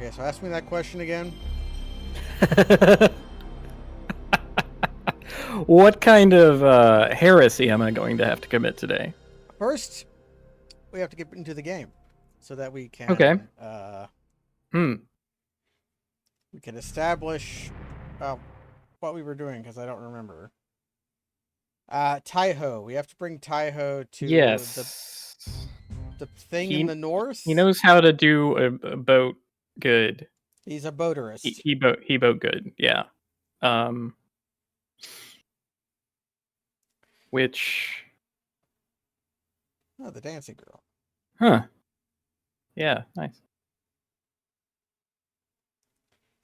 Okay, so ask me that question again. What kind of heresy am I going to have to commit today? First, we have to get into the game so that we can Okay. Hmm. we can establish what we were doing because I don't remember. Taiho. We have to bring Taiho to Yes. the thing in He the north. he knows how to do a boat good. He's a boaterist. He boat good. Yeah. Um. Which. Oh, the dancing girl. Huh. Yeah. Nice.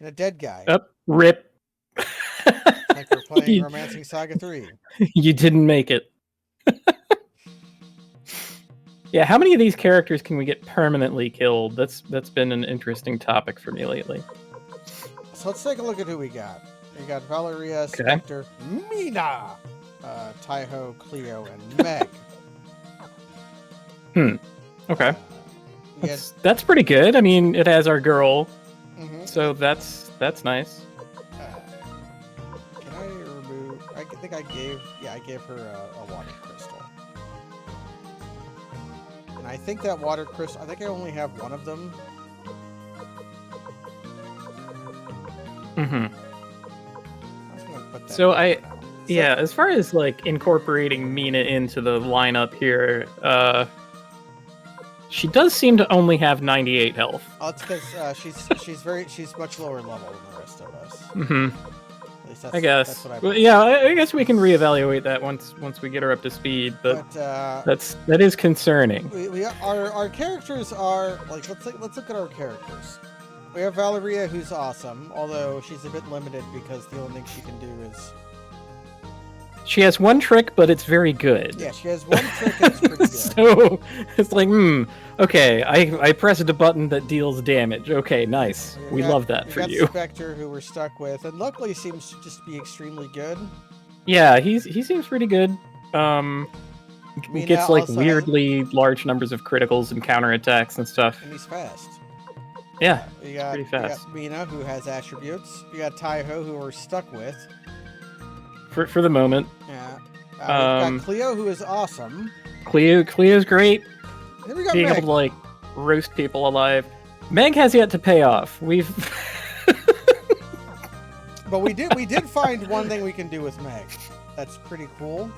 And a dead guy. Up. Rip. Like we're playing Romancing Saga 3. You didn't make it. Yeah, how many of these characters can we get permanently killed? That's been an interesting topic for me lately. So let's take a look at who we got. We got Valeria, Spectre, Mina, Taiho, Cleo, and Meg. Okay. That's pretty good. I mean, it has our girl, so that's nice. Can I remove? I think I gave her a water crystal, and I think that water crystal. I think I only have one of them. So as far as like incorporating Mina into the lineup here, she does seem to only have 98 health. Oh, it's because she's much lower level than the rest of us. Mm-hmm. At least I guess. That's what well, yeah, I guess we can reevaluate that once we get her up to speed. But that is concerning. Our characters are like let's look at our characters. We have Valeria, who's awesome, although she's a bit limited because the only thing she can do is... She has one trick, but it's very good. Yeah, she has one trick and it's pretty good. So, it's like, okay, I pressed a button that deals damage. Okay, nice. We love that for you. We got Spectre, who we're stuck with, and luckily seems to just be extremely good. Yeah, he seems pretty good. He gets, like, weirdly large numbers of criticals and counterattacks and stuff. And he's fast. Yeah, pretty fast. We got Mina, who has attributes. We got Taiho, who we're stuck with. For the moment. Yeah. We've got Cleo, who is awesome. Cleo's great. Then we got being Meg. able to like roast people alive. Meg has yet to pay off. But we did find one thing we can do with Meg. That's pretty cool.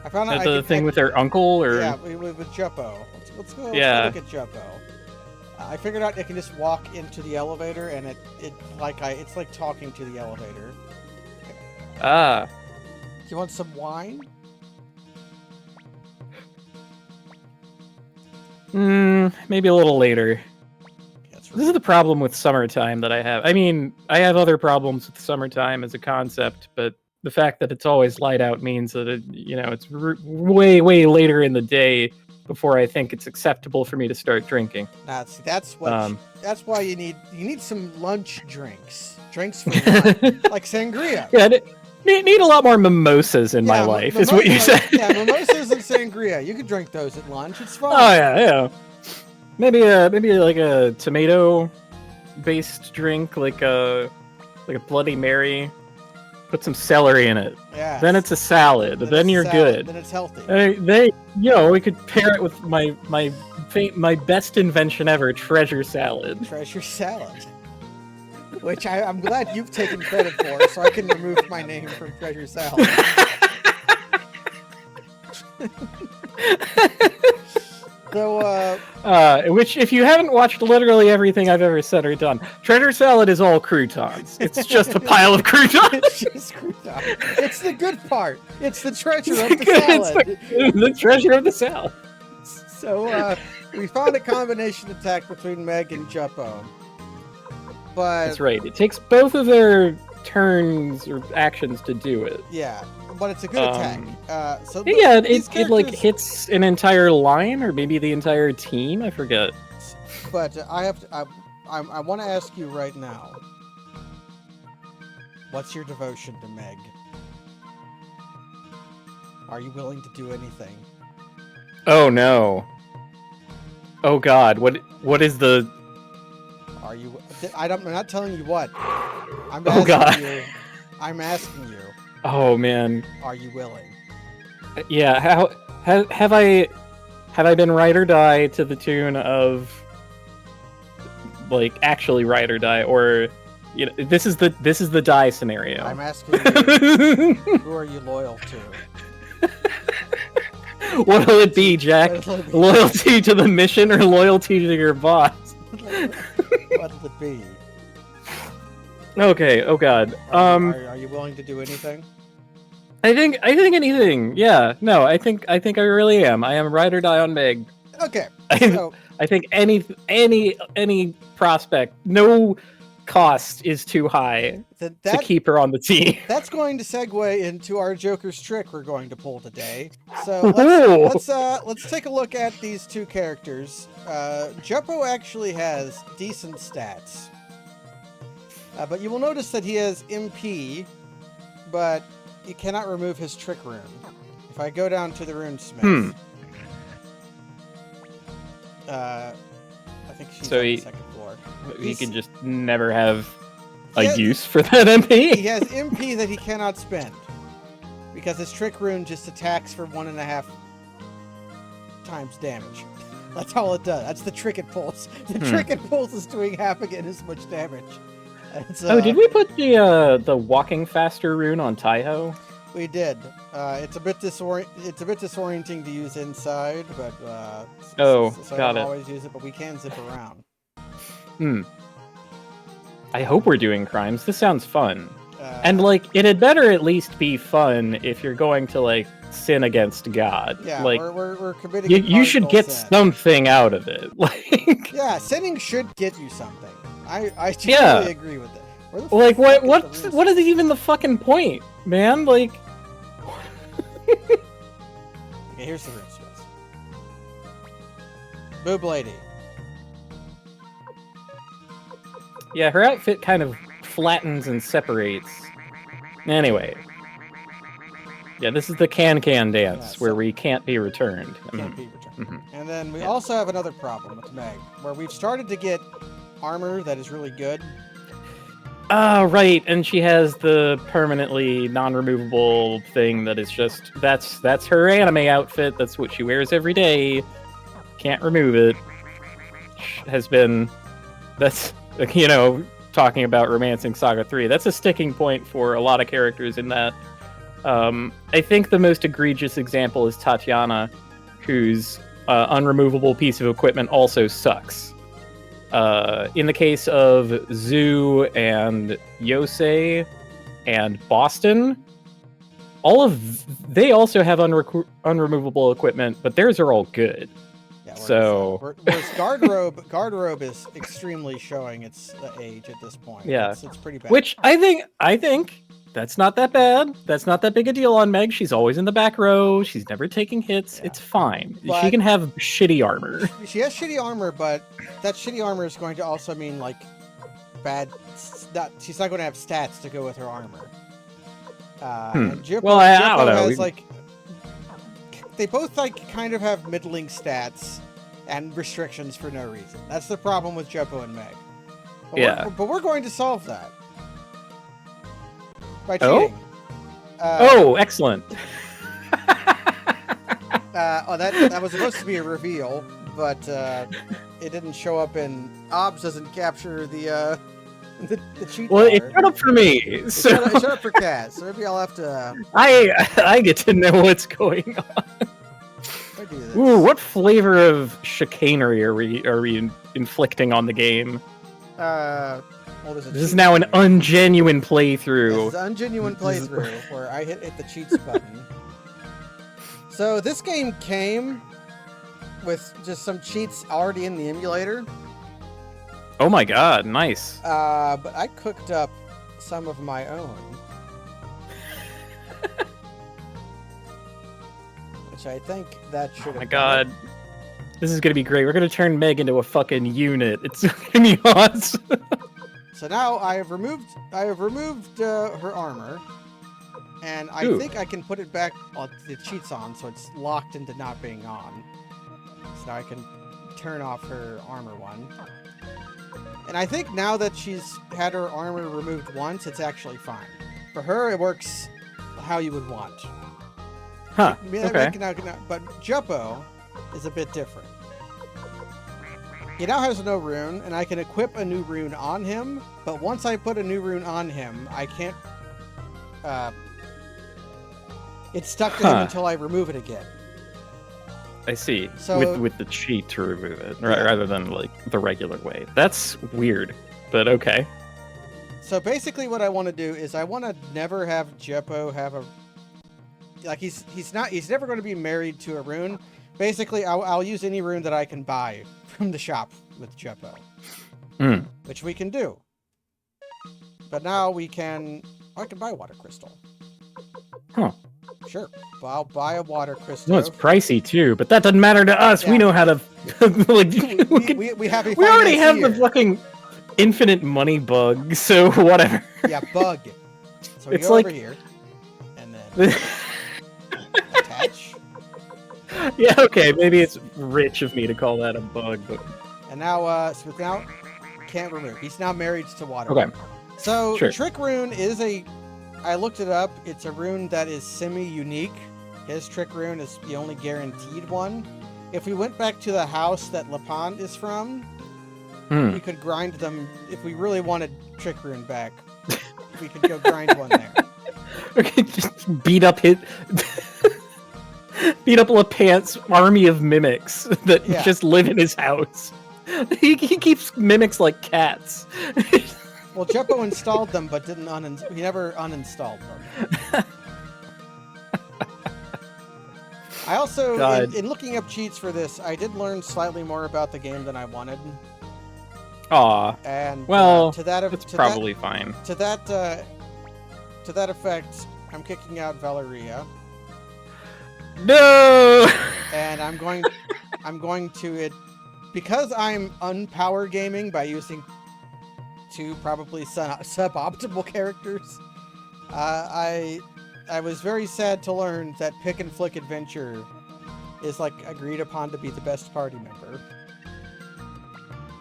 I found out the thing with her uncle, or yeah, with Juppo. Let's go. Yeah. Let's go look at Juppo. I figured out I can just walk into the elevator, and it's like talking to the elevator. Ah. You want some wine? Maybe a little later. This is the problem with summertime that I have. I mean, I have other problems with summertime as a concept, but the fact that it's always light out means that it's way later in the day before I think it's acceptable for me to start drinking. That's why you need some lunch drinks for lunch, like sangria. Yeah, need a lot more mimosas in my life, is what you said. Yeah, mimosas and sangria. You can drink those at lunch. It's fine. Oh yeah. Maybe like a tomato-based drink, like a Bloody Mary. Put some celery in it. Yeah. Then it's a salad. Then you're good. Then it's healthy. We could pair it with my best invention ever, treasure salad. Treasure salad. Which I'm glad you've taken credit for, so I can remove my name from treasure salad. So, which, if you haven't watched literally everything I've ever said or done, treasure salad is all croutons. It's just a pile of croutons. It's just croutons. It's the good part. It's the treasure of the salad. It's the treasure of the salad. So, we found a combination attack between Meg and Juppo. But that's right. It takes both of their turns or actions to do it. Yeah. But it's a good attack. It like hits an entire line or maybe the entire team. I forget. But I want to ask you right now. What's your devotion to Meg? Are you willing to do anything? Oh no. Oh God. What is the you? I'm not telling you what. I'm Oh, asking God. you. I'm asking you. Oh man. Are you willing? Yeah. Have I been ride or die to the tune of like actually ride or die, or you know, this is the die scenario. I'm asking you. Who are you loyal to? What'll it be, Jack? What'll it be? Loyalty to the mission or loyalty to your boss? What'll it be? Okay. Oh God. Are you willing to do anything? I think anything. Yeah. No. I think I really am. I am ride or die on Meg. Okay. So I think any prospect, no cost is too high to keep her on the team. That's going to segue into our Joker's trick we're going to pull today. So let's take a look at these two characters. Jeppo actually has decent stats, but you will notice that he has MP, but you cannot remove his trick rune. If I go down to the runesmith, I think she's on the second floor. He can just never have a use for that MP. He has MP that he cannot spend because his trick rune just attacks for 1.5 times damage. That's all it does. That's the trick it pulls. The trick it pulls is doing half again as much damage. Did we put the walking faster rune on Taiho? We did. It's a bit disorienting to use inside, but so I don't always use it. But we can zip around. I hope we're doing crimes. This sounds fun. And like, it had better at least be fun if you're going to like sin against God. Yeah, like we're committing. You should get something out of it. Like, yeah, sinning should get you something. I totally agree with it. Like, what is even the fucking point, man? Like. Okay, here's the runesmith. Boob lady. Yeah, her outfit kind of flattens and separates. Anyway. Yeah, this is the can-can dance where we can't be returned. Can't be returned. And then we also have another problem with Meg, where we've started to get armor that is really good. Right, and she has the permanently non-removable thing that is just that's her anime outfit. That's what she wears every day. Can't remove it. That's talking about Romancing Saga 3. That's a sticking point for a lot of characters in that. I think the most egregious example is Tatiana, whose unremovable piece of equipment also sucks. In the case of Zoo and Yosei and Boston, they also have unremovable equipment, but theirs are all good. Yeah, whereas Garderobe is extremely showing its age at this point. Yeah, it's pretty bad. Which I think that's not that bad. That's not that big a deal on Meg. She's always in the back row. She's never taking hits. Yeah. It's fine. But she can have shitty armor. She has shitty armor, but that shitty armor is going to also mean like bad. She's not going to have stats to go with her armor. And Jippo I don't know. Has like they both like kind of have middling stats and restrictions for no reason. That's the problem with Jeppo and Meg. But we're going to solve that. By cheating. Excellent. That was supposed to be a reveal, but it didn't show up in OBS. Doesn't capture the cheat. Well, it showed up for me. It showed up for Kaz. So maybe I'll have to. I get to know what's going on. Ooh, what flavor of chicanery are we inflicting on the game? This is now an ungenuine playthrough. This is an ungenuine playthrough where I hit the cheats button. So this game came with just some cheats already in the emulator. Oh my god, nice. But I cooked up some of my own. Which I think that should have. Oh my god. This is gonna be great. We're gonna turn Meg into a fucking unit. It's gonna be awesome. So now I have removed her armor, and I think I can put it back on the cheats on, so it's locked into not being on. So now I can turn off her armor one. And I think now that she's had her armor removed once, it's actually fine. For her, it works how you would want. Huh. Okay. But Juppo is a bit different. He now has no rune, and I can equip a new rune on him, but once I put a new rune on him, I can't... it's stuck to him until I remove it again. I see. So, with the cheat to remove it, rather than like the regular way. That's weird, but okay. So basically what I want to do is I want to never have Juppo have a... Like, he's never going to be married to a rune. Basically, I'll use any rune that I can buy from the shop with Juppo. Which we can do. But now we can... Oh, I can buy a water crystal. Huh. Sure. I'll buy a water crystal. No, it's pricey too, but that doesn't matter to us. Yeah. We know how to... like, we have a we already have the fucking infinite money bug, so whatever. Yeah, bug. So we it's go like... over here. And then... attach. Yeah, okay, maybe it's rich of me to call that a bug, but... And now, so now, can't remove. He's now married to water. Okay. So, sure. Trick Rune is a... I looked it up. It's a rune that is semi-unique. His Trick Rune is the only guaranteed one. If we went back to the house that Lapant is from, we could grind them. If we really wanted Trick Rune back, we could go grind one there. Okay, just beat up Lapant's army of mimics that just live in his house. He keeps mimics like cats. Well, Juppo installed them, but didn't he never uninstalled them. I also, in looking up cheats for this, I did learn slightly more about the game than I wanted. Aw. And well, it's probably fine. To that effect, I'm kicking out Valeria. No. And I'm going to it because I'm unpower gaming by using two probably suboptimal characters. I was very sad to learn that Pick and Flick Adventure is like agreed upon to be the best party member.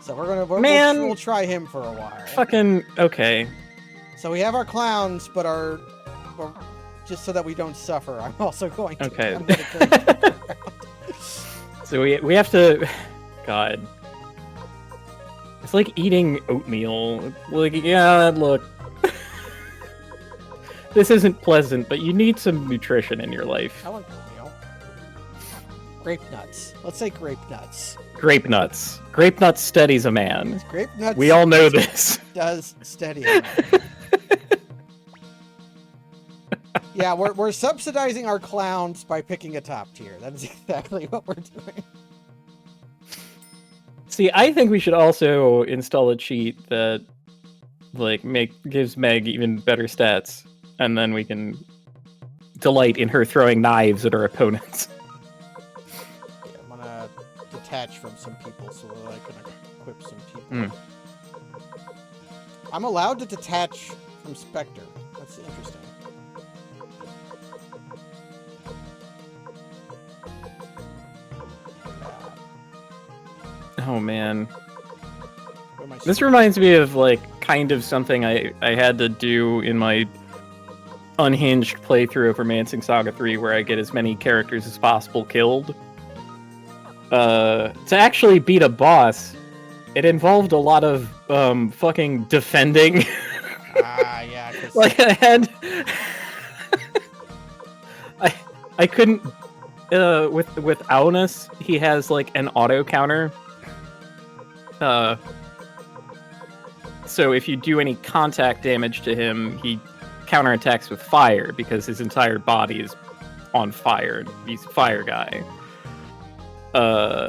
So we'll try him for a while. Fucking okay. So we have our clowns, but just so that we don't suffer, I'm also going to. Okay. I'm going to carry them around. So we have to. God. It's like eating oatmeal. Like, yeah, look. This isn't pleasant, but you need some nutrition in your life. I like oatmeal. Grape nuts. Let's say grape nuts. Grape nuts. Grape nuts steadies a man. Grape nuts. We all know this. Does steady a man. Yeah, we're subsidizing our clowns by picking a top tier. That is exactly what we're doing. See, I think we should also install a cheat that like gives Meg even better stats, and then we can delight in her throwing knives at her opponents. Yeah, I'm gonna detach from some people so that I can equip some people. I'm allowed to detach from Spectre. That's interesting. Oh man. This reminds me of like kind of something I had to do in my unhinged playthrough of Romancing Saga 3 where I get as many characters as possible killed. To actually beat a boss, it involved a lot of fucking defending. Yeah. Like I had I couldn't with Aunus, he has like an auto counter. So if you do any contact damage to him, he counterattacks with fire because his entire body is on fire. He's a fire guy.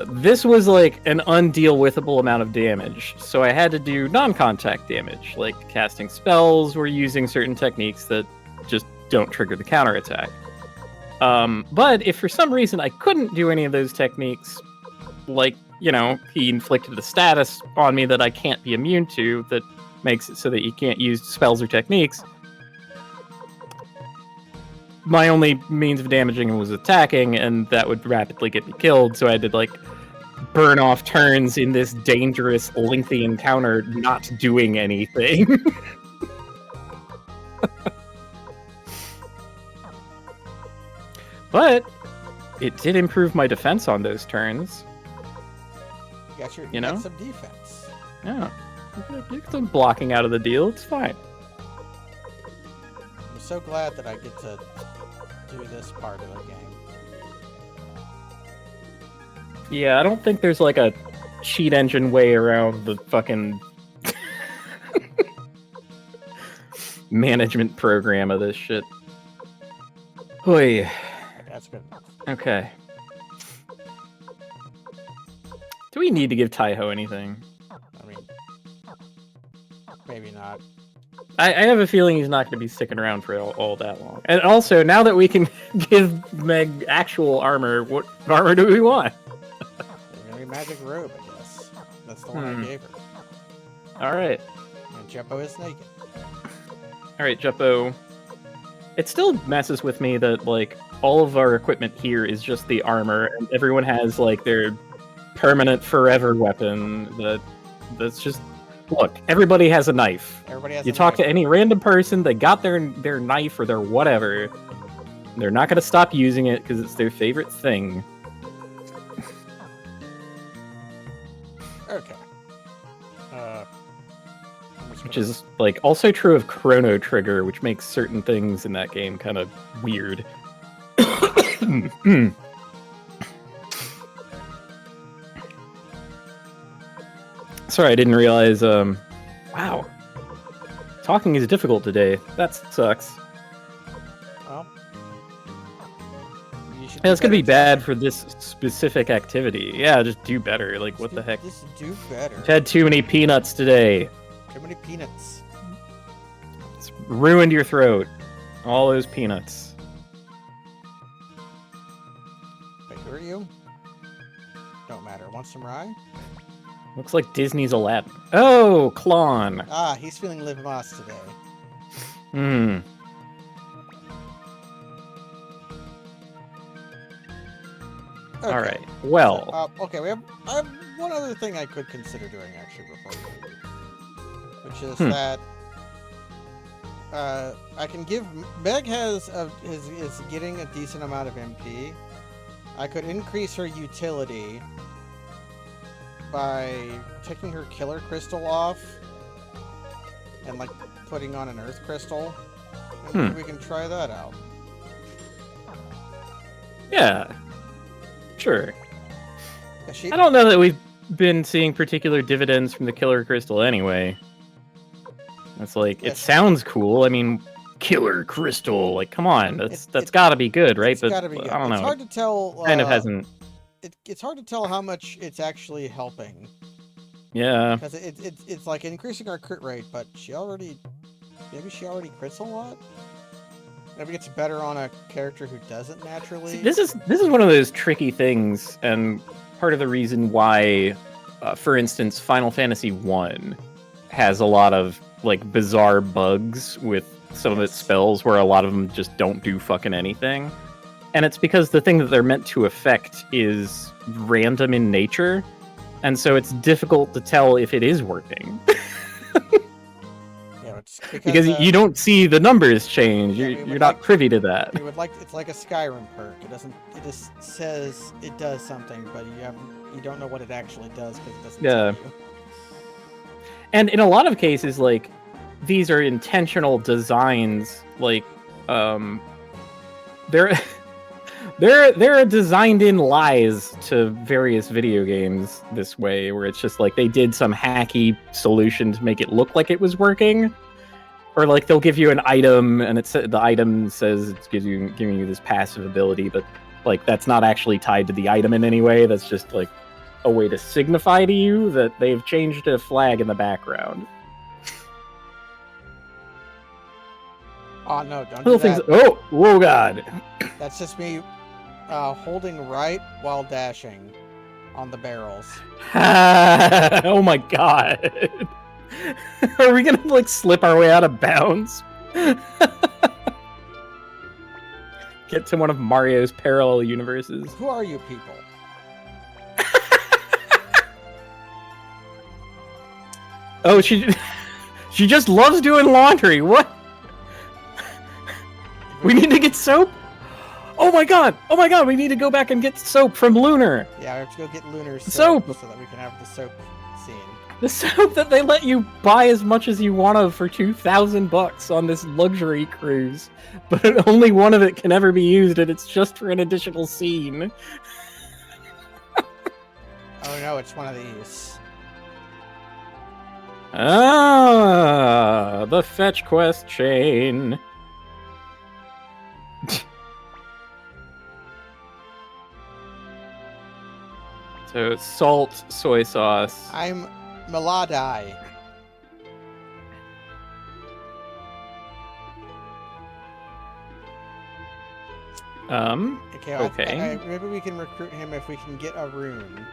This was like an undeal-withable amount of damage, so I had to do non-contact damage, like casting spells or using certain techniques that just don't trigger the counterattack. But if for some reason I couldn't do any of those techniques, like, you know, he inflicted a status on me that I can't be immune to that makes it so that you can't use spells or techniques, my only means of damaging him was attacking, and that would rapidly get me killed, so I did, like, burn off turns in this dangerous, lengthy encounter not doing anything. But it did improve my defense on those turns. You got some defense. Yeah. You get some blocking out of the deal. It's fine. I'm so glad that I get to do this part of the game. Yeah, I don't think there's like a cheat engine way around the fucking management program of this shit. Oy. That's good enough. Okay. Do we need to give Taiho anything? I mean, maybe not. I have a feeling he's not going to be sticking around for all that long. And also, now that we can give Meg actual armor, what armor do we want? Maybe magic robe, I guess. That's the one I gave her. Alright. And Jeppo is naked. Alright, Jeppo. It still messes with me that, like, all of our equipment here is just the armor, and everyone has, like, their permanent forever weapon that's just... Look, everybody has a knife. You talk to any random person, they got their knife or their whatever. They're not going to stop using it because it's their favorite thing. Okay. Which is, like, also true of Chrono Trigger, which makes certain things in that game kind of weird. Sorry, I didn't realize, wow. Talking is difficult today. That sucks. Well, yeah, it's gonna be bad for this specific activity. Yeah, just do better. Like, what the heck? Just do better. I've had too many peanuts today. Too many peanuts. It's ruined your throat. All those peanuts. Wait, who are you? Don't matter. Want some rye? Looks like Disney's Aladdin. Oh, Clon. Ah, he's feeling Live Moss today. Hmm. Okay. All right. Well. Okay, I have one other thing I could consider doing actually before we leave, which is that I can give Meg is getting a decent amount of MP. I could increase her utility by taking her killer crystal off and like putting on an earth crystal. And maybe we can try that out. Yeah. Sure. I don't know that we've been seeing particular dividends from the killer crystal anyway. It's like, it sounds cool. I mean, killer crystal, like, come on, that's gotta be good, right? But gotta be good. I don't know. It's hard to tell. Kind of hasn't. It's hard to tell how much it's actually helping. Yeah. Because it's like increasing our crit rate, but maybe she already crits a lot. Maybe it's better on a character who doesn't naturally. See, this is one of those tricky things, and part of the reason why, for instance, Final Fantasy 1 has a lot of like bizarre bugs with some of its spells, where a lot of them just don't do fucking anything. And it's because the thing that they're meant to affect is random in nature, and so it's difficult to tell if it is working. Yeah, it's because you don't see the numbers change. You're not privy to that. It's like a Skyrim perk. It just says it does something, but you don't know what it actually does because it doesn't tell you. And in a lot of cases, like, these are intentional designs. Like, There are designed-in lies to various video games this way, where it's just like they did some hacky solution to make it look like it was working, or like they'll give you an item and the item says it's giving you this passive ability, but like that's not actually tied to the item in any way. That's just like a way to signify to you that they've changed a flag in the background. Oh no! Don't do that. Oh, whoa, God! That's just me. Holding right while dashing on the barrels. Oh my god. Are we gonna like slip our way out of bounds? Get to one of Mario's parallel universes. Who are you people? Oh, she just loves doing laundry. What? We need to get soap? Oh my god! Oh my god, we need to go back and get soap from Lunar! Yeah, we have to go get Lunar Soap! so that we can have the soap scene. The soap that they let you buy as much as you want of for $2,000 on this luxury cruise, but only one of it can ever be used, and it's just for an additional scene. Oh no, it's one of these. Ah, the fetch quest chain. So salt, soy sauce. I'm Maladai. Okay. Maybe we can recruit him if we can get a rune.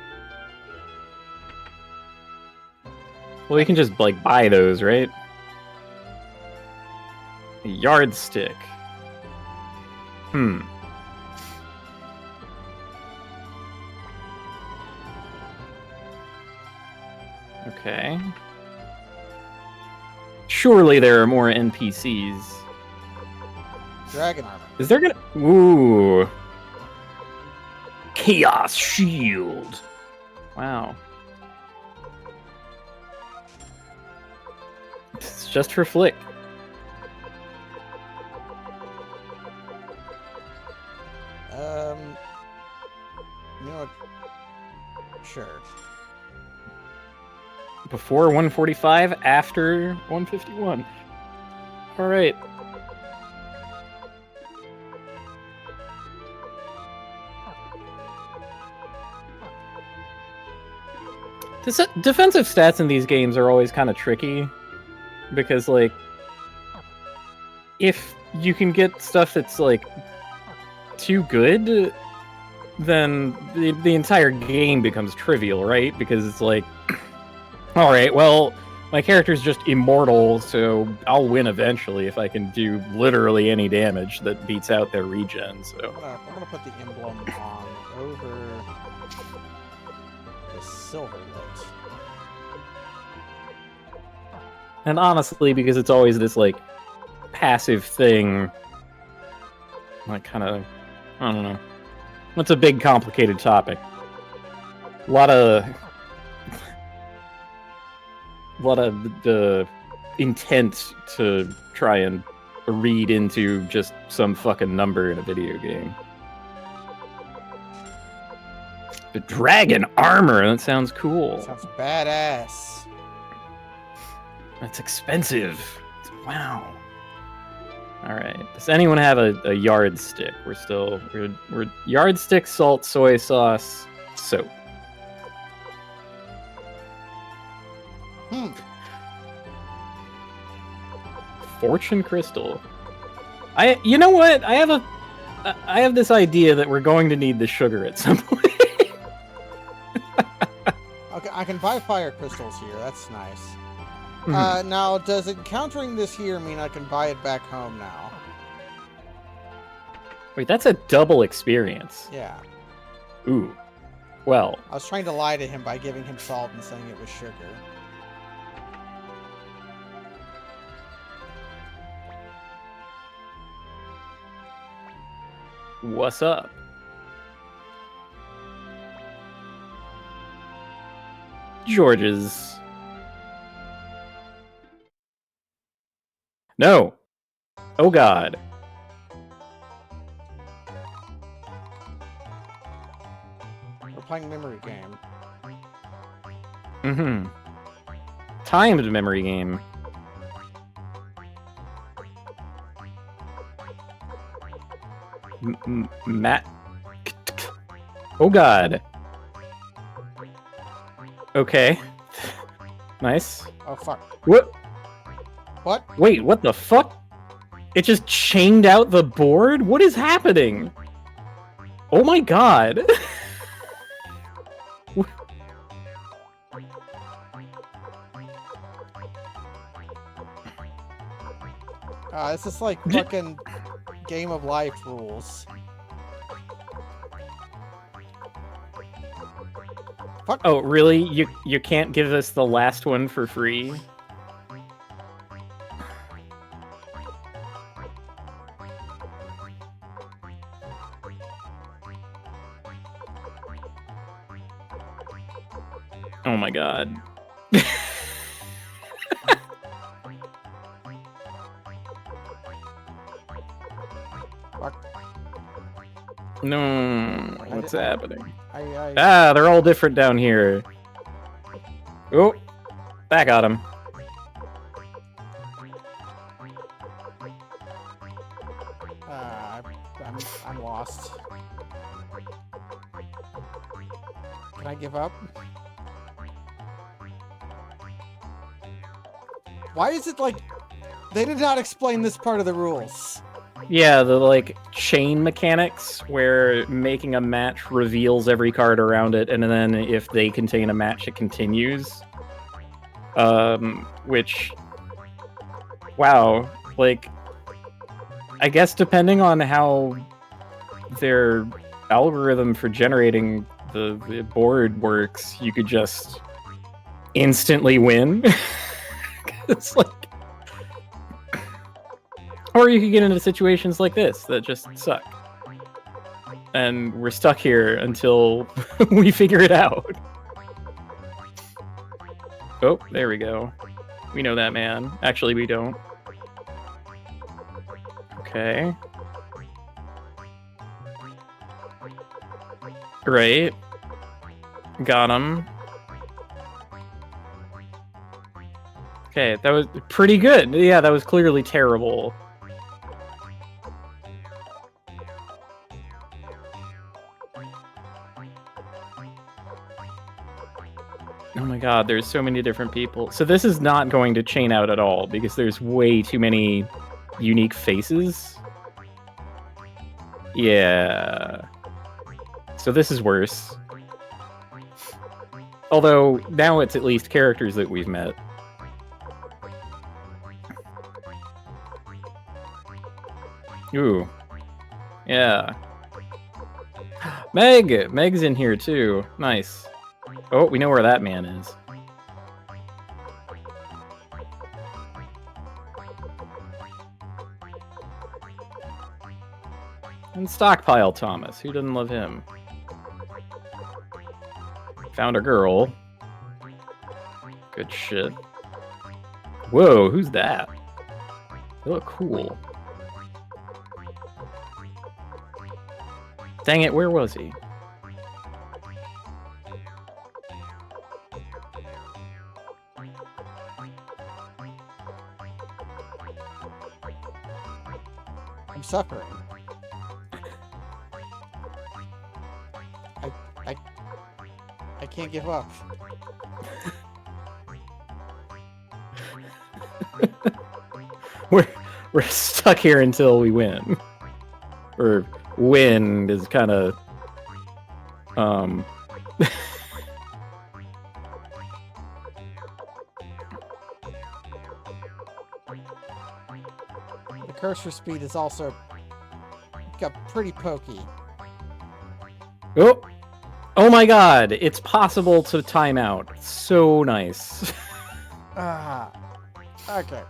Well, you can just like buy those, right? A yardstick. Okay. Surely there are more NPCs. Dragon armor. Is there gonna... Ooh. Chaos shield. Wow. It's just for Flick. You know what? Sure. Before 145, after 151. Alright. Defensive stats in these games are always kind of tricky. Because, like, if you can get stuff that's, like, too good, then the entire game becomes trivial, right? Because it's like, alright, well, my character's just immortal, so I'll win eventually if I can do literally any damage that beats out their regen, so... I'm gonna put the emblem on over the silver lit. And honestly, because it's always this, like, passive thing, like, kind of, I don't know. It's a big, complicated topic. A lot of the intent to try and read into just some fucking number in a video game. The dragon armor, that sounds cool. Sounds badass. That's expensive. Wow. All right. Does anyone have a yardstick? We're yardstick, salt, soy sauce, soap. Fortune crystal. You know what? I have this idea that we're going to need the sugar at some point. Okay, I can buy fire crystals here. That's nice. Now, does encountering this here mean I can buy it back home now? Wait, that's a double experience. Yeah. Ooh. Well. I was trying to lie to him by giving him salt and saying it was sugar. What's up? George's. No. Oh god. We're playing memory game. Mm-hmm. Timed memory game. Matt. Oh god. Okay. Nice. Oh fuck. What? What? Wait, what the fuck? It just chained out the board? What is happening? Oh my god. This is like fucking Game of Life rules. Fuck. Oh, really? You can't give us the last one for free? Oh my god. Fuck. No, what's happening? I Ah, they're all different down here. Oh, that got him. I'm lost. Can I give up? Why is it like they did not explain this part of the rules? Yeah, the like chain mechanics where making a match reveals every card around it, and then if they contain a match, it continues. Which, wow, like, I guess depending on how their algorithm for generating the board works, you could just instantly win. It's like, or you could get into situations like this that just suck. And we're stuck here until we figure it out. Oh, there we go. We know that man. Actually, we don't. Okay. Right. Got him. Okay, that was pretty good. Yeah, that was clearly terrible. Oh my god, there's so many different people. So this is not going to chain out at all, because there's way too many unique faces. Yeah. So this is worse. Although, now it's at least characters that we've met. Ooh. Yeah. Meg's in here too. Nice. Oh, we know where that man is. And Stockpile Thomas. Who doesn't love him? Found a girl. Good shit. Whoa, who's that? They look cool. Dang it, where was he? I'm suffering. I can't give up. We're stuck here until we win. Or win is kind of The cursor speed is also got pretty pokey. Oh! Oh my god! It's possible to time out. So nice. Ah. Okay.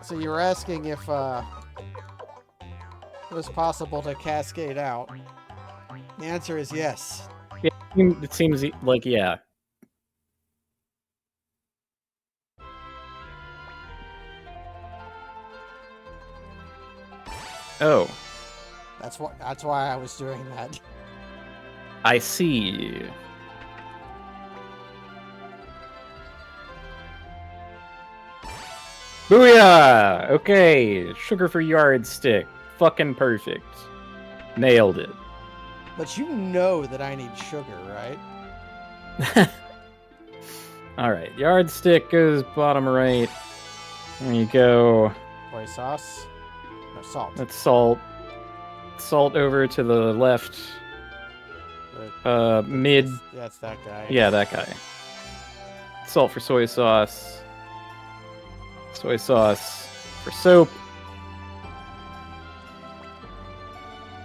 So you were asking if it was possible to cascade out. The answer is yes. Yeah, it seems like, yeah. Oh. That's why I was doing that. I see. Booyah! Okay, sugar for yardstick. Fucking perfect. Nailed it. But you know that I need sugar, right? Alright, yardstick goes bottom right. There you go. Soy sauce. No, salt. That's salt. Salt over to the left. Mid. That's that guy. Yeah, that guy. Salt for soy sauce. Soy sauce for soap.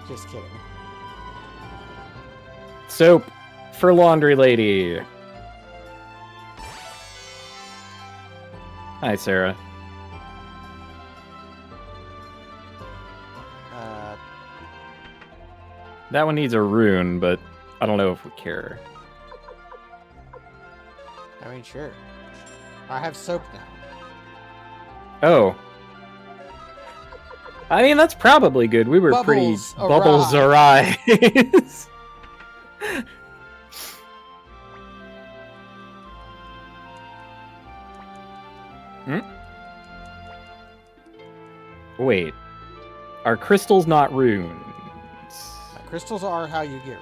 Just kidding. Soap for laundry lady. Hi, Sarah. That one needs a rune, but I don't know if we care. I mean, sure. I have soap now. Oh. I mean, that's probably good. We were pretty bubbles awry. Wait. Are crystals not runes? Crystals are how you get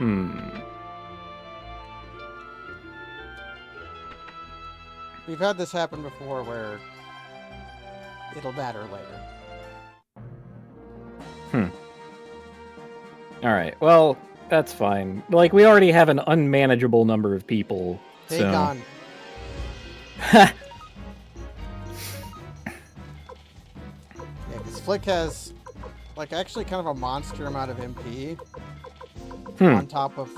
runes. We've had this happen before where it'll matter later. Alright, well, that's fine. Like, we already have an unmanageable number of people, Take so... on. Yeah, because Flick has, like, actually kind of a monster amount of MP on top of,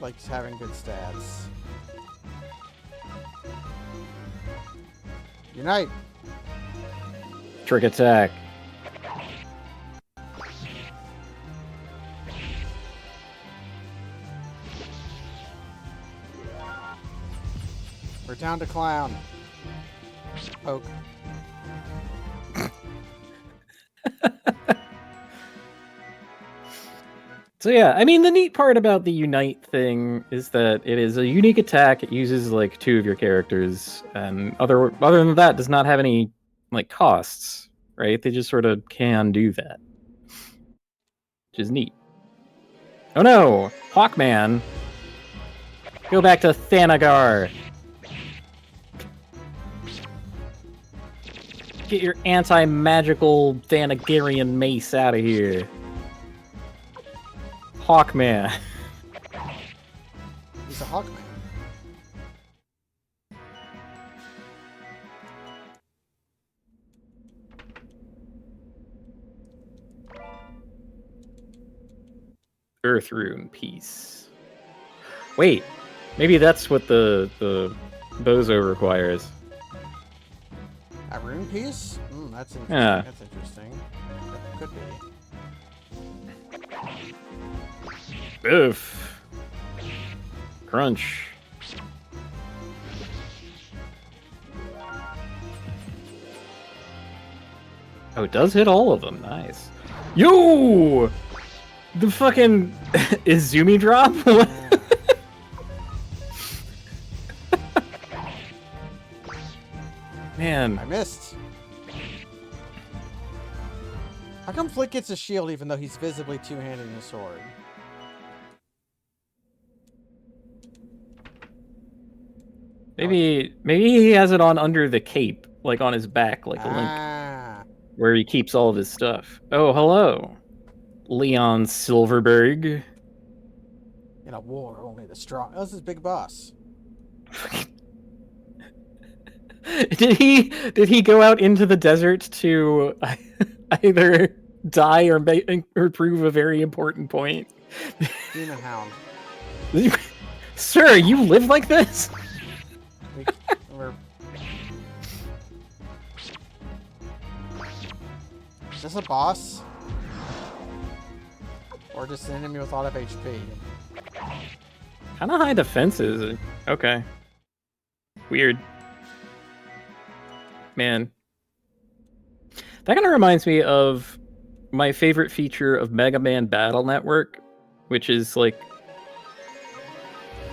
like, having good stats. Unite! Trick attack. We're down to clown. Poke. So yeah, I mean, the neat part about the Unite thing is that it is a unique attack. It uses, like, 2 of your characters, and other than that, does not have any, like, costs, right? They just sort of can do that, which is neat. Oh no! Hawkman! Go back to Thanagar! Get your anti-magical Thanagarian mace out of here. Hawkman. He's a Hawkman. Earth rune piece. Wait, maybe that's what the bozo requires. A rune piece? That's interesting. Yeah. That's interesting. That could be. Oof. Crunch. Oh, it does hit all of them. Nice. Yo! The fucking Izumi drop? What? Man. I missed. How come Flick gets a shield even though he's visibly two-handing his sword? Maybe he has it on under the cape, like on his back, like a Link, where he keeps all of his stuff. Oh, hello, Leon Silverberg. In a war, only the strong. Oh, this is Big Boss. Did he go out into the desert to either die or prove a very important point? Demon Hound. Sir, you live like this? Is this a boss? Or just an enemy with a lot of HP? Kind of high defenses. Okay. Weird. Man. That kind of reminds me of my favorite feature of Mega Man Battle Network, which is like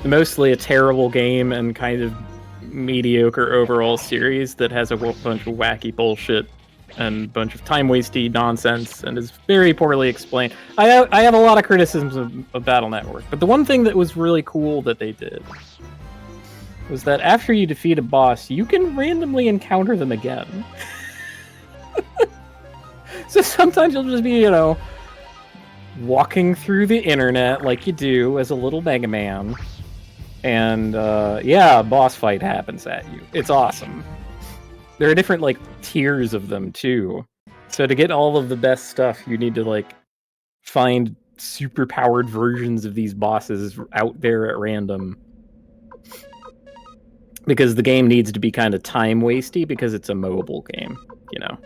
mostly a terrible game and kind of mediocre overall series that has a bunch of wacky bullshit and a bunch of time-wasty nonsense and is very poorly explained. I have a lot of criticisms of Battle Network, but the one thing that was really cool that they did was that after you defeat a boss, you can randomly encounter them again. So sometimes you'll just be, you know, walking through the internet like you do as a little Mega Man, And yeah, a boss fight happens at you. It's awesome. There are different like tiers of them too. So to get all of the best stuff, you need to like find super powered versions of these bosses out there at random. Because the game needs to be kind of time wasty because it's a mobile game, you know.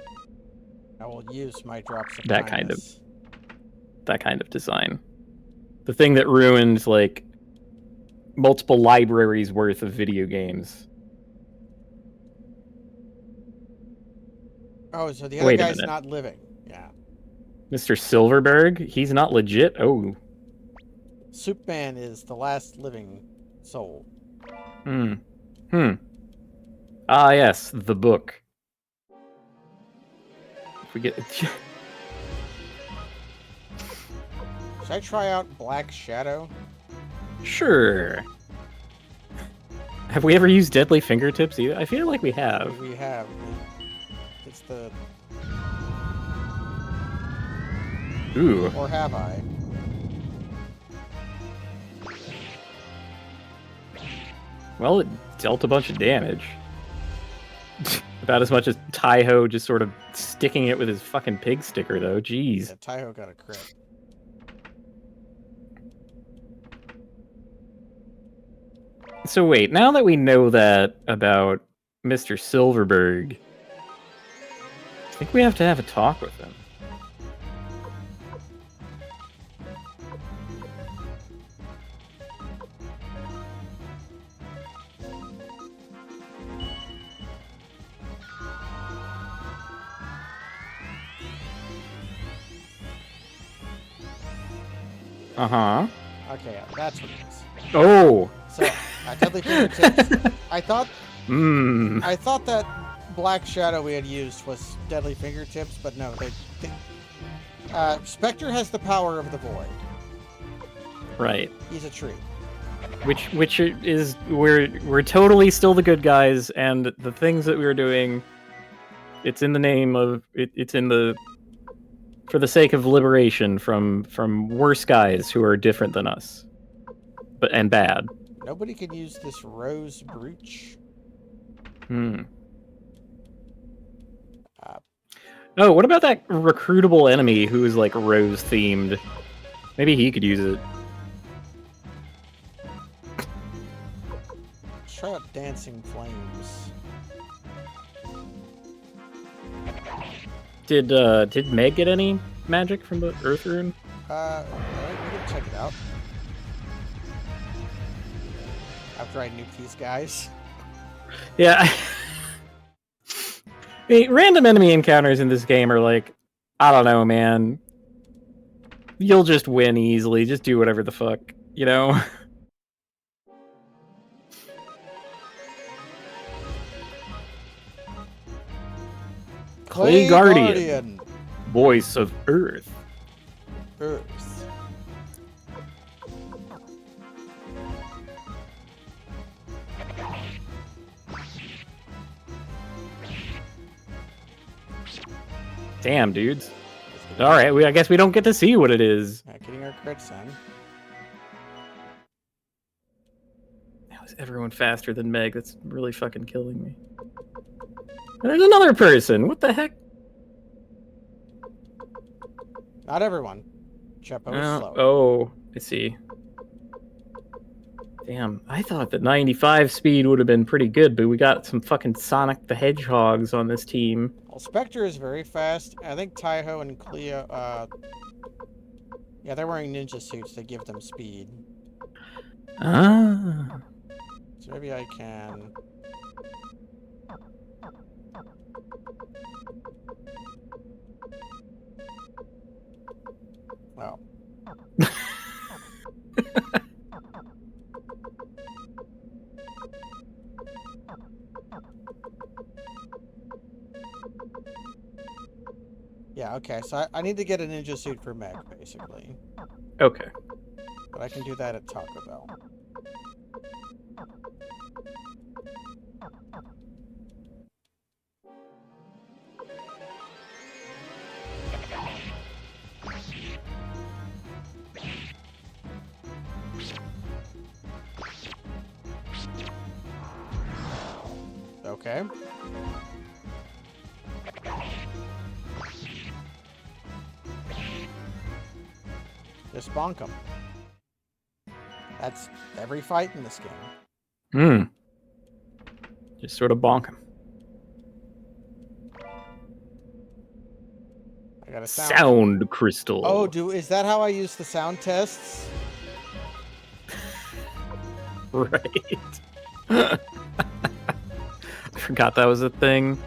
I will use my drops of That kindness. kind of design. The thing that ruined like multiple libraries worth of video games. Oh, so the other Wait a guy's minute. not living. Yeah. Mr. Silverberg, he's not legit. Oh. Soup Man is the last living soul. Ah, yes, the book. If we get Should I try out Black Shadow? Sure. Have we ever used Deadly Fingertips either? I feel like we have. We have. It's the... Ooh. Or have I? Well, it dealt a bunch of damage. About as much as Taiho just sort of sticking it with his fucking pig sticker, though. Jeez. Yeah, Taiho got a crit. So wait, now that we know that about Mr. Silverberg, I think we have to have a talk with him. Uh-huh. Okay, yeah, that's what it is. Oh! So, Deadly Fingertips. I thought that Black Shadow we had used was Deadly Fingertips, but no, Spectre has the power of the void. Right. He's a tree. Which is we're totally still the good guys, and the things that we're doing, it's in the name of it's in the for the sake of liberation from worse guys who are different than us, and bad. Nobody can use this rose brooch. Oh, what about that recruitable enemy who is like rose themed? Maybe he could use it. Let's try out Dancing Flames. Did Meg get any magic from the Earth Rune? Alright, we can check it out. After I nuke these guys. Yeah. I mean, random enemy encounters in this game are like, I don't know, man. You'll just win easily. Just do whatever the fuck, you know? Clay Guardian. Voice of Earth. Earth. Damn, dudes. Alright, I guess we don't get to see what it is. Getting our crits in. How is everyone faster than Meg? That's really fucking killing me. And there's another person! What the heck? Not everyone. Chepo is slow. Oh, I see. Damn, I thought that 95 speed would have been pretty good, but we got some fucking Sonic the Hedgehogs on this team. Well, Spectre is very fast. I think Taiho and Cleo, yeah, they're wearing ninja suits that give them speed. Ah. So maybe I can... Oh. Yeah, okay, so I need to get a ninja suit for Meg, basically. Okay. But I can do that at Taco Bell. Okay. Just bonk him. That's every fight in this game. Just sort of bonk him. I got a sound crystal. Oh, is that how I use the sound tests? Right. I forgot that was a thing.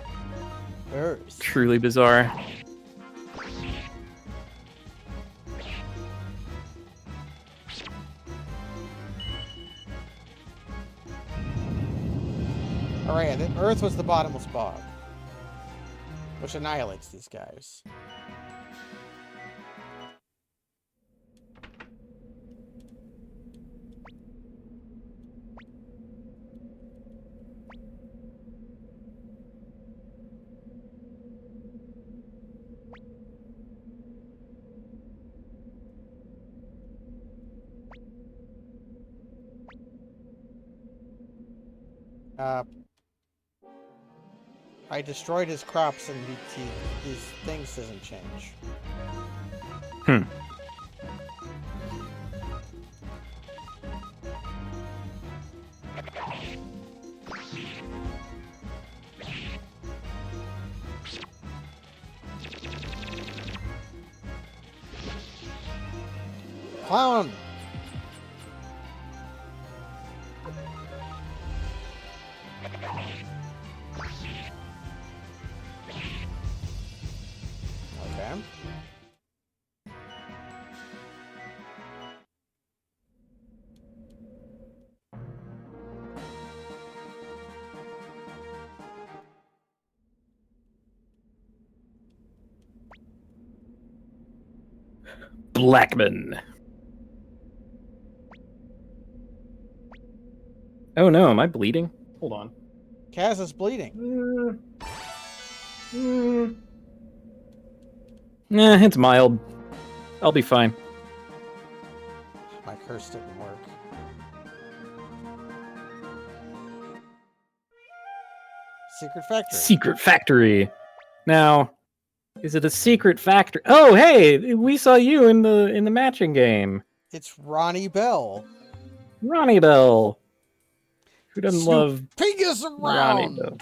Truly bizarre. Alright, and then Earth was the bottomless bog, which annihilates these guys. I destroyed his crops and these things doesn't change. Clown! Okay. Blackman. Oh no, am I bleeding? Hold on. Kaz is bleeding. Nah, it's mild. I'll be fine. My curse didn't work. Secret factory. Secret factory. Now, is it a secret factory? Oh, hey, we saw you in the matching game. It's Ronnie Bell. Ronnie Bell. Who doesn't love Pingus Around? Ronnie Bell?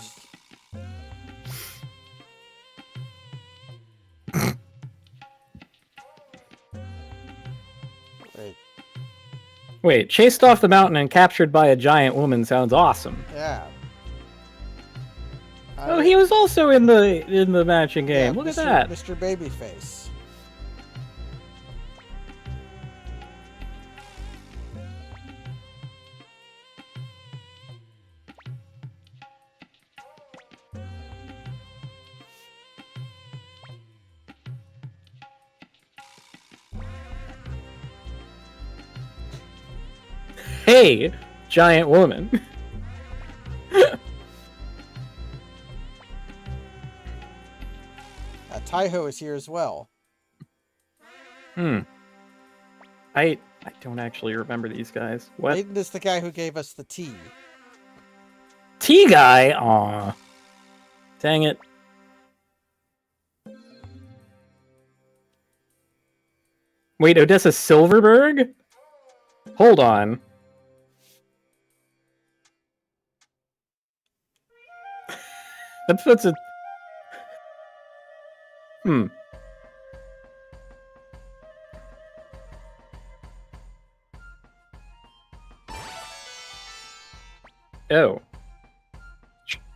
Wait, chased off the mountain and captured by a giant woman sounds awesome. Yeah. Oh, he was also in the matching game. Yeah, Look at that. Mr. Babyface. Hey, giant woman. Taiho is here as well. I don't actually remember these guys. What? Aiden is the guy who gave us the tea. Tea guy? Aw. Dang it. Wait, Odessa Silverberg? Hold on. That's a... Oh.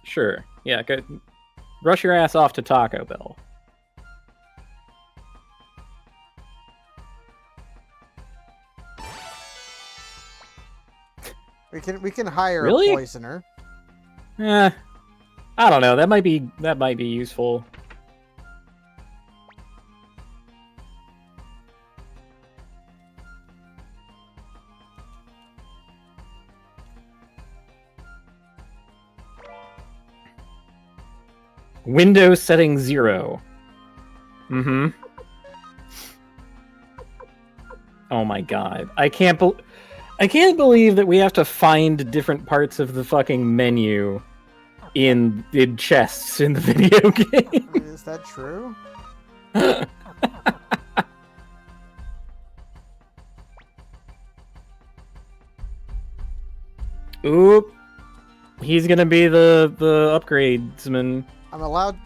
Sure. Yeah, go... Rush your ass off to Taco Bell. We can hire a poisoner. I don't know. That might be useful. Windows setting 0. Oh my god. I can't believe that we have to find different parts of the fucking menu in chests in the video game. Is that true? Oop. He's gonna be the upgradesman. I'm allowed...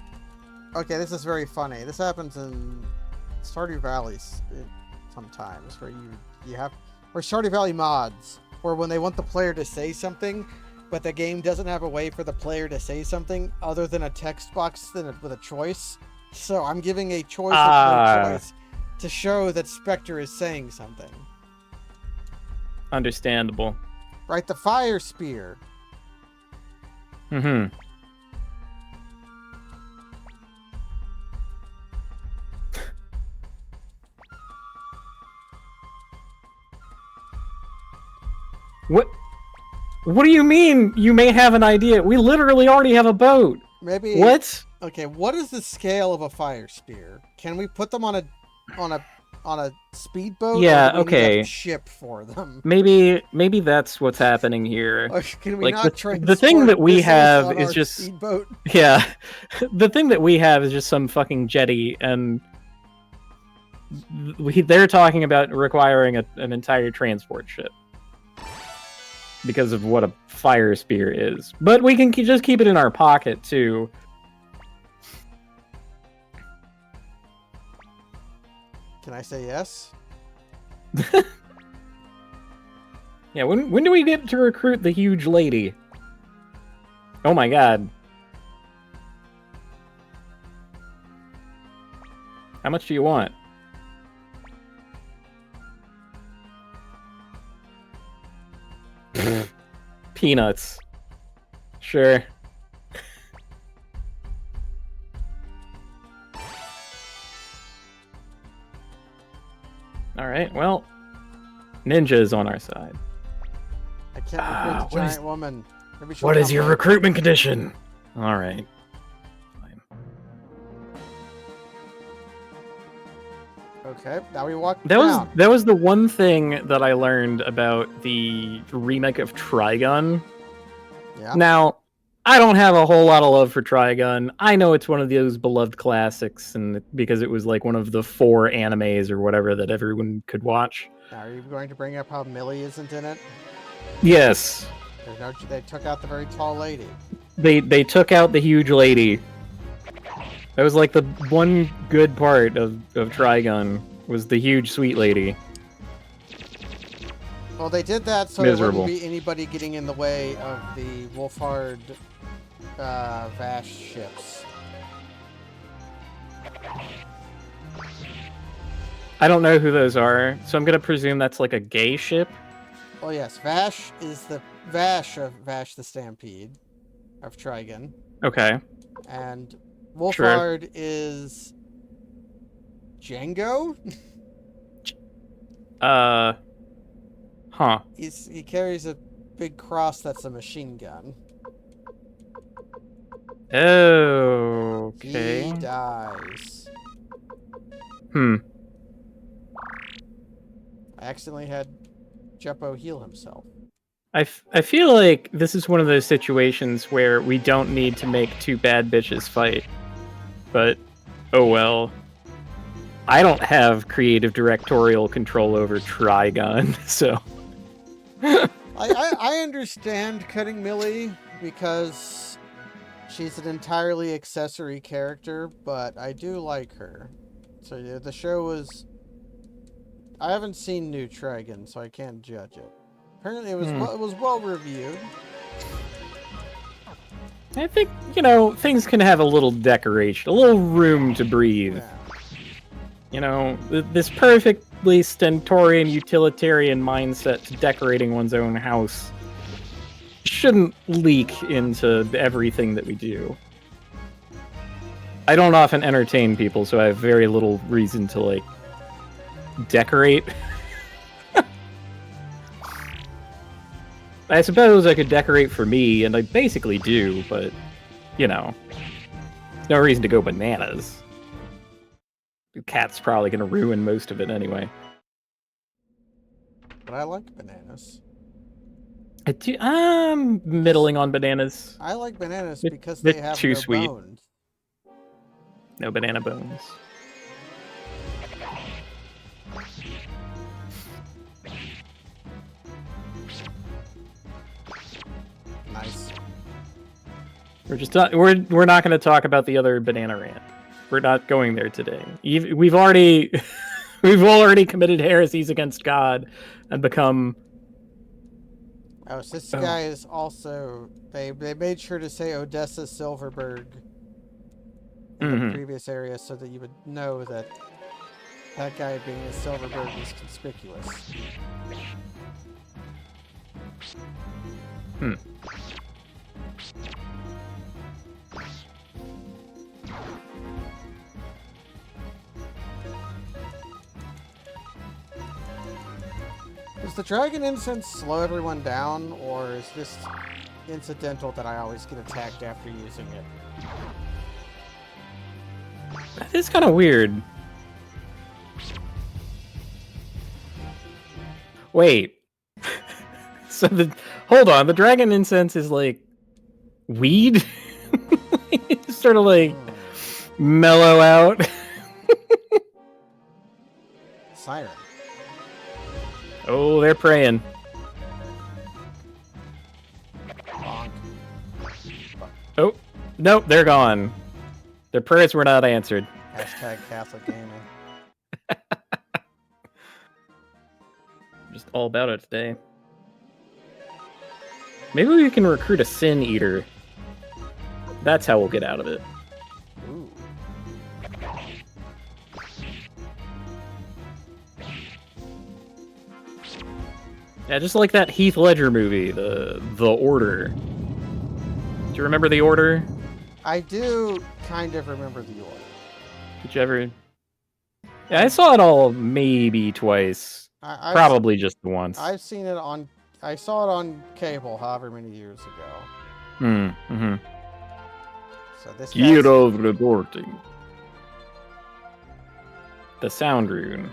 Okay, this is very funny. This happens in Stardew Valley sometimes, where you have... Or Stardew Valley mods, where when they want the player to say something, but the game doesn't have a way for the player to say something other than a text box with a choice. So I'm giving a choice with no choice to show that Spectre is saying something. Understandable. Right, the fire spear. Mm-hmm. What do you mean you may have an idea? We literally already have a boat. Maybe... What? Okay, what is the scale of a fire spear? Can we put them on a speedboat? Yeah, or do we need okay. a ship for them. Maybe that's what's happening here. Or can we Like not the thing that we have on is our just speedboat? Yeah. The thing that we have is just some fucking jetty, and they're talking about requiring an entire transport ship because of what a fire spear is. But we can just keep it in our pocket too. Can I say yes? Yeah, when do we get to recruit the huge lady? Oh my god. How much do you want? Peanuts. Sure. Alright, well, Ninja is on our side. I can't recruit the giant woman. Maybe she'll What is come your later. recruitment condition? Alright. Okay, now we walk That down. was the one thing that I learned about the remake of Trigun. Yeah. Now, I don't have a whole lot of love for Trigun. I know it's one of those beloved classics, and because it was like one of the 4 animes or whatever that everyone could watch. Now, are you going to bring up how Millie isn't in it? Yes. They took out the very tall lady. They took out the huge lady. That was like the one good part of Trigun, was the huge sweet lady. Well, they did that so Miserable. there wouldn't be anybody getting in the way of the Wolfhard Vash ships. I don't know who those are, so I'm gonna presume that's like a gay ship. Oh yes, Vash is the Vash of Vash the Stampede of Trigun. Okay. And Wolfhard is Django? Huh. He carries a big cross that's a machine gun. Okay. He dies. Hmm. I accidentally had Jeppo heal himself. I feel like this is one of those situations where we don't need to make 2 bad bitches fight. But, oh well. I don't have creative directorial control over Trigun, so... I understand cutting Millie because she's an entirely accessory character, but I do like her. So yeah, the show was... I haven't seen New Trigun, so I can't judge it. Apparently it was well reviewed. I think, you know, things can have a little decoration, a little room to breathe. Yeah. You know, this perfectly stentorian utilitarian mindset to decorating one's own house shouldn't leak into everything that we do. I don't often entertain people, so I have very little reason to, like, decorate. I suppose I could decorate for me, and I basically do, but, you know, there's no reason to go bananas. The cat's probably going to ruin most of it anyway. But I like bananas. I'm middling on bananas. I like bananas They're- because they're they have too no sweet. bones. No banana bones. Nice. We're not going to talk about the other banana rant. We're not going there today. We've already committed heresies against God and become. Oh, so this guy is also... They made sure to say Odessa Silverberg in the previous area so that you would know that that guy being a Silverberg is conspicuous. Does the dragon incense slow everyone down, or is this incidental that I always get attacked after using it? That is kind of weird. Wait. So hold on, the dragon incense is like weed? It's sort of like mellow out. Siren. Oh, they're praying. Bonk. Oh, nope, they're gone. Their prayers were not answered. Hashtag Catholic Gaming. Just all about it today. Maybe we can recruit a Sin Eater. That's how we'll get out of it. Ooh. Yeah, just like that Heath Ledger movie, The Order. Do you remember The Order? I do kind of remember the order. Did you ever? Yeah, I saw it all maybe twice. Probably just once. I've seen it on... I saw it on cable however many years ago. Mm-hmm. So this Year of reporting. The sound rune.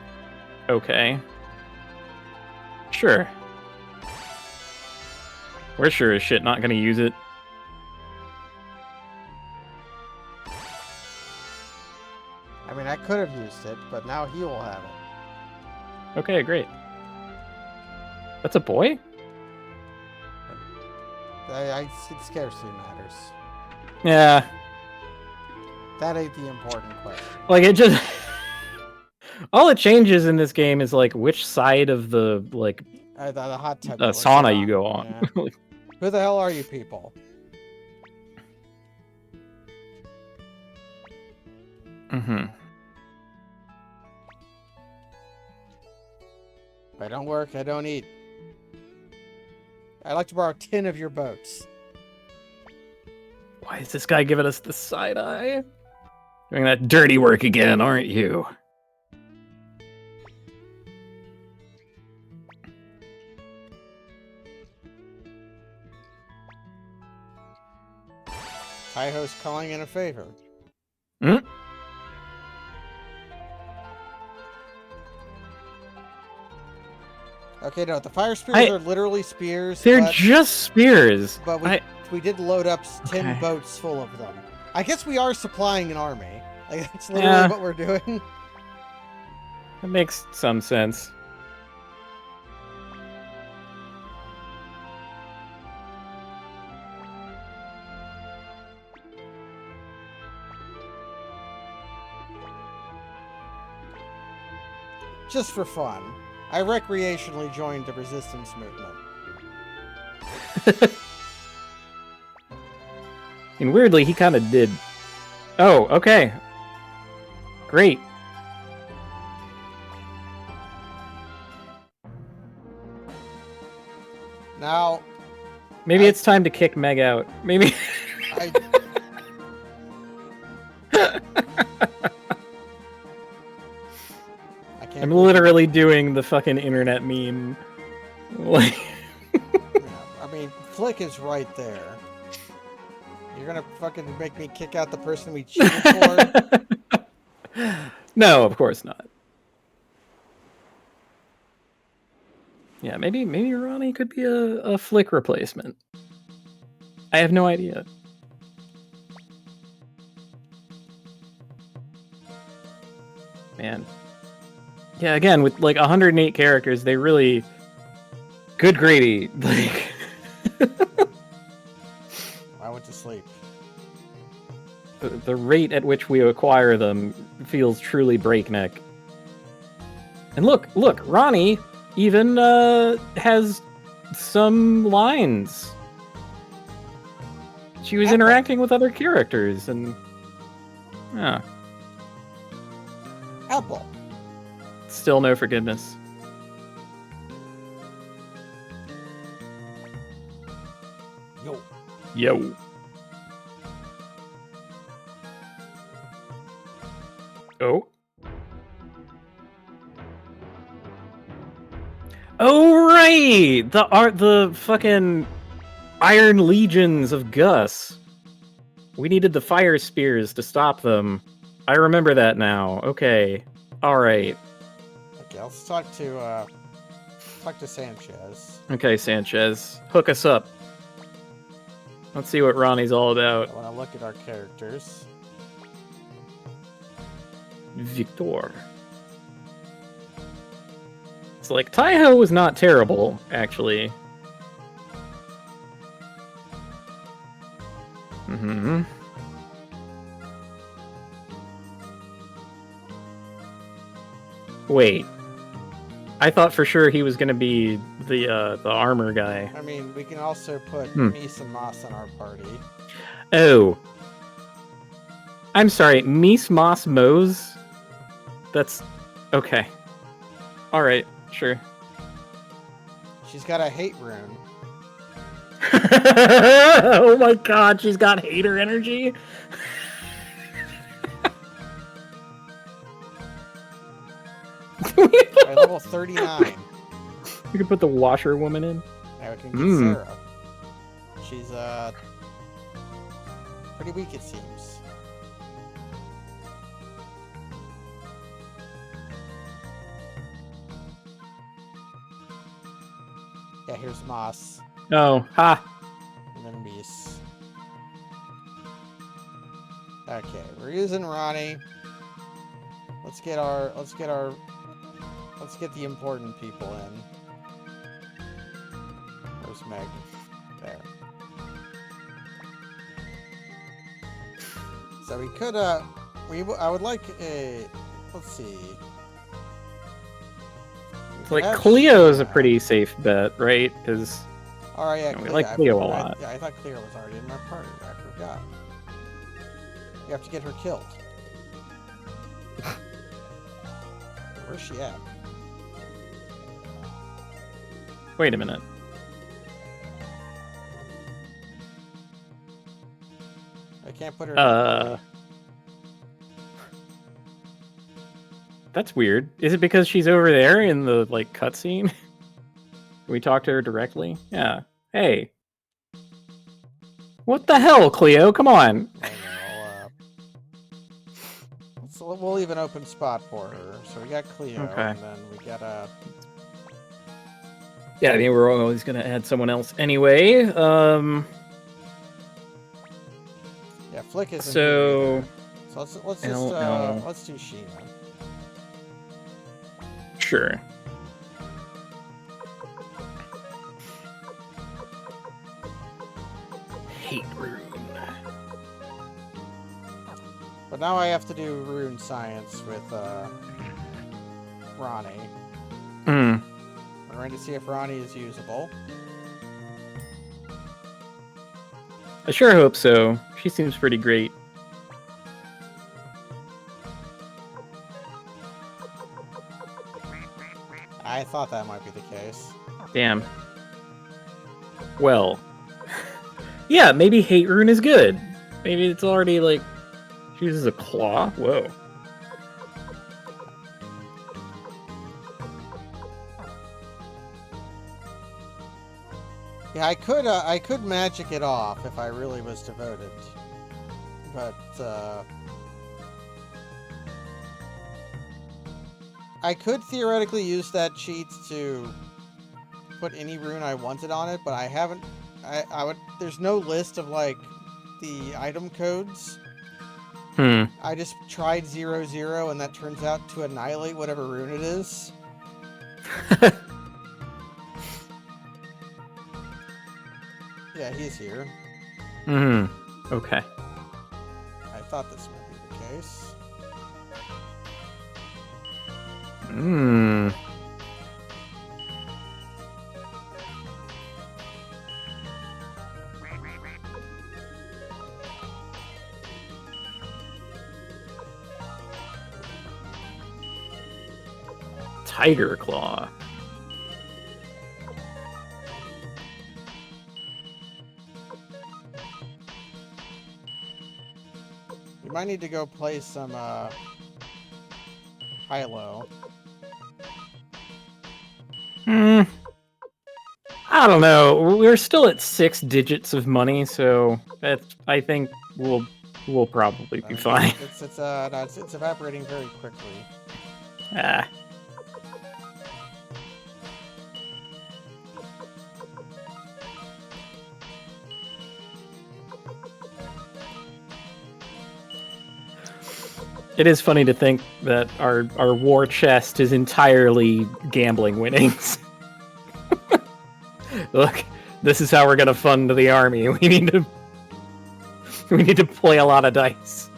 Okay. Sure. We're sure as shit not gonna use it. I mean, I could have used it, but now he will have it. Okay, great. That's a boy? It scarcely matters. Yeah. That ain't the important question. Like, it just... all it changes in this game is, like, which side of the, like... The hot tub sauna you go on. Yeah. Who the hell are you people? Mm-hmm. If I don't work, I don't eat. I'd like to borrow 10 of your boats. Why is this guy giving us the side eye? Doing that dirty work again, aren't you? Taiho's calling in a favor. Hmm? Okay, no, the fire spears are literally spears. They're just spears. But we did load up 10 boats full of them. I guess we are supplying an army. Like, that's literally what we're doing. That makes some sense. Just for fun. I recreationally joined the resistance movement. And weirdly, he kind of did. Oh, okay. Great. Now... Maybe it's time to kick Meg out. Maybe... I'm literally doing the fucking internet meme. Like... I mean, Flick is right there. You're gonna fucking make me kick out the person we cheated for? No, of course not. Yeah, maybe Ronnie could be a Flick replacement. I have no idea. Man. Yeah, again, with like 108 characters, they really... Good gravy. Like... I went to sleep. The rate at which we acquire them feels truly breakneck. And look, Ronnie even has some lines. She was interacting with other characters, and... Yeah. Apple. Still no forgiveness. Yo. Oh. Oh right, the fucking Iron Legions of Gus. We needed the fire spears to stop them. I remember that now. Okay. All right. Okay, let's talk to Sanchez. Okay, Sanchez, hook us up. Let's see what Ronnie's all about. I want to look at our characters. Victor. It's like Taiho was not terrible, actually. Mm-hmm. Wait. I thought for sure he was gonna be the armor guy. I mean, we can also put Mies and Moss in our party. Oh. I'm sorry, Mies Moss Mose? That's... okay. Alright, sure. She's got a hate rune. Oh my god, she's got hater energy? At level 39. We could put the washerwoman in. Now we can get Sarah. She's pretty weak, it seems. Yeah, here's Moss. Oh, ha. And then Mies. Okay, we're using Ronnie. Let's get the important people in. Where's Meg? There. So we could I would like a, let's see. Like Cleo's a pretty safe bet, right? Because yeah, we like Cleo a lot. Yeah, I thought Cleo was already in my party. I forgot. You have to get her killed. Where's she at? Wait a minute. I can't put her. That's weird. Is it because she's over there in the like cutscene? Can we talk to her directly? Yeah. Hey. What the hell, Cleo? Come on. I know. We'll leave an open spot for her. So we got Cleo, and then we got Yeah, I mean we're always gonna add someone else anyway. Yeah, Flick isn't so. Here so let's do Sheena. Sure. Hate rune. But now I have to do rune science with Ronnie. We're going to see if Ronnie is usable. I sure hope so. She seems pretty great. I thought that might be the case. Damn. Well. Yeah, maybe hate rune is good. Maybe it's already like... She uses a claw? Whoa. Yeah, I could magic it off if I really was devoted. But, I could theoretically use that cheat to put any rune I wanted on it, but I haven't. I would. There's no list of like the item codes. I just tried 0, and that turns out to annihilate whatever rune it is. Yeah, he's here. Okay. I thought this might be the case. Tiger Claw. You might need to go play some high-low. I don't know. We're still at 6 digits of money, so I think we'll probably be fine. It's evaporating very quickly. Ah. It is funny to think that our war chest is entirely gambling winnings. Look, this is how we're gonna fund the army. We need to play a lot of dice.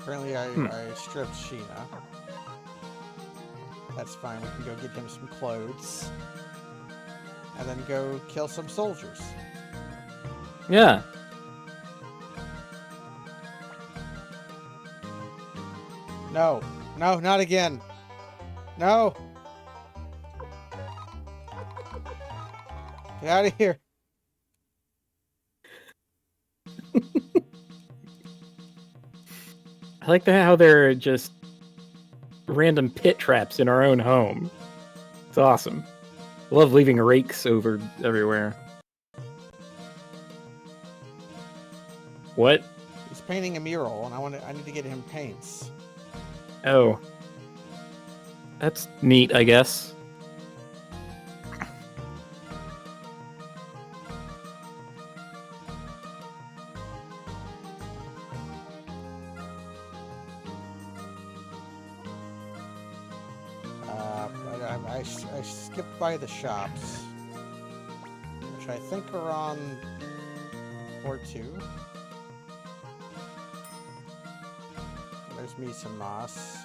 Apparently I stripped Sheena. That's fine, we can go get him some clothes. And then go kill some soldiers. Yeah. No. No, not again. No! Get out of here. I like how they're just random pit traps in our own home. It's awesome. I love leaving rakes over everywhere. What? He's painting a mural, and I need to get him paints. Oh. That's neat, I guess. I skipped by the shops, which I think are on floor 2. There's me some moss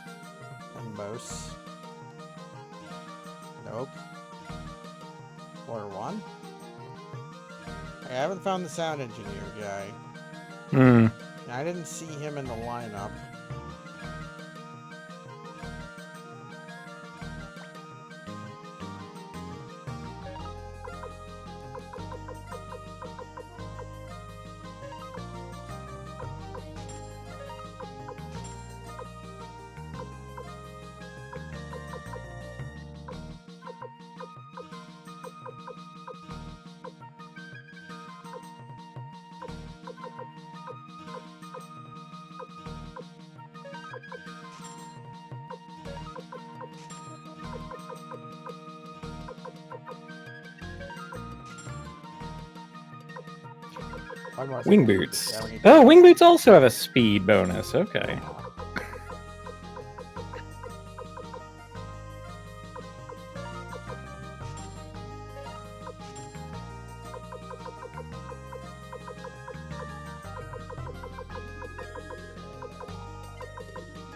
and Mose. Nope. Floor 1. I haven't found the sound engineer guy. I didn't see him in the lineup. Wing boots. Oh, wing boots also have a speed bonus. Okay.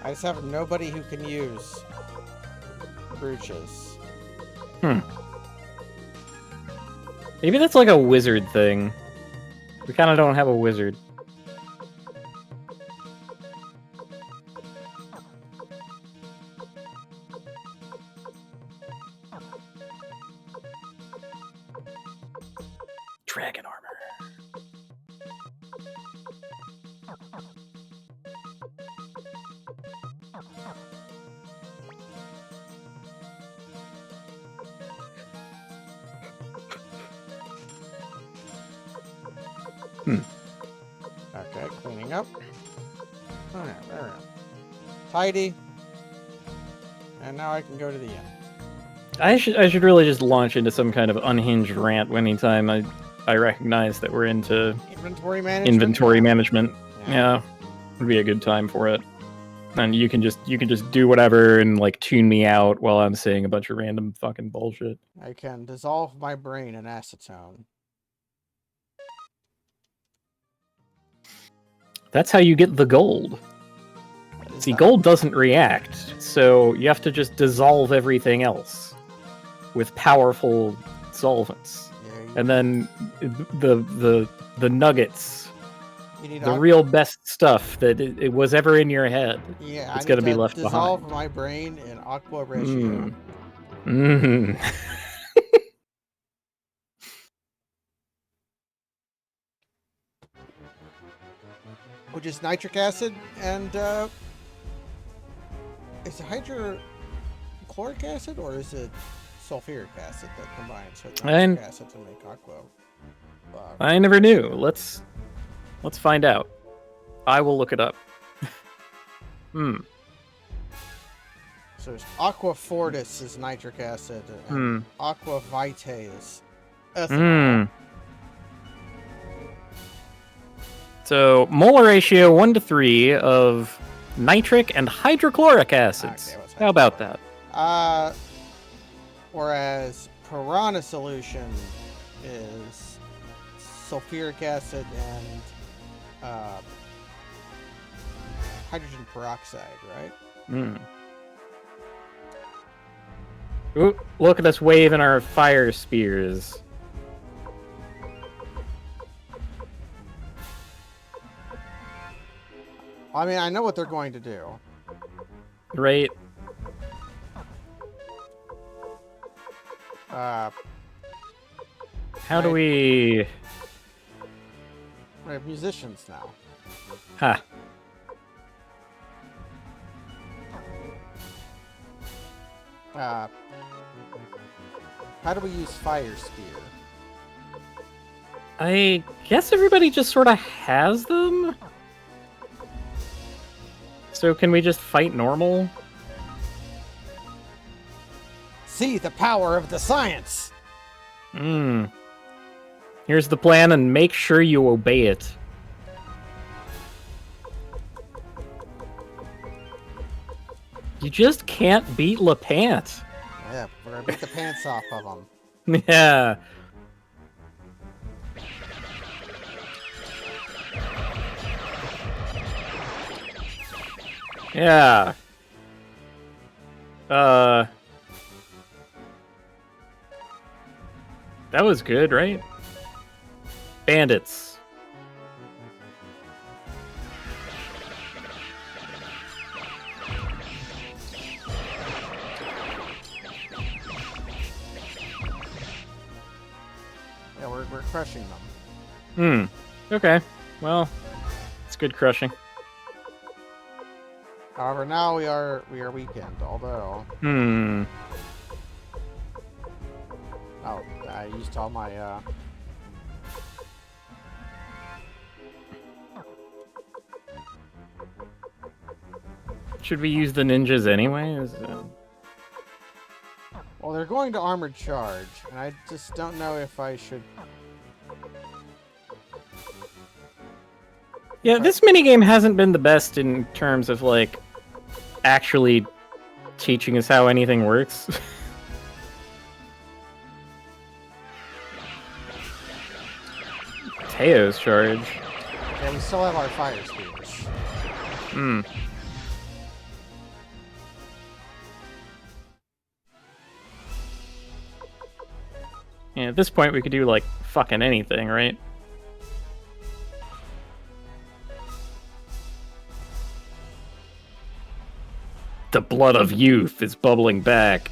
I just have nobody who can use brooches. Maybe that's like a wizard thing. We kind of don't have a wizard. Dragon armor. Okay, cleaning up. Oh, yeah, there we go. Tidy. And now I can go to the inn. I should really just launch into some kind of unhinged rant anytime I recognize that we're into Inventory management. Inventory management. Yeah, would be a good time for it. And you can just do whatever and like tune me out while I'm saying a bunch of random fucking bullshit. I can dissolve my brain in acetone. That's how you get the gold. See, gold doesn't react, so you have to just dissolve everything else with powerful solvents. Yeah, and then the nuggets, the real best stuff that it was ever in your head, it's going to be left behind. Dissolve my brain in aqua regia. Which is nitric acid and is it hydrochloric acid or is it sulfuric acid that combines with nitric acid to make aqua? I never knew. Let's find out. I will look it up. So there's aqua fortis is nitric acid and aqua vitae is ethanol. So molar ratio 1:3 of nitric and hydrochloric acids. Okay, how about that? Whereas piranha solution is sulfuric acid and hydrogen peroxide, right? Ooh, look at us waving our fire spears. I mean, I know what they're going to do. Right. How do we... We have musicians now. Ha. How do we use fire spear? I guess everybody just sort of has them. So can we just fight normal? See the power of the science! Here's the plan, and make sure you obey it. You just can't beat LePant. Yeah, we're gonna beat the pants off of them. Yeah. Yeah. That was good, right? Bandits. Yeah, we're crushing them. Okay. Well, it's good crushing. However, now we are weakened, although... Oh, I used all my, Should we use the ninjas anyway? Well, they're going to armored charge, and I just don't know if I should... Yeah, this minigame hasn't been the best in terms of, like, actually teaching us how anything works. Teo's charge. Yeah, we still have our fire spears. Yeah, at this point we could do, like, fucking anything, right? The blood of youth is bubbling back.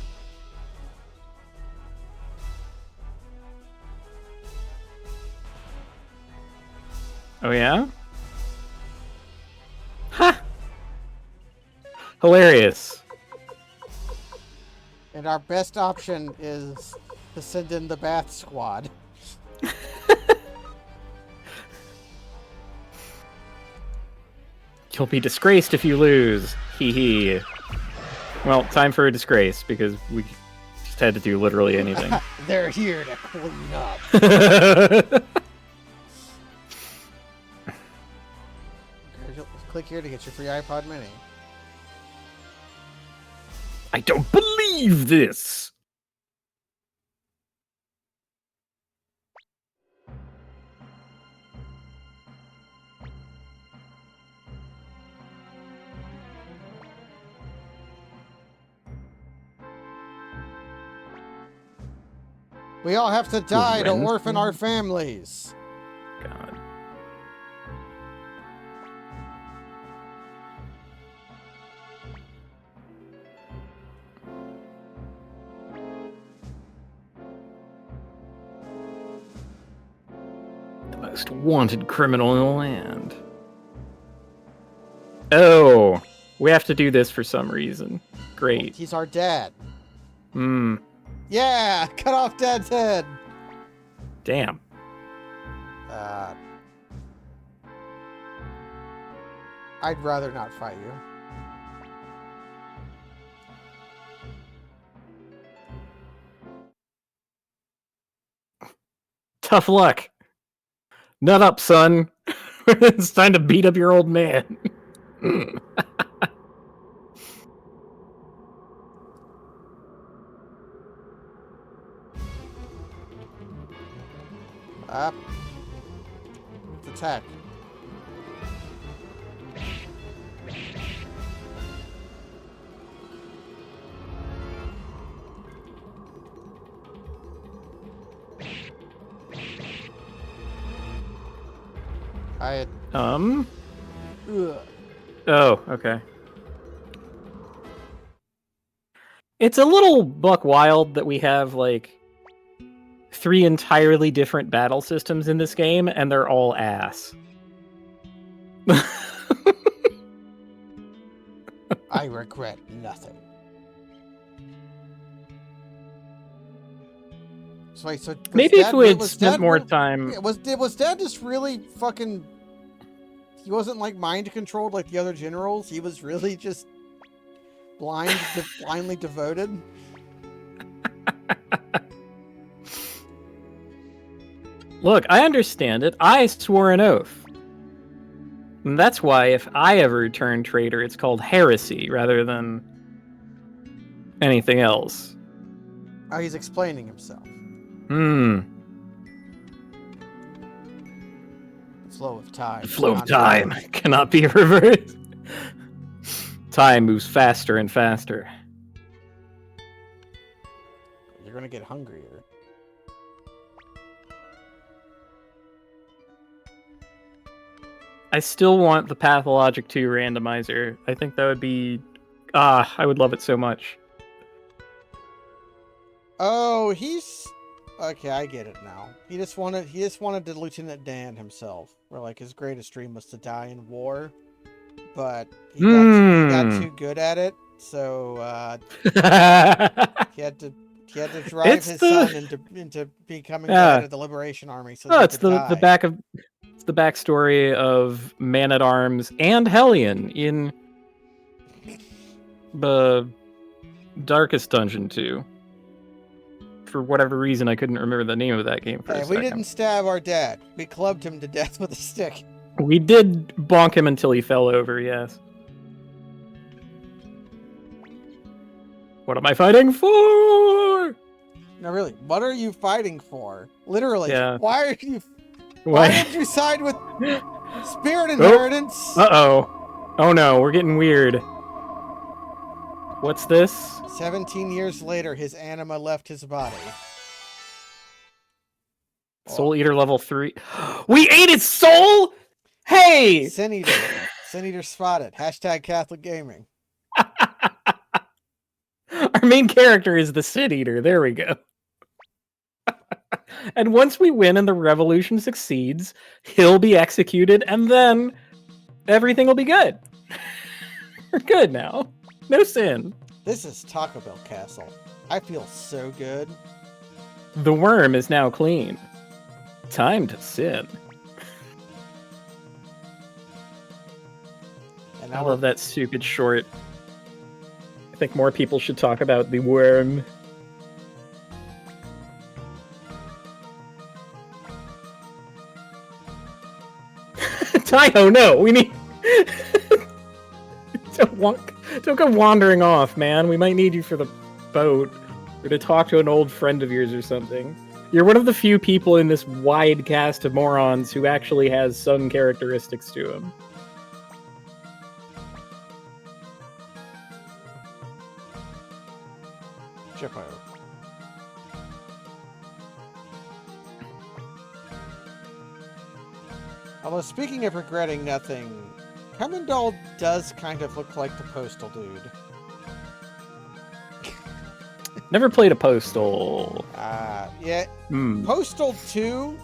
Oh yeah? Ha! Hilarious. And our best option is to send in the Bath Squad. You'll be disgraced if you lose. Hee hee. Well, time for a disgrace, because we just had to do literally anything. They're here to clean up. Click here to get your free iPod Mini. I don't believe this! We all have to die to orphan our families. God. The most wanted criminal in the land. Oh, we have to do this for some reason. Great. He's our dad. Hmm. Yeah, cut off Dad's head. Damn. I'd rather not fight you. Tough luck. Nut up, son. It's time to beat up your old man. Up. Let's attack. Ugh. Oh, okay. It's a little buck wild that we have, like, 3 entirely different battle systems in this game, and they're all ass. I regret nothing. So wait, so maybe if we had spent more time... Yeah, was Dad just really fucking... He wasn't, like, mind-controlled like the other generals? He was really just blindly devoted? Look, I understand it. I swore an oath. And that's why if I ever turn traitor, it's called heresy rather than anything else. Oh, he's explaining himself. Hmm. The flow of time. The flow of time cannot be reversed. Time moves faster and faster. You're gonna get hungrier. I still want the Pathologic 2 randomizer. I think that would be... I would love it so much. Oh, he's... Okay, I get it now. He just wanted the Lieutenant Dan himself. Where, like, his greatest dream was to die in war. But he got too good at it, so he had to drive his son into becoming head of the Liberation Army. So it's the backstory of Man-at-Arms and Hellion in the Darkest Dungeon 2. For whatever reason, I couldn't remember the name of that game for a second. We didn't stab our dad. We clubbed him to death with a stick. We did bonk him until he fell over, yes. What am I fighting for? No, really, what are you fighting for? Literally, yeah. Why did you side with Spirit Inheritance? Uh-oh. Oh no, we're getting weird. What's this? 17 years later, his anima left his body. Soul Eater level 3. We ate its soul?! Hey! Sin Eater. Sin Eater spotted. Hashtag Catholic Gaming. Our main character is the Sin Eater. There we go. And once we win and the revolution succeeds, he'll be executed, and then everything will be good. We're good now. No sin. This is Taco Bell Castle. I feel so good. The worm is now clean. Time to sin. And I now love that stupid short. I think more people should talk about the worm. Taiho, no, we need. Don't go wandering off, man. We might need you for the boat, or to talk to an old friend of yours or something. You're one of the few people in this wide cast of morons who actually has some characteristics to him. Jippo. Although, speaking of regretting nothing, Hemendall does kind of look like the Postal dude. Never played a Postal. Yeah. Postal 2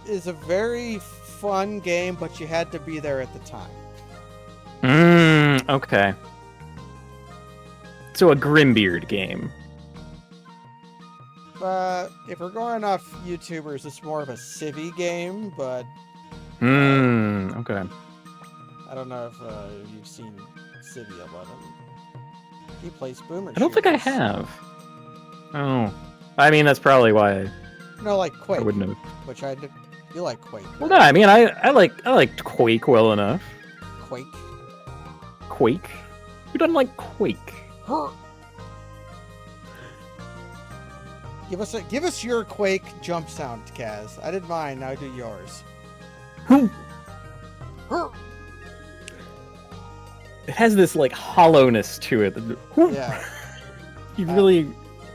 is a very fun game, but you had to be there at the time. Okay. So a Grimbeard game. If we're going off YouTubers, it's more of a Civvy game, but... Okay. I don't know if you've seen Civvy 11. He plays boomer I don't think I have. Oh. I mean, that's probably why I... No, like Quake. I wouldn't have. Which I did. You like Quake. Well, no, I mean, I liked Quake well enough. Quake? Quake? Who doesn't like Quake? Give us your Quake jump sound, Kaz. I did mine, now do yours. It has this like hollowness to it. Yeah. You really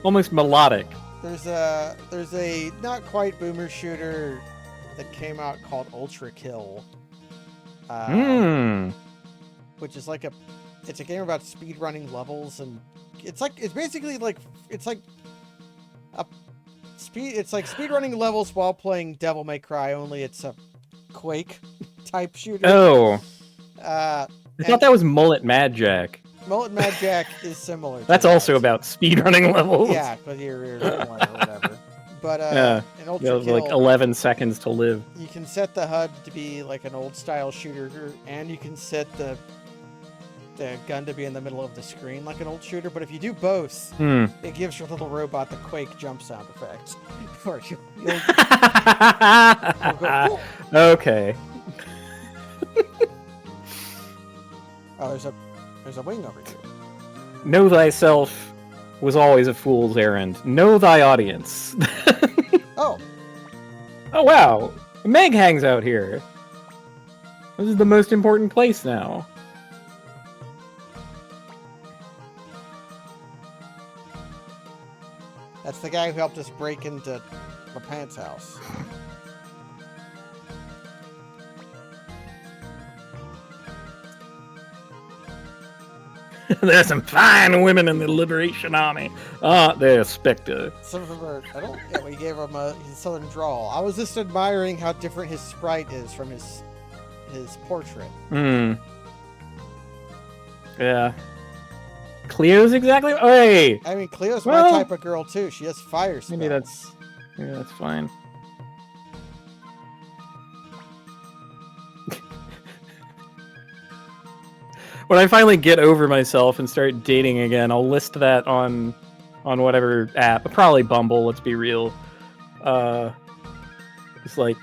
almost melodic. There's a not quite boomer shooter that came out called Ultra Kill. Which is like it's a game about speedrunning levels, and it's like speedrunning levels while playing Devil May Cry, only it's a Quake type shooter. Oh. I thought that was Mullet Mad Jack. Mullet Mad Jack is similar. That's also about speedrunning levels. Yeah, because you're or whatever. But in Ultra Kill, like 11 seconds to live. You can set the HUD to be like an old style shooter, and you can set the gun to be in the middle of the screen like an old shooter. But if you do both, it gives your little robot the Quake jump sound effect. You'll go, okay. oh, there's a wing over here. Know thyself was always a fool's errand. Know thy audience. Oh. Oh, wow. Meg hangs out here. This is the most important place now. That's the guy who helped us break into LePant's house. There's some fine women in the Liberation Army. They're Spectre. Some of them are, we gave him his southern drawl. I was just admiring how different his sprite is from his portrait. Yeah. Cleo's exactly. Oh, hey. I mean, Cleo's my type of girl too. She has fire spells. Maybe that's fine. When I finally get over myself and start dating again, I'll list that on whatever app. Probably Bumble. Let's be real. It's like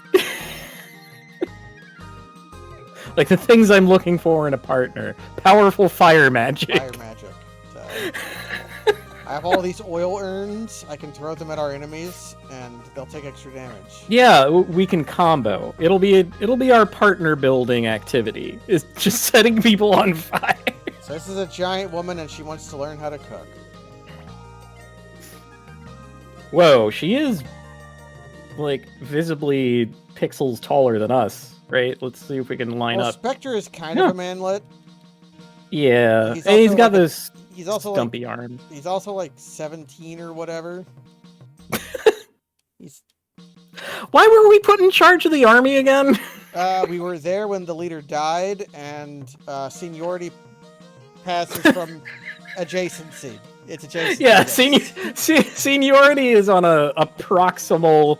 like the things I'm looking for in a partner: powerful fire magic. Fire magic. So, I have all these oil urns. I can throw them at our enemies, and they'll take extra damage. Yeah, we can combo. It'll be our partner building activity. Is just setting people on fire. So this is a giant woman, and she wants to learn how to cook. Whoa, she is like visibly pixels taller than us, right? Let's see if we can line up. Spectre is kind of a manlet. Yeah, he's got this. He's also stumpy arm. He's also like 17 or whatever. Why were we put in charge of the army again? We were there when the leader died, and seniority passes from adjacency. It's adjacent. Yeah, seniority is on a proximal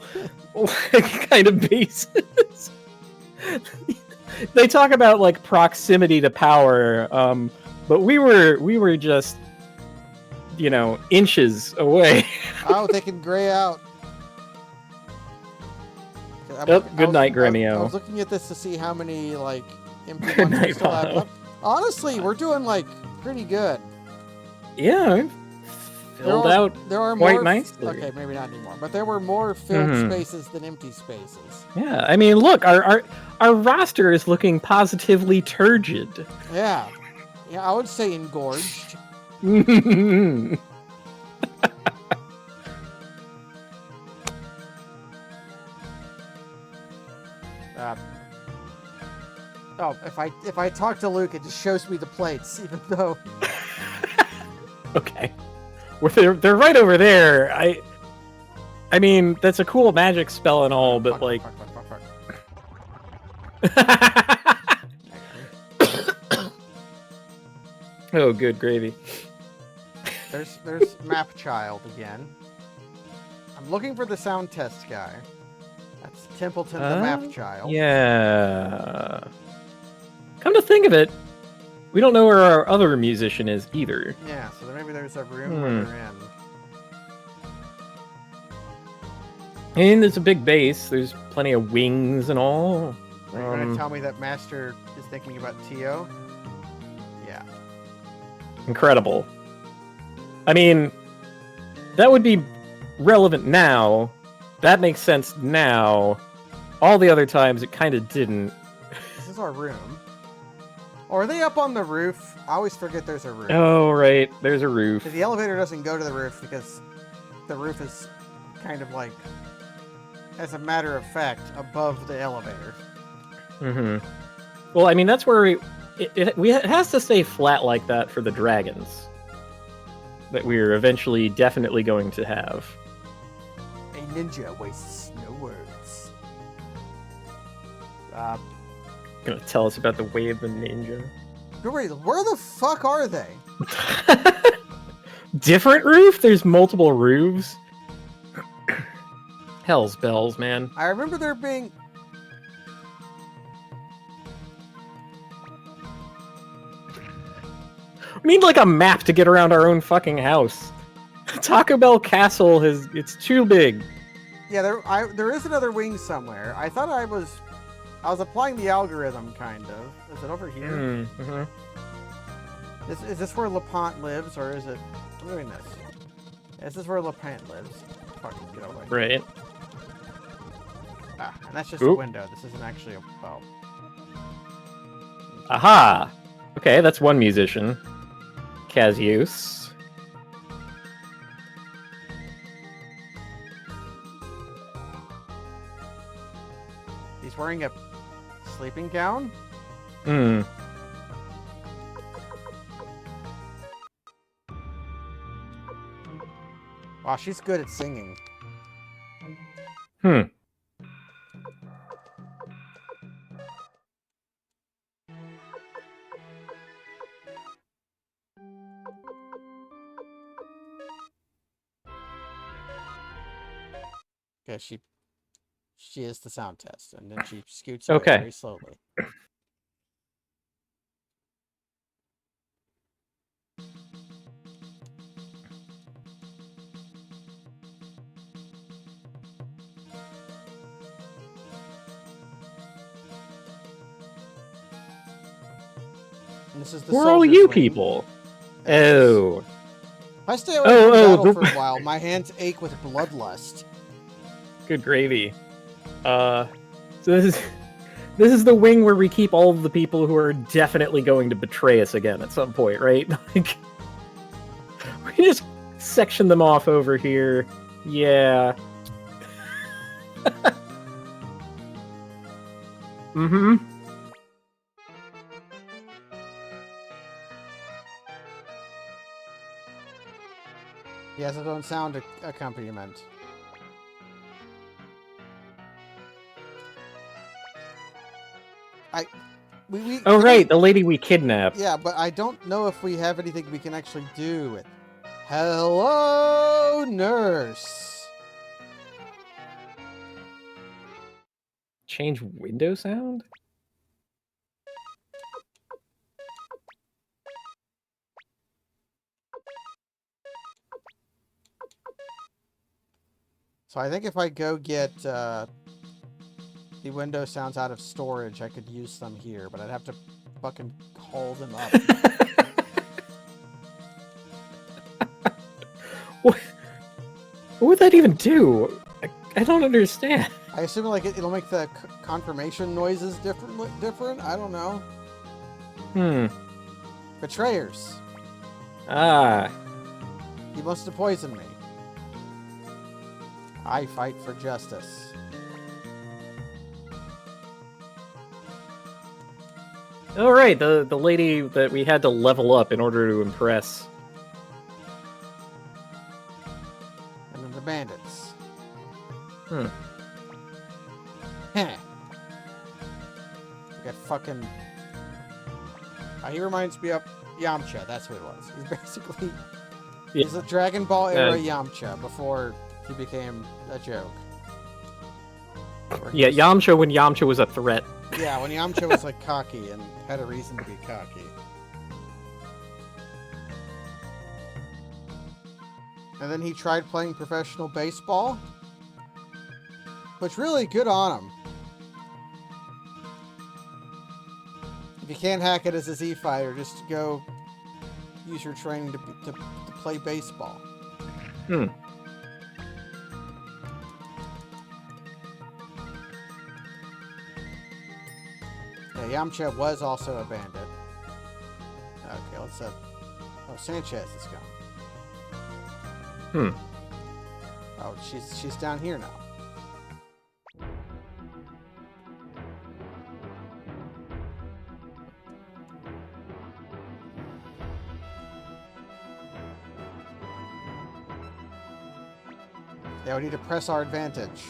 kind of basis. They talk about like proximity to power, but we were just, inches away. Oh, they can gray out. Good night, I Gremio. was looking at this to see how many like empty Good ones we night, still have Bono. left. Honestly, we're doing like pretty good. Yeah, we've filled out there are quite more nicely. Okay, maybe not anymore, but there were more filled spaces than empty spaces. Yeah, I mean, look, our roster is looking positively turgid. Yeah, I would say engorged. If I talk to Luke, it just shows me the plates, even though. Okay, well, they're right over there. I mean, that's a cool magic spell and all, but fuck. Oh, good gravy. There's Map Child again. I'm looking for the sound test guy. That's Templeton the Map Child. Yeah. Come to think of it, we don't know where our other musician is either. Yeah, so maybe there's a room where they're in. And there's a big base. There's plenty of wings and all. Are you going to tell me that Master is thinking about Tio? Yeah. Incredible. I mean, that would be relevant now. That makes sense now. All the other times, it kind of didn't. This is our room. Or are they up on the roof? I always forget there's a roof. Oh, right. There's a roof. The elevator doesn't go to the roof because the roof is kind of like, as a matter of fact, above the elevator. Mm-hmm. Well, I mean, that's where it has to stay flat like that for the dragons. That we're eventually definitely going to have. A ninja wastes no words. Gonna tell us about the way of the ninja. Where the fuck are they? Different roof? There's multiple roofs. Hell's bells, man. I remember there being... We need like a map to get around our own fucking house. Taco Bell Castle it's too big. Yeah, there is another wing somewhere. I thought I was applying the algorithm, kind of. Is it over here? Mm-hmm. Is this where LaPont lives, or is it... I'm doing this. This is where LaPont lives. Fucking get away. Right. Ah, and that's just a window. This isn't actually a... Oh. Aha! Okay, that's one musician. Casius. He's wearing a sleeping gown? Hmm. Wow, she's good at singing. Hmm. Okay, she is the sound test, and then she scoots away very slowly. And this is the Where are all soldier's you wing. people? Oh. If I stay away from battle for a while, my hands ache with bloodlust. Good gravy. So this is the wing where we keep all of the people who are definitely going to betray us again at some point, right? Like, we just section them off over here. Yeah. Mm-hmm. He has his own sound accompaniment. Right, the lady we kidnapped. Yeah, but I don't know if we have anything we can actually do with. Hello, nurse. Change window sound? So I think if I go get the window sounds out of storage, I could use them here, but I'd have to fucking haul them up. What would that even do? I don't understand. I assume like it'll make the confirmation noises different. I don't know. Betrayers. Ah. He wants to poison me. I fight for justice. All right, the lady that we had to level up in order to impress. And then the bandits. Hmm. Heh. We got fucking... he reminds me of Yamcha, that's what it was. He's basically... Yeah. He's a Dragon Ball era Yamcha before he became a joke. Yeah, Yamcha when Yamcha was a threat. Yeah, when Yamcha was like cocky and had a reason to be cocky. And then he tried playing professional baseball. Which really, good on him. If you can't hack it as a Z fighter, just go use your training to play baseball. Hmm. Yeah, Yamcha was also a bandit. Okay, let's oh, Sanchez is gone. Oh, she's down here now. Yeah, we need to press our advantage.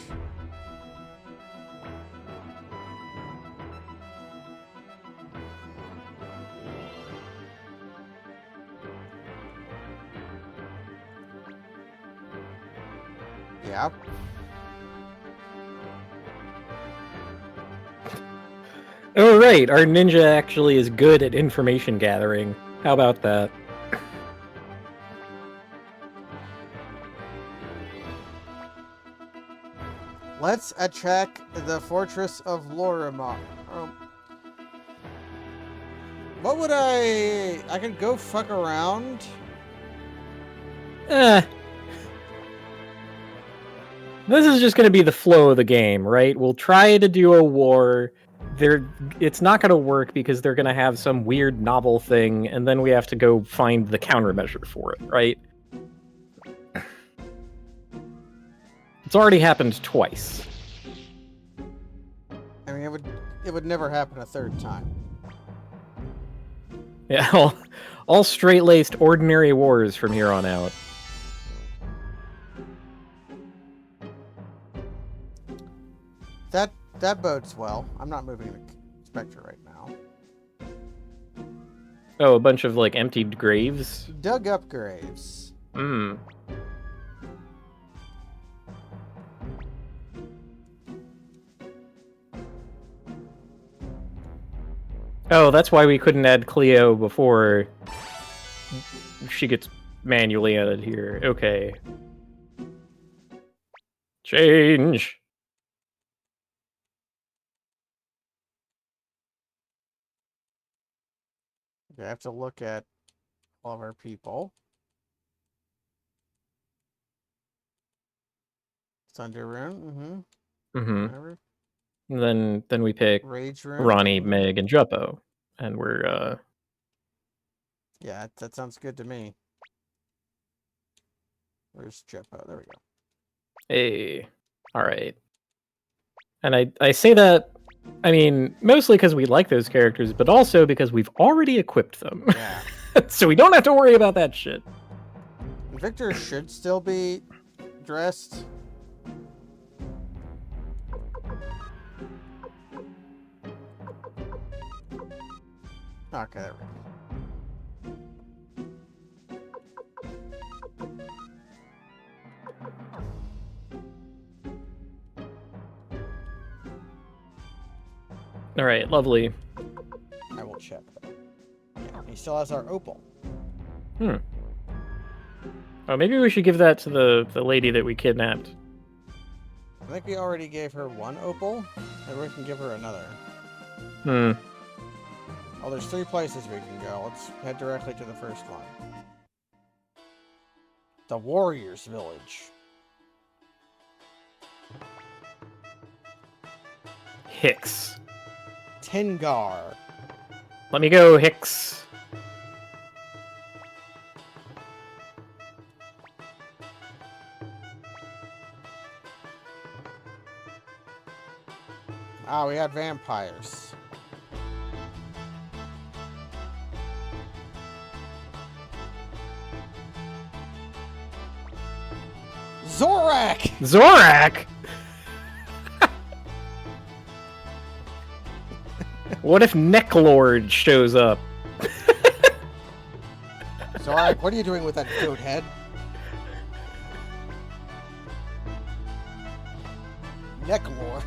Yeah. Oh, right, our ninja actually is good at information gathering. How about that? Let's attack the fortress of Lorimar. What would I could go fuck around? This is just going to be the flow of the game, right? We'll try to do a war. It's not going to work because they're going to have some weird novel thing, and then we have to go find the countermeasure for it, right? It's already happened twice. I mean, it would never happen a third time. Yeah, all straight-laced ordinary wars from here on out. That bodes well. I'm not moving the Spectre right now. Oh, a bunch of, like, emptied graves? Dug up graves. Hmm. Oh, that's why we couldn't add Cleo before she gets manually added here. Okay. Change! I have to look at all of our people. Thunder Rune, And then we pick Rage Rune. Ronnie, Meg, and Juppo. And we're, Yeah, that sounds good to me. Where's Juppo? There we go. Hey. Alright. And I say that, I mean, mostly because we like those characters, but also because we've already equipped them. Yeah. So we don't have to worry about that shit. Victor should still be dressed. Okay, there we go. Alright, lovely. I will check that. Yeah, he still has our opal. Oh, maybe we should give that to the lady that we kidnapped. I think we already gave her one opal. Maybe we can give her another. Hmm. Oh, there's 3 places we can go. Let's head directly to the first one. The Warriors Village. Hicks. Tengar. Let me go, Hicks. Ah, we had vampires. Zorak! Zorak! What if Necklord shows up? Zorak, what are you doing with that goat head? Necklord.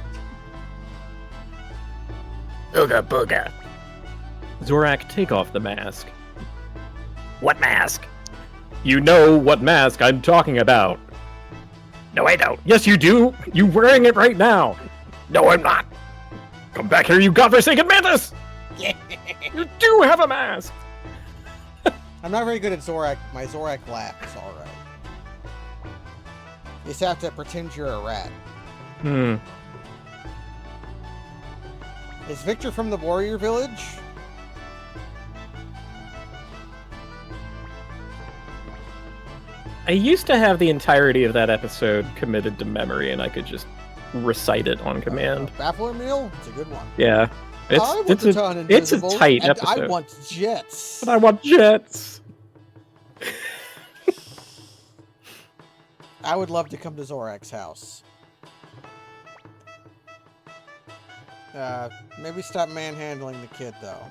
Ooga booga. Zorak, take off the mask. What mask? You know what mask I'm talking about. No, I don't. Yes, you do. You wearing it right now. No, I'm not. Come back here, you godforsaken mantis! You do have a mask. I'm not very good at Zorak. My Zorak laugh is alright. You just have to pretend you're a rat. Hmm. Is Victor from the Warrior Village? I used to have the entirety of that episode committed to memory, and I could just recite it on command. Baffler Meal? It's a good one. Yeah. It's a tight and episode. I want jets. But I want jets. I would love to come to Zorak's house. Maybe stop manhandling the kid, though.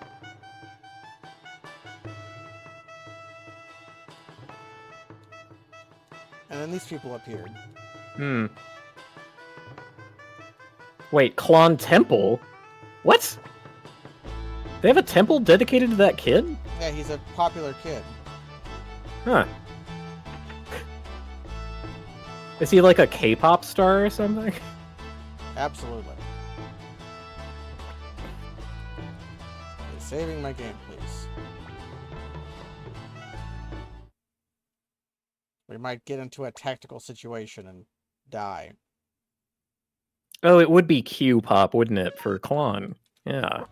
And then these people appeared. Hmm. Wait, Klon Temple? What? They have a temple dedicated to that kid? Yeah, he's a popular kid. Huh. Is he like a K-pop star or something? Absolutely. Okay, saving my game, please. We might get into a tactical situation and die. Oh, it would be Q-pop, wouldn't it, for Klon? Yeah.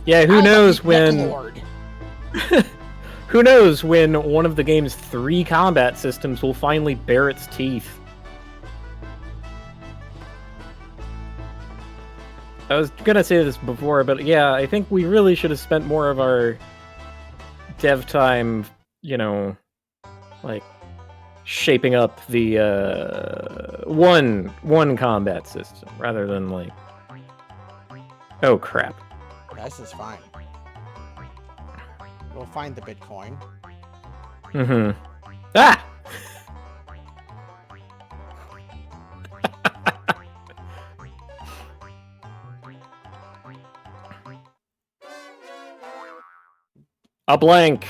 Yeah, who knows when... Who knows when one of the game's 3 combat systems will finally bare its teeth. I was gonna say this before, but yeah, I think we really should have spent more of our dev time, you know, like, shaping up the, one combat system, rather than, like... Oh, crap. This is fine. We'll find the Bitcoin. Mm-hmm. Ah! A blank.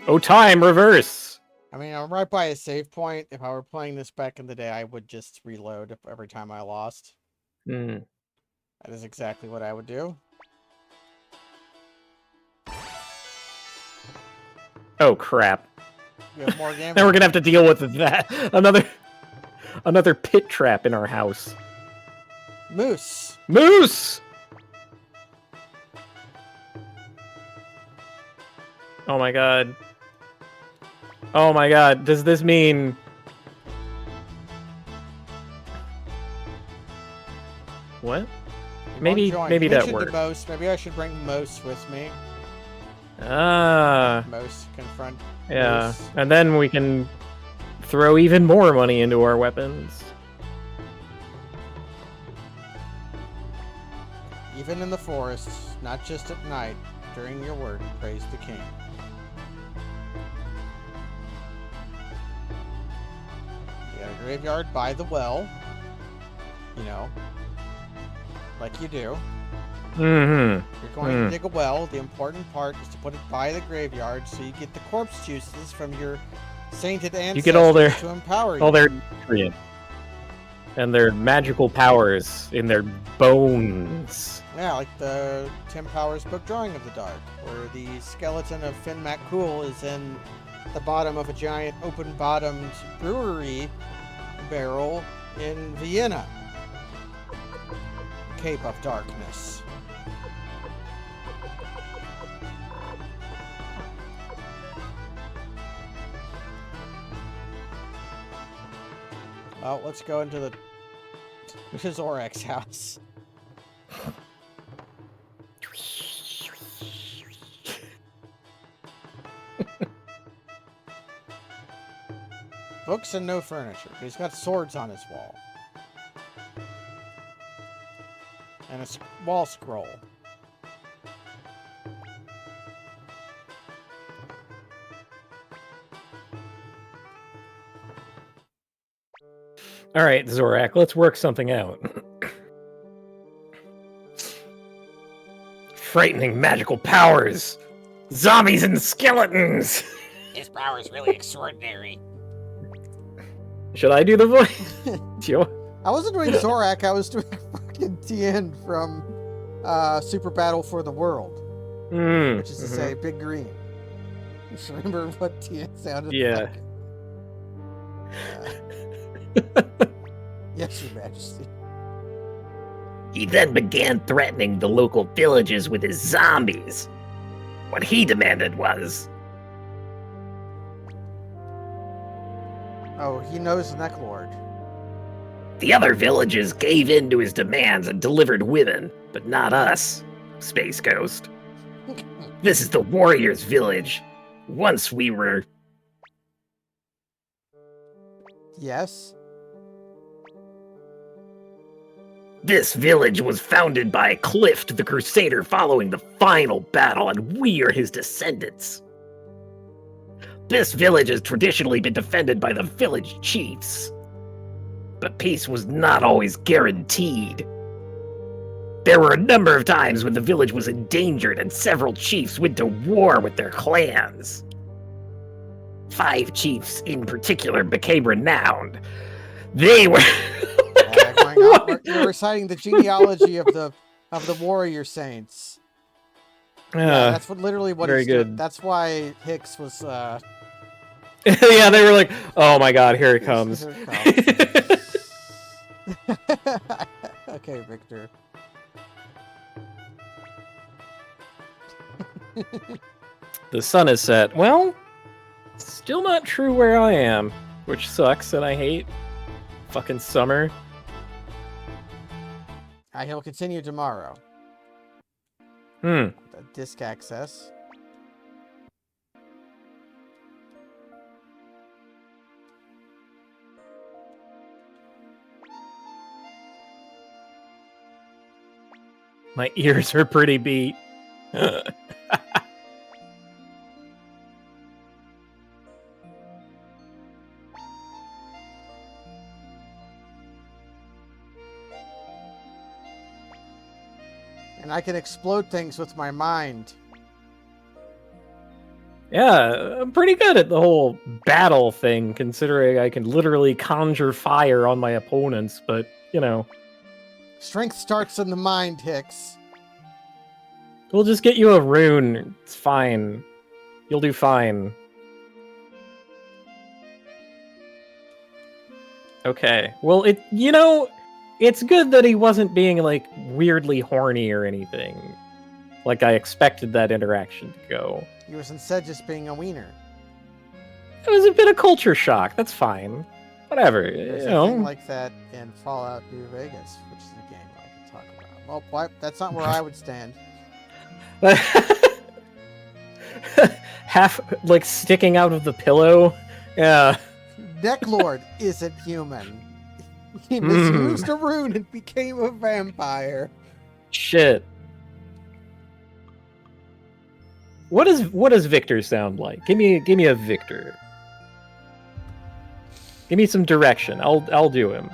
Oh, time, reverse. I mean, I'm right by a save point. If I were playing this back in the day, I would just reload every time I lost. Hmm. That is exactly what I would do. Oh, crap. You have more game. Now we're gonna have to deal with that. Another pit trap in our house. Moose. Moose! Oh my god. Oh my god, does this mean... What? Maybe that worked. Moose. Maybe I should bring Moose with me. Ah. Moose confront. Yeah, Moose. and then we can throw even more money into our weapons. Even in the forest, not just at night, during your work, praise the king. You got a graveyard by the well. You know. Like you do. Mm-hmm. You're going to dig a well. The important part is to put it by the graveyard so you get the corpse juices from your sainted ancestors You get all to empower you. their nutrients and their magical powers in their bones. Yeah, like the Tim Powers book Drawing of the Dark, where the skeleton of Finn McCool is in the bottom of a giant open-bottomed brewery barrel in Vienna. Cape of Darkness. Oh, let's go into the Zorak's house. Books and no furniture, but he's got swords on his wall. And a wall scroll. All right, Zorak, let's work something out. Frightening magical powers! Zombies and skeletons! His power is really extraordinary. Should I do the voice? I wasn't doing Zorak, I was doing fucking Tien from Super Battle for the World. Which is to say, Big Green. Just remember what Tien sounded like. Yes, Your Majesty. He then began threatening the local villages with his zombies. What he demanded was... Oh, he knows the Necklord. The other villages gave in to his demands and delivered women, but not us, Space Ghost. This is the Warriors' village. Once we were... Yes? This village was founded by Clift the Crusader following the final battle, and we are his descendants. This village has traditionally been defended by the village chiefs. But peace was not always guaranteed. There were a number of times when the village was endangered and several chiefs went to war with their clans. 5 chiefs in particular became renowned. They were... You're reciting the genealogy of the warrior saints. Yeah, that's literally what very he's good. doing. That's why Hicks was. Yeah, they were like, "Oh my God, here it comes." Here it comes. Okay, Victor. The sun is set. Well, still not true where I am, which sucks and I hate fucking summer. He'll continue tomorrow. Disk access. My ears are pretty beat. And I can explode things with my mind. Yeah, I'm pretty good at the whole battle thing, considering I can literally conjure fire on my opponents, but, you know. Strength starts in the mind, Hicks. We'll just get you a rune. It's fine. You'll do fine. Okay. Well, it's good that he wasn't being, like, weirdly horny or anything. Like I expected that interaction to go. He was instead just being a wiener. It was a bit of culture shock. That's fine. Whatever. There's a thing like that in Fallout New Vegas, which is a game I can talk about. Well, that's not where I would stand. Half, like, sticking out of the pillow. Yeah. Necklord isn't human. He misused a rune and became a vampire. Shit. What does Victor sound like? Give me a Victor. Give me some direction. I'll do him.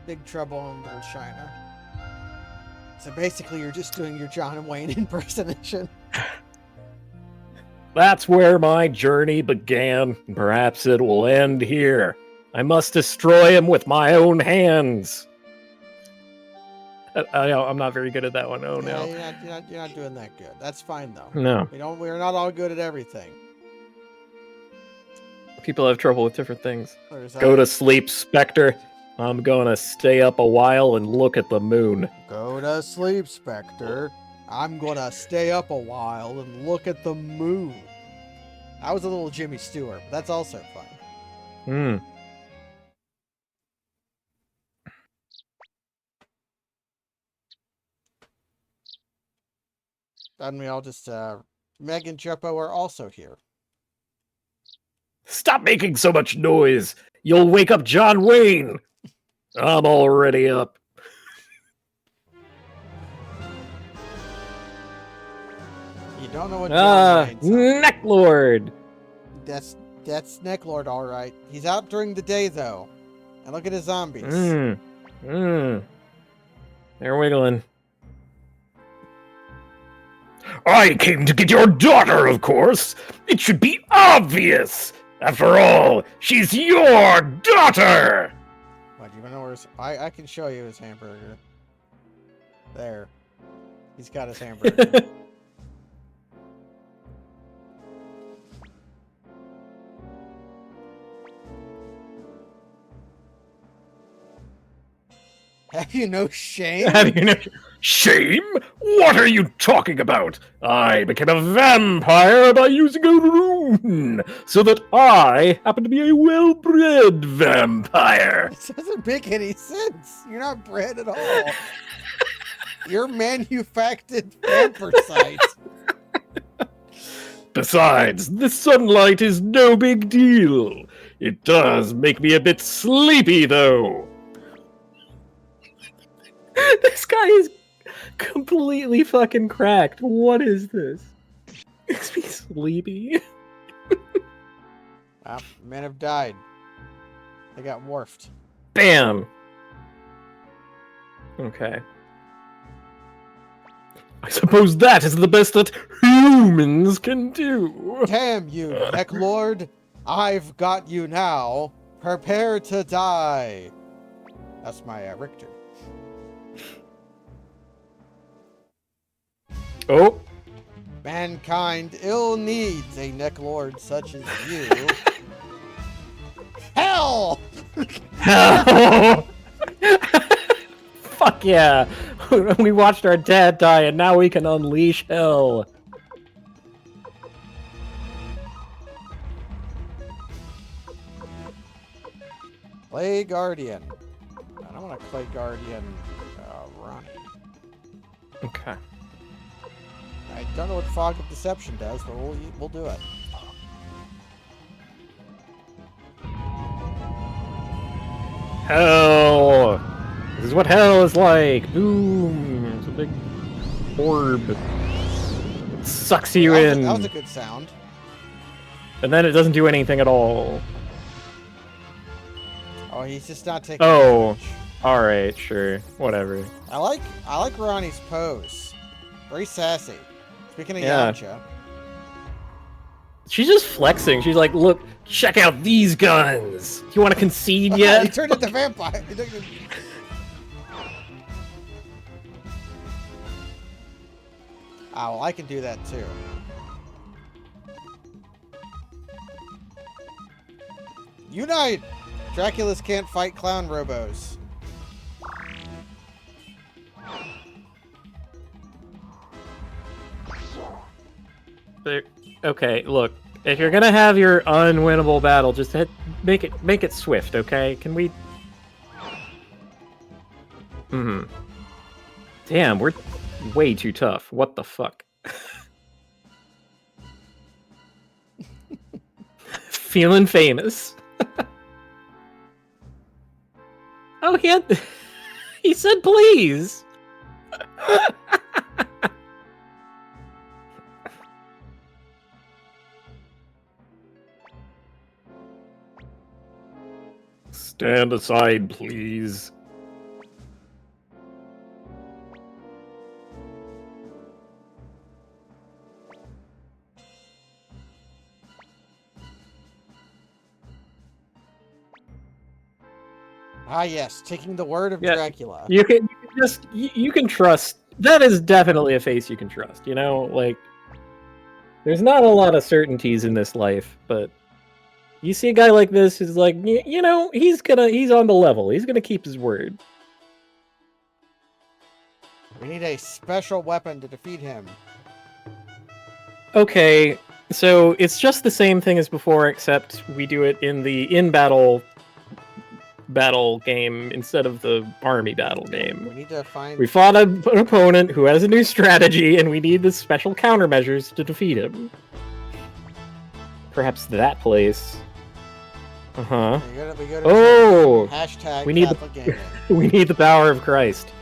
Big Trouble in Little China. So basically, you're just doing your John Wayne impersonation. That's where my journey began. Perhaps it will end here. I must destroy him with my own hands. I'm not very good at that one. Oh Yeah, no. you're not doing that good. That's fine though. No. We're not all good at everything. People have trouble with different things. Go to sleep, Spectre. I'm gonna stay up a while and look at the moon. Go to sleep, Spectre. I'm gonna stay up a while and look at the moon. I was a little Jimmy Stewart, but that's also fun. And we all just, Meg and Jeppo are also here. Stop making so much noise! You'll wake up John Wayne! I'm already up. You don't know what John Wayne's up. Necklord! That's Necklord, all right. He's out during the day, though. And look at his zombies. They're wiggling. I came to get your daughter, of course! It should be obvious! After all, she's your daughter! What, do you know where his... I can show you his hamburger. There. He's got his hamburger. Have you no shame? Shame? What are you talking about? I became a vampire by using a rune, so that I happen to be a well-bred vampire. It doesn't make any sense. You're not bred at all. You're manufactured vampirecite. Besides, the sunlight is no big deal. It does make me a bit sleepy, though. This guy is completely fucking cracked. What is this? Makes me sleepy. Men have died. They got morphed. Bam! Okay. I suppose that is the best that humans can do. Damn you, Necklord. I've got you now. Prepare to die. That's my Richter. Oh. Mankind ill needs a Necklord such as you. Hell! Hell! Fuck yeah! We watched our dad die and now we can unleash hell. Play Guardian. I don't want to play Guardian Ronnie. Okay. I don't know what Fog of Deception does, but we'll do it. Hell! This is what hell is like! Boom! It's a big orb. It sucks you in. That was a good sound. And then it doesn't do anything at all. Oh, he's just not taking Oh. damage. Alright, sure. Whatever. I like Ronnie's pose. Very sassy. Speaking of Yeah. Yamcha. She's just flexing. She's like, look, check out these guns! You want to concede yet? He turned into vampire. Oh, well, I can do that too. Unite! Draculas can't fight clown robos. Okay, look. If you're gonna have your unwinnable battle, just make it swift, okay? Can we? Damn, we're way too tough. What the fuck? Feeling famous. Oh, he said please. Stand aside, please. Ah, yes, taking the word of Yeah, Dracula. You can trust. That is definitely a face you can trust. You know, like there's not a lot of certainties in this life, but you see a guy like this who's like, you know, he's on the level. He's gonna keep his word. We need a special weapon to defeat him. Okay, so it's just the same thing as before, except we do it in the in-battle game instead of the army battle game. We need to find... We fought an opponent who has a new strategy, and we need the special countermeasures to defeat him. Perhaps that place. Uh-huh. We go to Oh! hashtag We need Catholic Gaming. We need the power of Christ.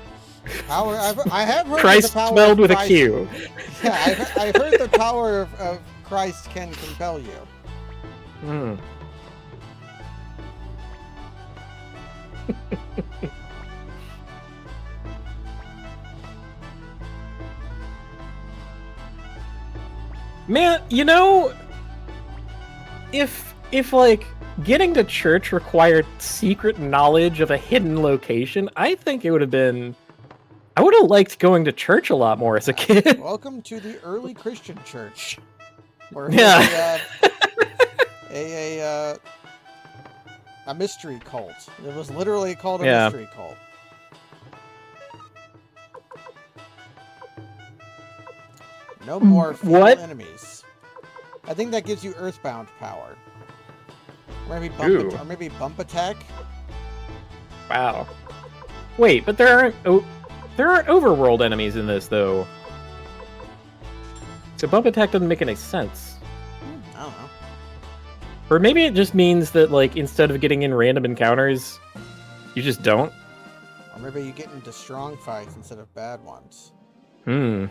Power, I have heard Christ the power spelled of with Christ. a Q. Yeah, I've heard the power of Christ can compel you. Hmm. Man, you know, if like getting to church required secret knowledge of a hidden location, I think it would have been. I would have liked going to church a lot more as a kid. Welcome to the early Christian church. Where Yeah. a mystery cult. It was literally called a Yeah. mystery cult. No more female What? enemies. I think that gives you earthbound power. Or maybe Ooh. bump attack. Wow. Wait, but there aren't overworld enemies in this though. So bump attack doesn't make any sense. I don't know. Or maybe it just means that like instead of getting in random encounters, you just don't. Or maybe you get into strong fights instead of bad ones. Hmm.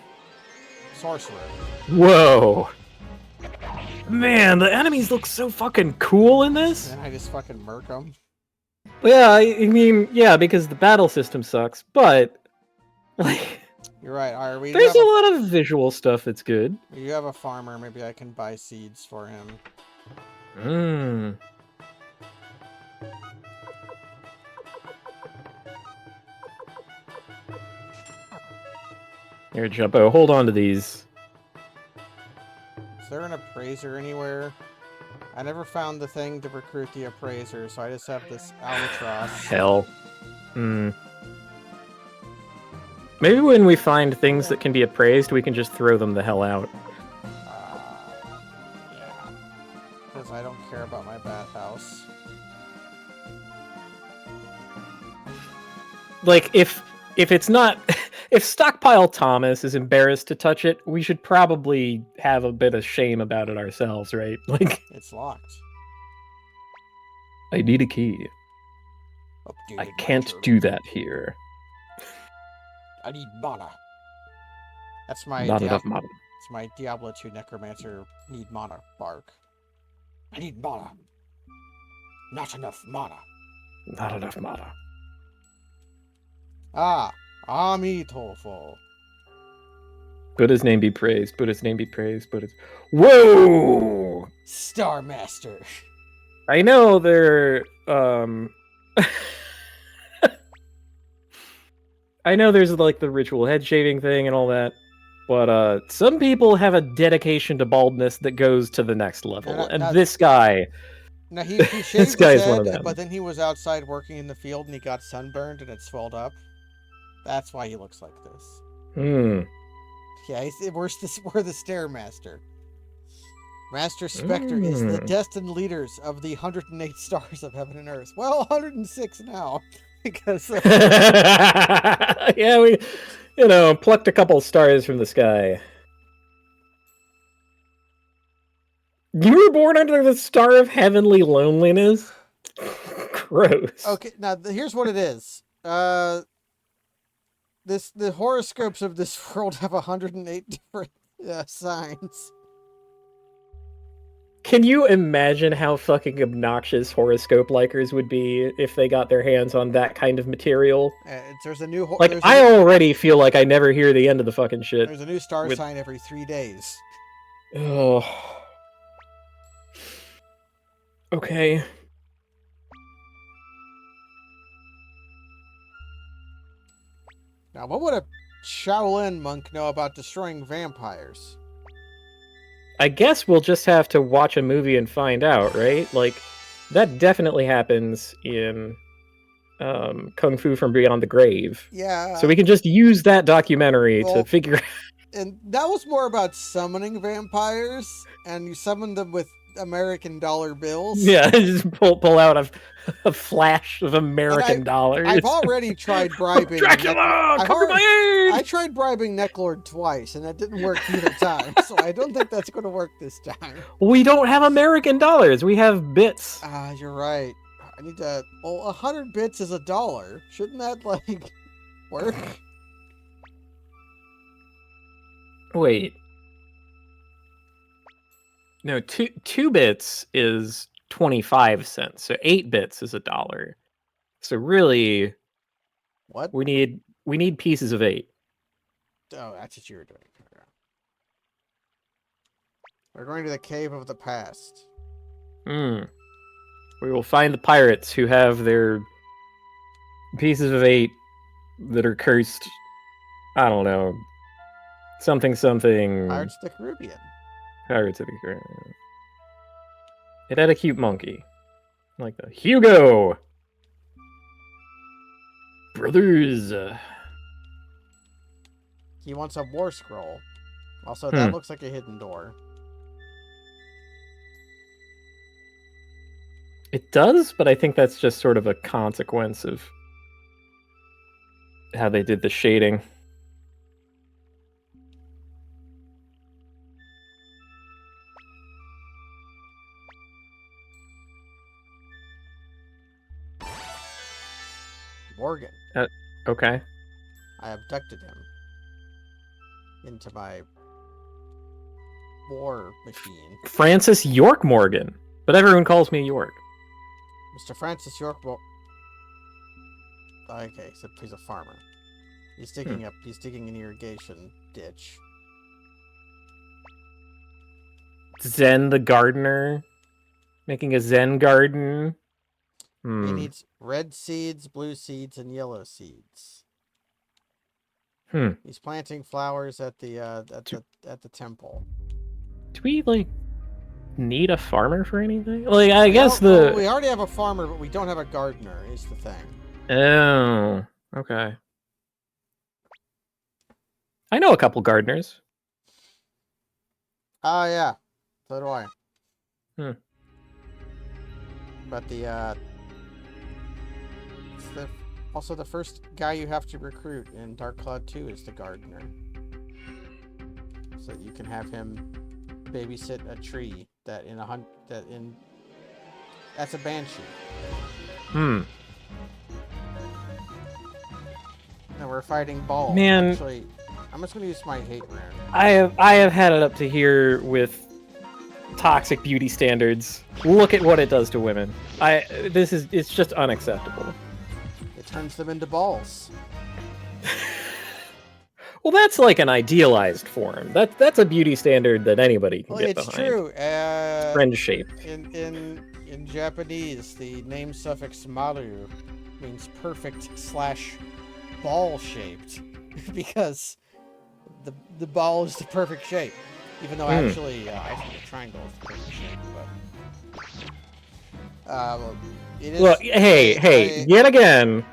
Sorcerer. Whoa. Man, the enemies look so fucking cool in this. And then I just fucking murk them. Yeah, I mean, yeah, because the battle system sucks, but like You're right. All right, there's a lot of visual stuff that's good. you have a farmer. Maybe I can buy seeds for him. Hmm. Here, Jumbo, hold on to these. Is there an appraiser anywhere? I never found the thing to recruit the appraiser, so I just have this albatross. Hell. Hmm. Maybe when we find things that can be appraised, we can just throw them the hell out. Yeah. Because I don't care about my bathhouse. Like, if it's not... If Stockpile Thomas is embarrassed to touch it, we should probably have a bit of shame about it ourselves, right? Like, It's locked. I need a key. Updated I can't monitor. do that here. I need mana. That's my Not enough mana. It's my Diablo 2 Necromancer need mana bark. I need mana. Not enough mana. Not enough mana. Ah, Amitofo. Buddha's name be praised. Buddha's name be praised. Buddha's... Whoa! Star Master. I know they're, I know there's, like, the ritual head shaving thing and all that, but, some people have a dedication to baldness that goes to the next level, and this guy... Now, he shaved his guy's head, one of them. but then he was outside working in the field and he got sunburned and it swelled up. That's why he looks like this. Hmm. Yeah, we're the Stairmaster. Master Spectre is the destined leaders of the 108 stars of heaven and earth. Well, 106 now, because yeah, we, plucked a couple stars from the sky. You were born under the star of heavenly loneliness? Gross. Okay, now here's what it is. The horoscopes of this world have 108 different signs. Can you imagine how fucking obnoxious horoscope likers would be if they got their hands on that kind of material? There's a new already feel like I never hear the end of the fucking shit. There's a new star sign every 3 days. Oh. Okay. Now, what would a Shaolin monk know about destroying vampires? I guess we'll just have to watch a movie and find out, right? Like, that definitely happens in Kung Fu from Beyond the Grave. Yeah. So we can just use that documentary to figure out. And that was more about summoning vampires, and you summon them with American dollar bills. Yeah, just pull out a flash of American dollars. I've already tried bribing Dracula, come to my aid! I tried bribing Necklord twice, and that didn't work either time. So I don't think that's going to work this time. We don't have American dollars. We have bits. Ah, you're right. I need to. Well, 100 bits is $1. Shouldn't that like work? Wait. No, two bits is 25 cents. So 8 bits is $1. So really, What? we need pieces of 8. Oh, that's what you were doing. We're going to the cave of the past. We will find the pirates who have their pieces of 8 that are cursed. I don't know. Something. Pirates of the Caribbean. Pirates of the Caribbean. It had a cute monkey. Like the Hugo! Brothers! He wants a war scroll. Also, that looks like a hidden door. It does, but I think that's just sort of a consequence of how they did the shading. Morgan. Okay. I abducted him into my war machine. Francis York Morgan. But everyone calls me York. Mr. Francis York. Okay, so he's a farmer. He's digging He's digging an irrigation ditch. Zen the gardener, making a Zen garden. He needs red seeds, blue seeds, and yellow seeds. He's planting flowers at the at the temple. Do we need a farmer for anything? I guess we already have a farmer, but we don't have a gardener. Is the thing. Oh, okay. I know a couple gardeners. Oh yeah, so do I. But also the first guy you have to recruit in Dark Cloud 2 is the gardener, so you can have him babysit a tree that's a banshee. And we're fighting Ball. Man, actually, I'm just gonna use my hate rune. I have had it up to here with toxic beauty standards. Look at what it does to women. It's just unacceptable. It turns them into balls. Well, that's like an idealized form. That's a beauty standard that anybody can get behind. It's true. Friend shaped. In Japanese, the name suffix maru means perfect/ball shaped, because the ball is the perfect shape. Even though actually, I think a triangle is the perfect shape, but it is. Look, hey! Yet again,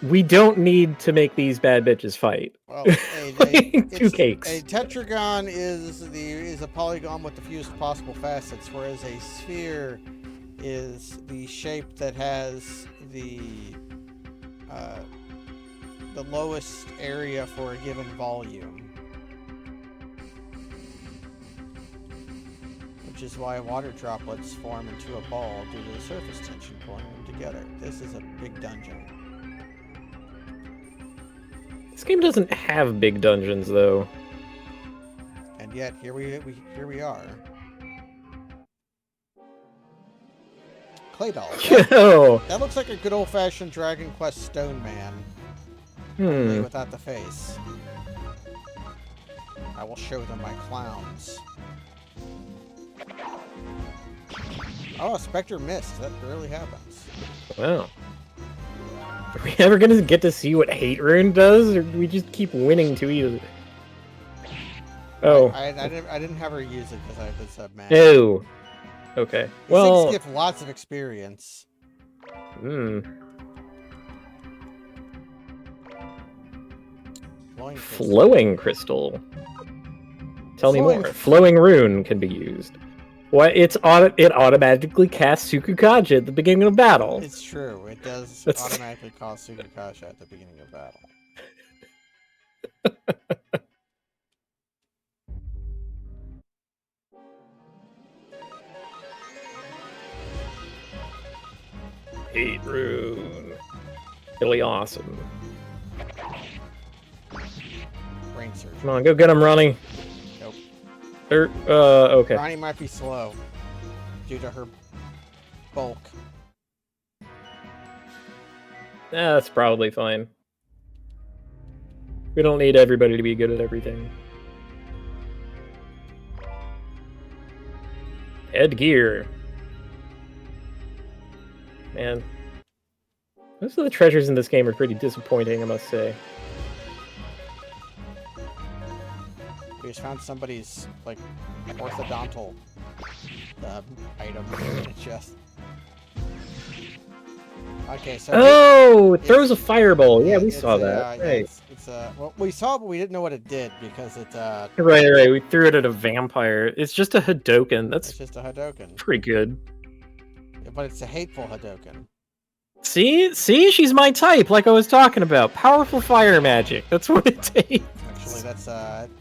we don't need to make these bad bitches fight. Well, Two cakes. A tetragon is a polygon with the fewest possible facets, whereas a sphere is the shape that has the lowest area for a given volume. Which is why water droplets form into a ball due to the surface tension pulling them together. This is a big dungeon. This game doesn't have big dungeons, though. And yet, here we are. Clay doll. That looks like a good old-fashioned Dragon Quest Stone Man. Only without the face. I will show them my clowns. Oh, Spectre missed. That really happens. Wow. Are we ever gonna get to see what Hate Rune does, or do we just keep winning too easily? Oh. I didn't have her use it because I was mad. Ew. Okay. These Well. things give lots of experience. Flowing crystal. Tell me Flowing more. Flowing rune can be used. What? It automatically casts Suikukaja at the beginning of battle. It's true. It does automatically cause Suikoden at the beginning of battle. Hate rune. Really awesome. Brain surgery. Come on, go get him, Ronnie. Nope. Okay. Ronnie might be slow due to her bulk. That's probably fine. We don't need everybody to be good at everything. Headgear. Man. Most of the treasures in this game are pretty disappointing, I must say. We just found somebody's, like, orthodontal item in the chest. Okay, so... Oh! It throws a fireball! Yeah, we saw that. Right. Well, we saw it, but we didn't know what it did, because it, Right, we threw it at a vampire. It's just a Hadoken. That's it's just a Hadoken. pretty good. But it's a hateful Hadoken. See? She's my type, like I was talking about. Powerful fire magic. That's what it takes. Actually,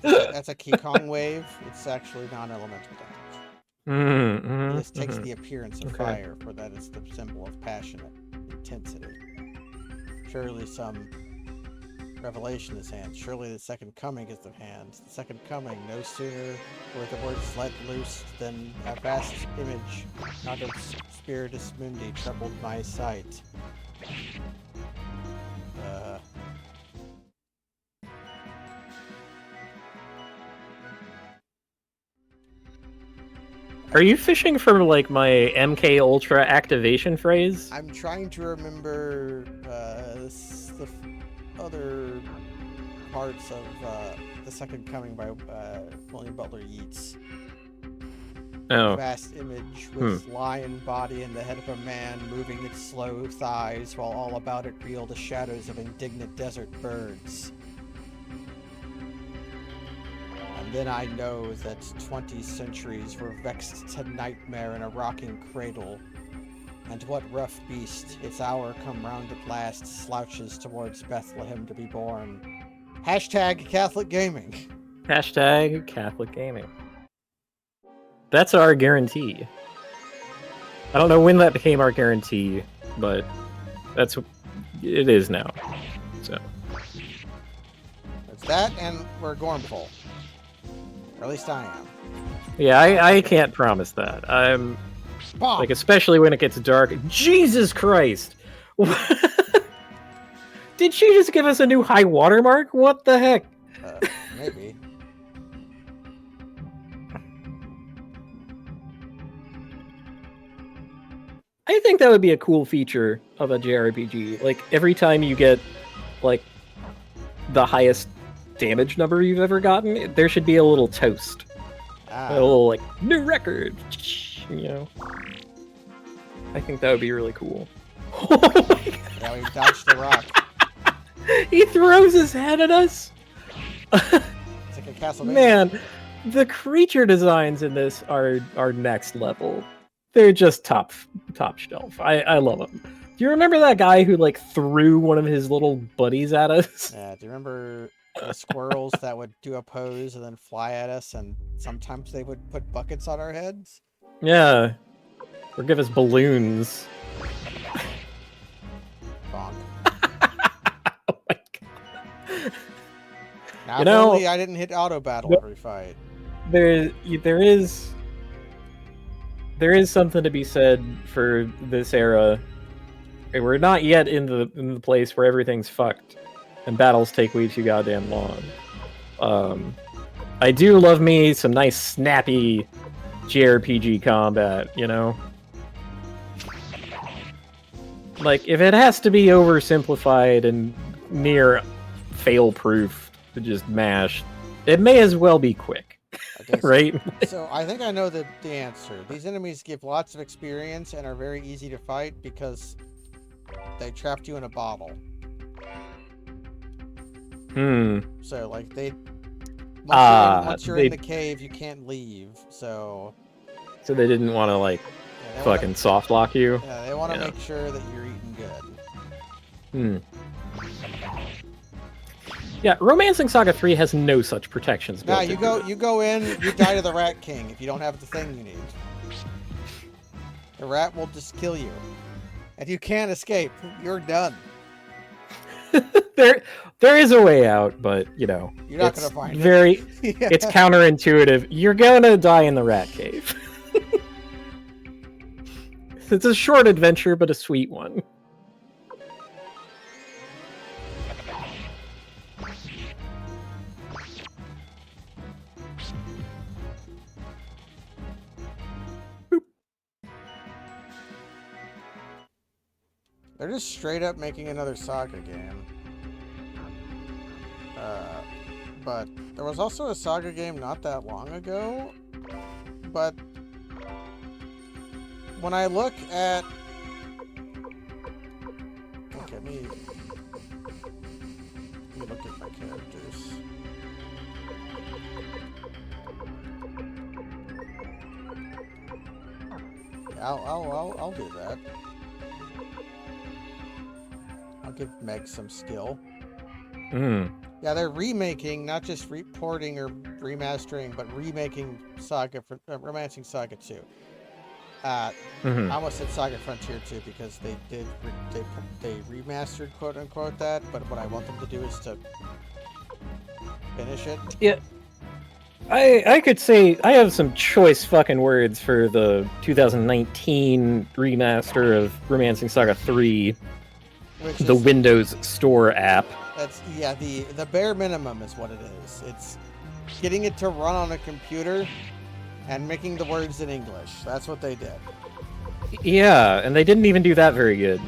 that's a Kikong wave. It's actually non-elemental damage. This takes the appearance of fire, for that is the symbol of passionate intensity. Surely some revelation is hand. Surely the second coming is the hand. The second coming, no sooner were the words let loose than a vast image, not of spiritus mundi, troubled my sight. Are you fishing for, like, my MK Ultra activation phrase? I'm trying to remember the other parts of The Second Coming by William Butler Yeats. Oh. Vast image with lion body and the head of a man moving its slow thighs while all about it reel the shadows of indignant desert birds. And then I know that 20 centuries were vexed to nightmare in a rocking cradle. And what rough beast, its hour come round at last, slouches towards Bethlehem to be born. Hashtag Catholic Gaming. Hashtag Catholic Gaming. That's our guarantee. I don't know when that became our guarantee, but it is now. So It's that, and we're Gormful. Or at least I am. yeah, I can't promise that. I'm Bonk. like, especially when it gets dark. Jesus Christ! Did she just give us a new high watermark? What the heck? Maybe. I think that would be a cool feature of a JRPG. Like, every time you get, like, the highest damage number you've ever gotten, there should be a little toast. A little, like, new record! You know? I think that would be really cool. Oh my God. Yeah, we dodged the rock. He throws his head at us! It's like a Castlevania. Man, the creature designs in this are next level. They're just top shelf. I love them. Do you remember that guy who, like, threw one of his little buddies at us? Yeah, do you remember the squirrels that would do a pose and then fly at us, and sometimes they would put buckets on our heads? Yeah. Or give us balloons. Bonk. Oh my God. Now, if only I didn't hit auto battle every fight. There is something to be said for this era. We're not yet in the place where everything's fucked and battles take way too goddamn long. I do love me some nice snappy JRPG combat, you know? Like, if it has to be oversimplified and near fail-proof to just mash, it may as well be quick, Okay, right? So I think I know the answer. These enemies give lots of experience and are very easy to fight because they trapped you in a bottle. So like once you're in the cave, you can't leave. So they didn't want to like fucking soft lock you. Yeah, they want to make sure that you're eating good. Yeah, Romancing Saga 3 has no such protections. Nah, you go in, you die to the Rat King if you don't have the thing you need. The rat will just kill you. And you can't escape. You're done. There is a way out, but you know, you're not gonna find it. It's counterintuitive. You're gonna die in the rat cave. It's a short adventure, but a sweet one. They're just straight up making another Saga game. But there was also a Saga game not that long ago. But when I look at... Look at me. Let me look at my characters. I'll do that. I'll give Meg some skill. Yeah, they're remaking, not just reporting or remastering, but remaking Saga for Romancing Saga 2. I almost said Saga Frontier 2 because they remastered quote unquote that, but what I want them to do is to finish it. Yeah. I could say I have some choice fucking words for the 2019 remaster of Romancing Saga 3, the Windows Store app. That's the bare minimum is what it is. It's getting it to run on a computer and making the words in English. That's what they did. Yeah, and they didn't even do that very good.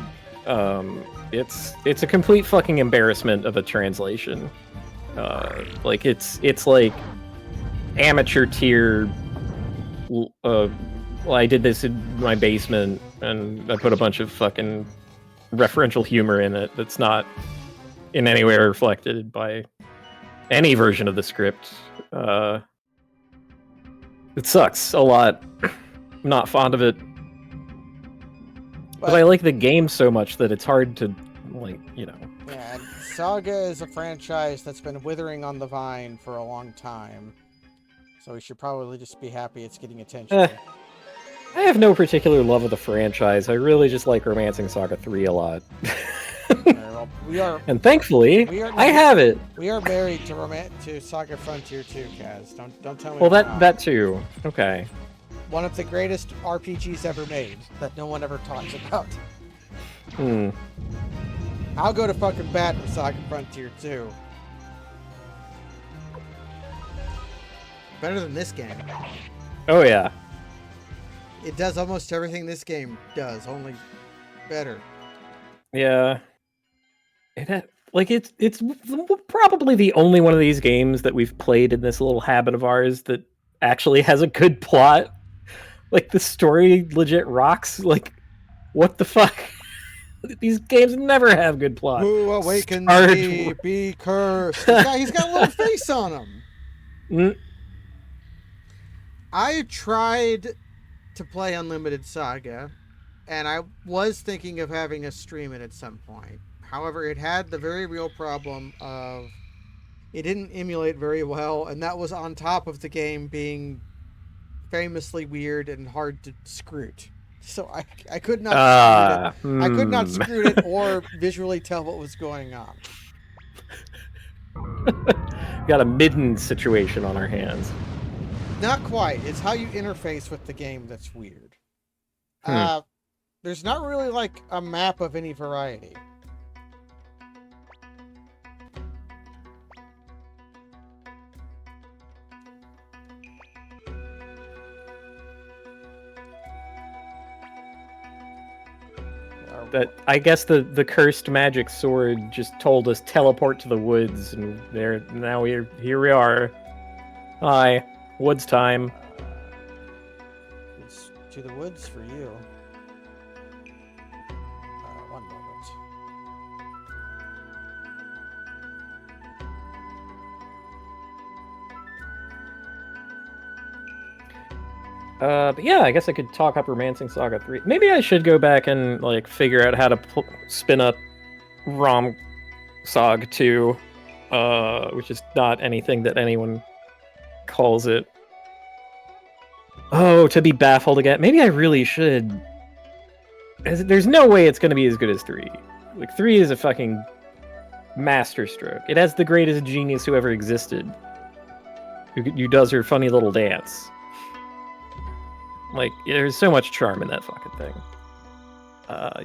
It's a complete fucking embarrassment of a translation. Like it's like amateur tier. Well, I did this in my basement, and I put a bunch of fucking referential humor in it that's not in any way reflected by any version of the script. It sucks a lot. I'm not fond of it. But I like the game so much that it's hard to, like, you know. Yeah, Saga is a franchise that's been withering on the vine for a long time. So we should probably just be happy it's getting attention. I have no particular love of the franchise. I really just like Romancing Saga 3 a lot. Well, and thankfully, I have it. We are married to Saga Frontier 2, Kaz. Don't tell me. Well, that too. Okay. One of the greatest RPGs ever made that no one ever talks about. I'll go to fucking bat for Saga Frontier 2. Better than this game. Oh yeah. It does almost everything this game does, only better. Yeah. It's probably the only one of these games that we've played in this little habit of ours that actually has a good plot. Like, the story legit rocks. Like, what the fuck? These games never have good plot. Who awakens me, be cursed. He's got a little face on him. I tried to play Unlimited Saga, and I was thinking of having a stream it at some point. However, it had the very real problem of it didn't emulate very well, and that was on top of the game being famously weird and hard to scroot. So I could not scroot it. I could not scroot it or visually tell what was going on. Got a midden situation on our hands. Not quite. It's how you interface with the game that's weird. There's not really like a map of any variety. That I guess the cursed magic sword just told us teleport to the woods, and here we are. Hi, woods time. It's to the woods for you. One moment. But yeah, I guess I could talk up Romancing Saga 3. Maybe I should go back and like figure out how to spin up Rom Sog 2, which is not anything that anyone calls it. Oh, to be baffled again. Maybe I really should. There's no way it's going to be as good as 3. Like, 3 is a fucking masterstroke. It has the greatest genius who ever existed, who does her funny little dance. Like, there's so much charm in that fucking thing.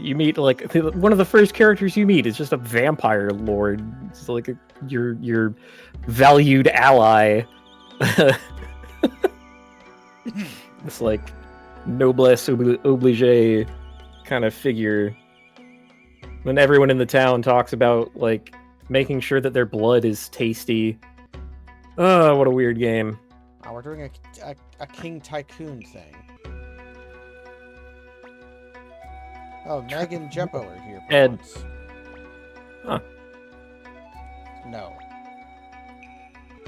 You meet, like, one of the first characters you meet is just a vampire lord. It's like your valued ally. This, like, noblesse oblige kind of figure. When everyone in the town talks about, like, making sure that their blood is tasty. Oh, what a weird game. Oh, we're doing a King Tycoon thing. Oh, Meg and Jumbo are here. Ed. Once. Huh. No.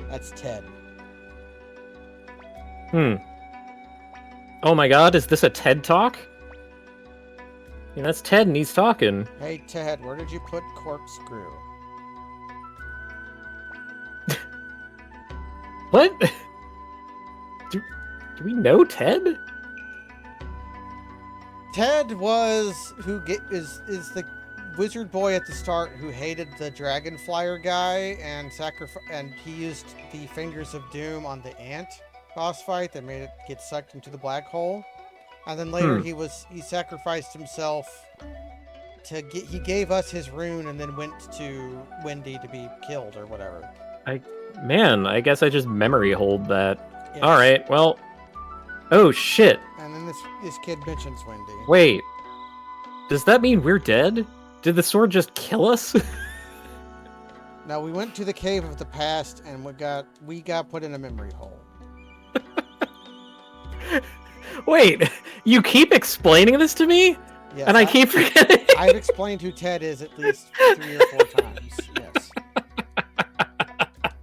That's Ted. Oh my god, is this a TED Talk? Yeah, that's Ted and he's talking. Hey, Ted, where did you put Corkscrew? What? Do we know Ted? Ted was is the wizard boy at the start who hated the dragon flyer guy and he used the fingers of doom on the ant boss fight that made it get sucked into the black hole. And then later he sacrificed himself he gave us his rune and then went to Wendy to be killed or whatever. I guess I just memory hold that. Yes. All right, well. Oh shit. And then this kid mentions Wendy. Wait. Does that mean we're dead? Did the sword just kill us? Now we went to the cave of the past and we got put in a memory hole. Wait, you keep explaining this to me? Yes, and I keep forgetting. I've explained who Ted is at least 3 or 4 times. Yes.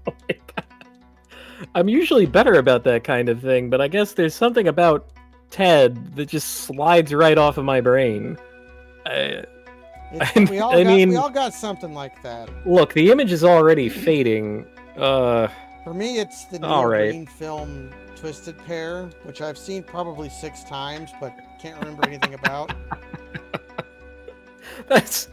Oh my God. I'm usually better about that kind of thing, but I guess there's something about Ted that just slides right off of my brain. We all got something like that. Look, the image is already fading. For me, it's the Neil right. Breen film Twisted Pair, which I've seen probably 6 times, but can't remember anything about. That's...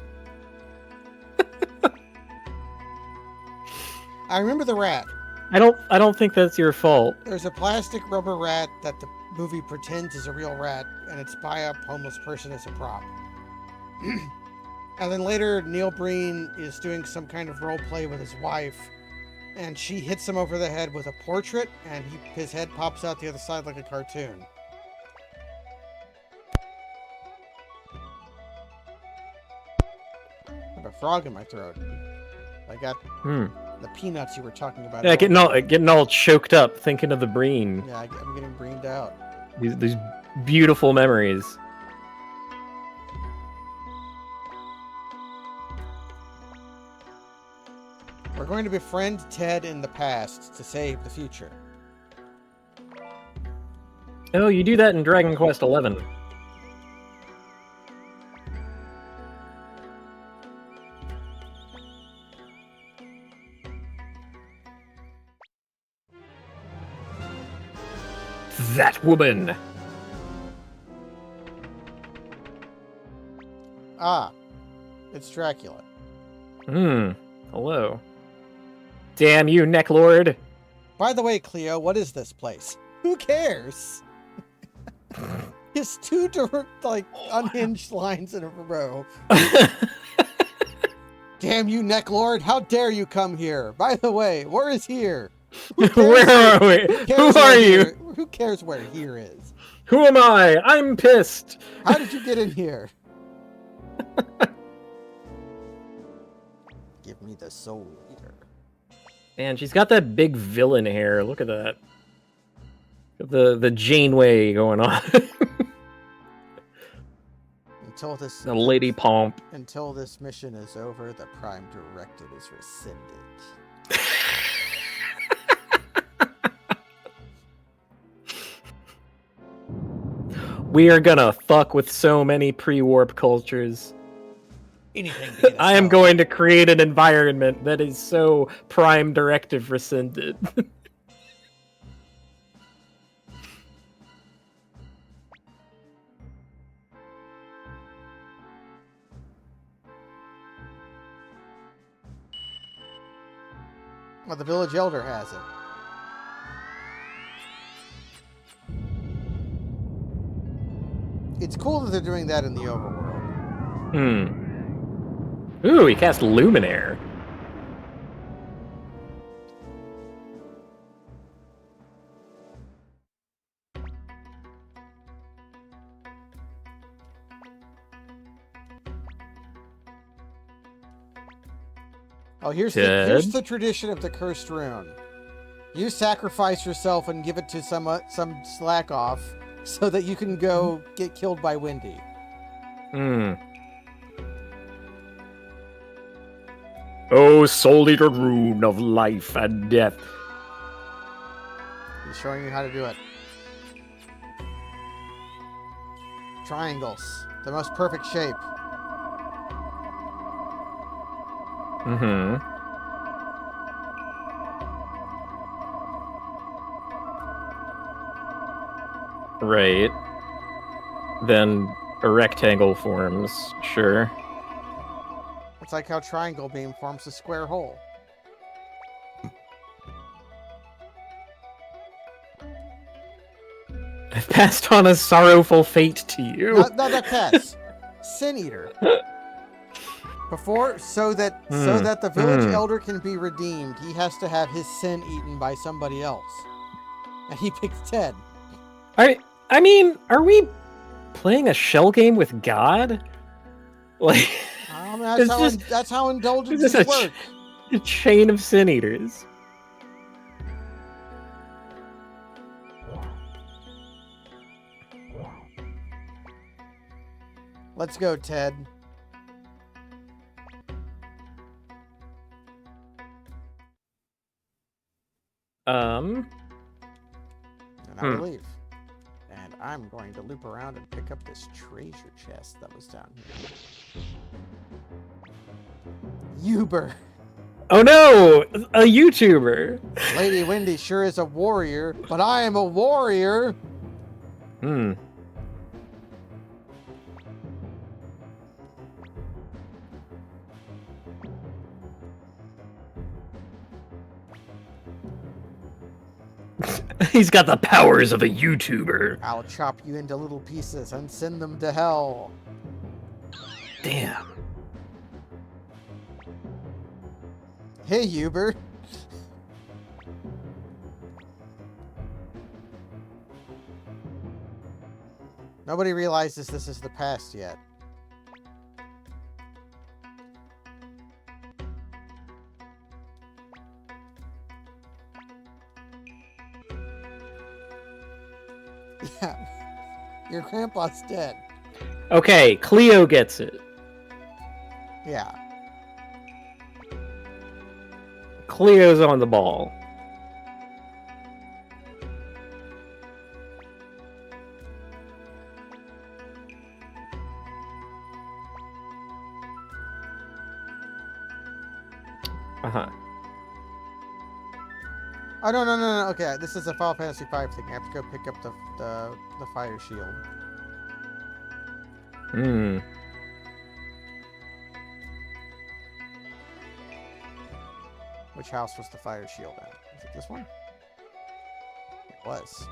I remember the rat. I don't think that's your fault. There's a plastic rubber rat that the movie pretends is a real rat, and it's by a homeless person as a prop. And then later, Neil Breen is doing some kind of role play with his wife, and she hits him over the head with a portrait, and his head pops out the other side like a cartoon. I have a frog in my throat. I got the peanuts you were talking about. Yeah, getting all choked up thinking of the Breen. Yeah, I'm getting breened out. These beautiful memories. We're going to befriend Ted in the past to save the future. Oh, you do that in Dragon Quest XI. That woman! Ah, it's Dracula. Hello. Damn you, Necklord! By the way, Cleo, what is this place? Who cares? It's 2 unhinged lines in a row. Damn you, Necklord! How dare you come here? By the way, where is here? Where are we? Who are you? Who cares where here is? Who am I? I'm pissed! How did you get in here? Give me the soul eater. Man, she's got that big villain hair. Look at that. The Janeway going on. Until this The Lady Pomp. Until this mission is over, the Prime Directive is rescinded. We are gonna fuck with so many pre-warp cultures. Anything to get us I am home. going to create an environment that is so Prime Directive rescinded. Well, the village elder has it. It's cool that they're doing that in the overworld. Ooh, he cast Luminaire. Oh, here's the tradition of the cursed rune. You sacrifice yourself and give it to some slack off, so that you can go get killed by Wendy. Oh, Soul Eater rune of life and death. He's showing you how to do it. Triangles, the most perfect shape. Right. Then a rectangle forms, sure. It's like how triangle beam forms a square hole. I've passed on a sorrowful fate to you. Not pass. Sin Eater. So that the village elder can be redeemed, he has to have his sin eaten by somebody else. And he picks Ted. I mean, are we playing a shell game with God? Like, That's how indulgences work. A chain of sin eaters. Let's go, Ted. And I will leave. And I'm going to loop around and pick up this treasure chest that was down here. Uber. Oh no! A YouTuber! Lady Wendy sure is a warrior, but I am a warrior! He's got the powers of a YouTuber. I'll chop you into little pieces and send them to hell. Damn. Hey, Uber. Nobody realizes this is the past yet. Yeah. Your grandpa's dead. Okay, Cleo gets it. Yeah. Cleo's on the ball. Oh, no. Okay, this is a Final Fantasy V thing. I have to go pick up the fire shield. Which house was the fire shield at? Is it this one? It was.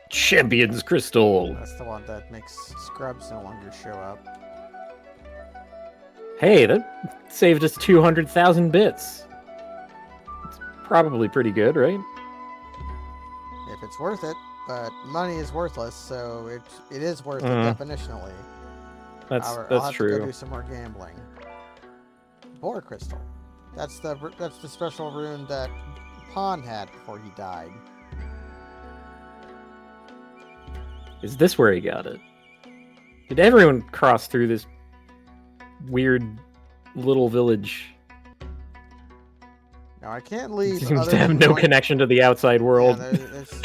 Champion's Crystal. That's the one that makes scrubs no longer show up. Hey, that saved us 200,000 bits. It's probably pretty good, right? If it's worth it, but money is worthless, so it is worth it definitionally. That's I'll have to go true. do some more gambling. Boar crystal. That's the special rune that Pan had before he died. Is this where he got it? Did everyone cross through this weird little village? Now I can't leave. Seems other to have than no going- connection to the outside world. Yeah, there's...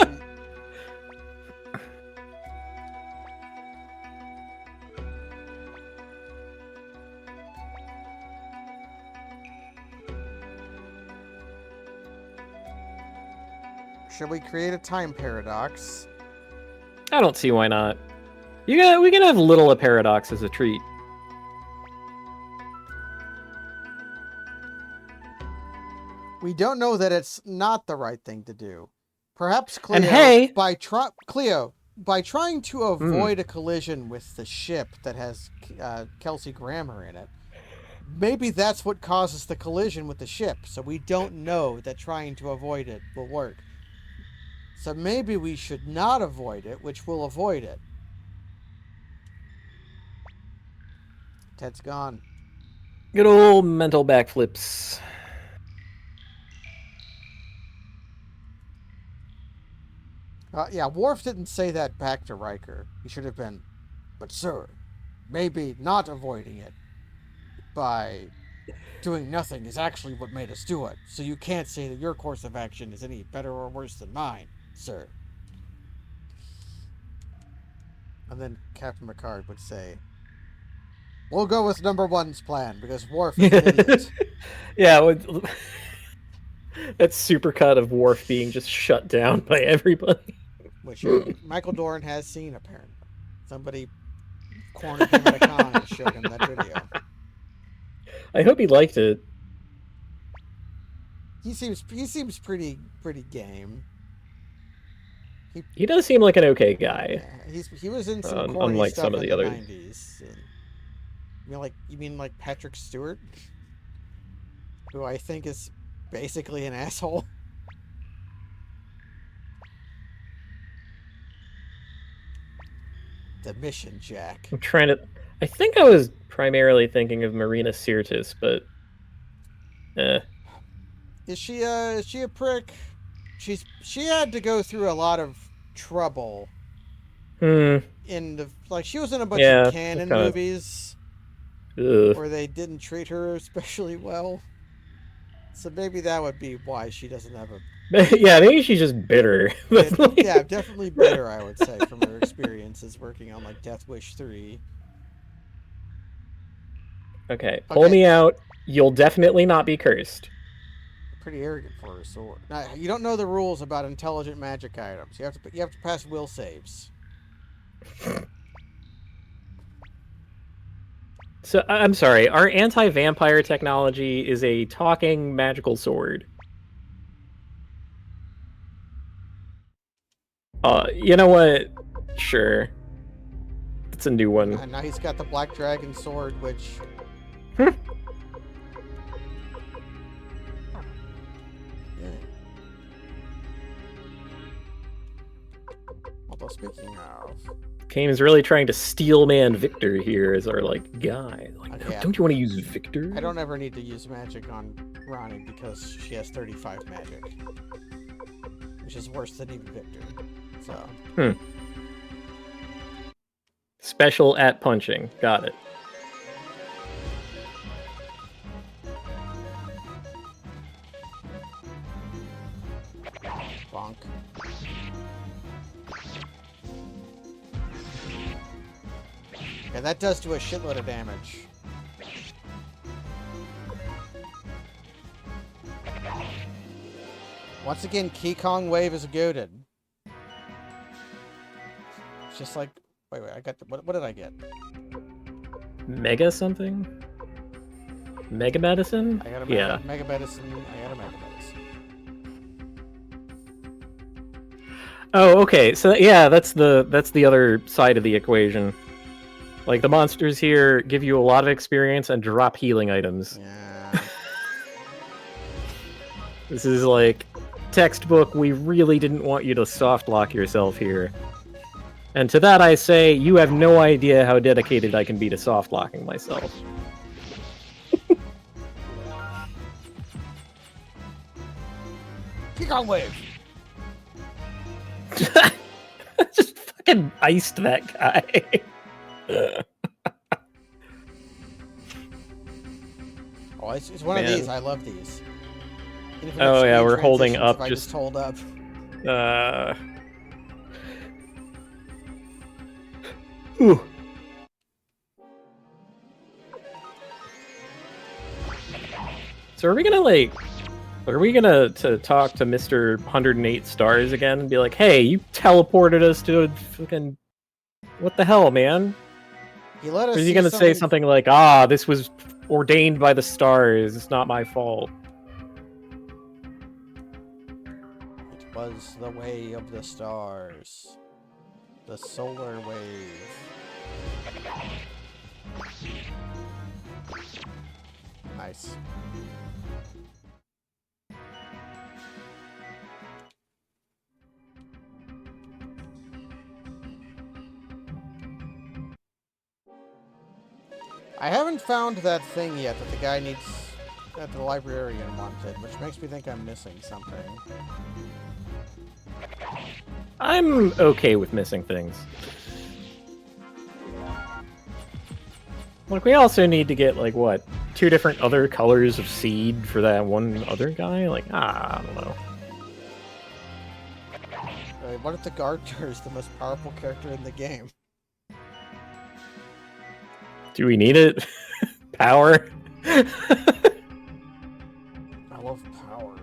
Should we create a time paradox? I don't see why not. We can have little a paradox as a treat. We don't know that it's not the right thing to do. Perhaps Cleo, And hey- Cleo, by trying to avoid a collision with the ship that has Kelsey Grammer in it, maybe that's what causes the collision with the ship. So we don't know that trying to avoid it will work. So maybe we should not avoid it, which will avoid it. Ted's gone. Good old mental backflips. Yeah, Worf didn't say that back to Riker. He should have been, but sir, maybe not avoiding it by doing nothing is actually what made us do it. So you can't say that your course of action is any better or worse than mine, sir. And then Captain Picard would say, we'll go with number one's plan because Worf is an idiot. Yeah, that supercut of Worf being just shut down by everybody. Which Michael Dorn has seen, apparently. Somebody cornered him at a con and showed him that video. I hope he liked it. He seems pretty game. He does seem like an okay guy. Yeah, he was in some corny unlike stuff some of in the the others. 90s. You mean like Patrick Stewart, who I think is basically an asshole. The mission, Jack. I'm trying to. I think I was primarily thinking of Marina Sirtis, but Is she a prick? She had to go through a lot of trouble in the she was in a bunch of canon movies where they didn't treat her especially well. So maybe that would be why she doesn't have a yeah, maybe she's just bitter. yeah, definitely bitter, I would say, from her experiences working on like Death Wish 3. Okay, pull me out. You'll definitely not be cursed. Pretty arrogant for her sword. Now, you don't know the rules about intelligent magic items. You have to pass will saves. So I'm sorry. Our anti-vampire technology is a talking magical sword. You know what? Sure. It's a new one. And now he's got the Black Dragon sword, which... Although speaking of... Kane is really trying to steel man Victor here as our, guy. Okay, don't you want to use Victor? I don't ever need to use magic on Ronnie because she has 35 magic. Which is worse than even Victor. So... Special at punching. Got it. Bonk. Yeah, that does do a shitload of damage. Once again, Key Kong Wave is goaded. It's just like... Wait, I got... What did I get? Mega something? Mega medicine? I got a Mega Medicine. I got a Mega Medicine. Oh, okay. So yeah, that's the other side of the equation. The monsters here give you a lot of experience and drop healing items. Yeah. This is textbook. We really didn't want you to soft lock yourself here. And to that I say, you have no idea how dedicated I can be to soft locking myself. Kick on wave. Just fucking iced that guy. Oh, it's one of these. I love these. Oh yeah, we're holding up. If I just hold up. Ooh. So are we gonna to talk to Mr. 108 Stars again and be like, hey, you teleported us to a fucking... What the hell, man? Or is he gonna say something like, ah, this was ordained by the stars, it's not my fault? It was the way of the stars. The solar wave. Nice. I haven't found that thing yet that the guy needs, that the librarian wanted, which makes me think I'm missing something. I'm okay with missing things. Like, we also need to get, like, what? 2 different other colors of seed for that one other guy? Like, I don't know. What if the Gardener is the most powerful character in the game? Do we need it? Power? I love power.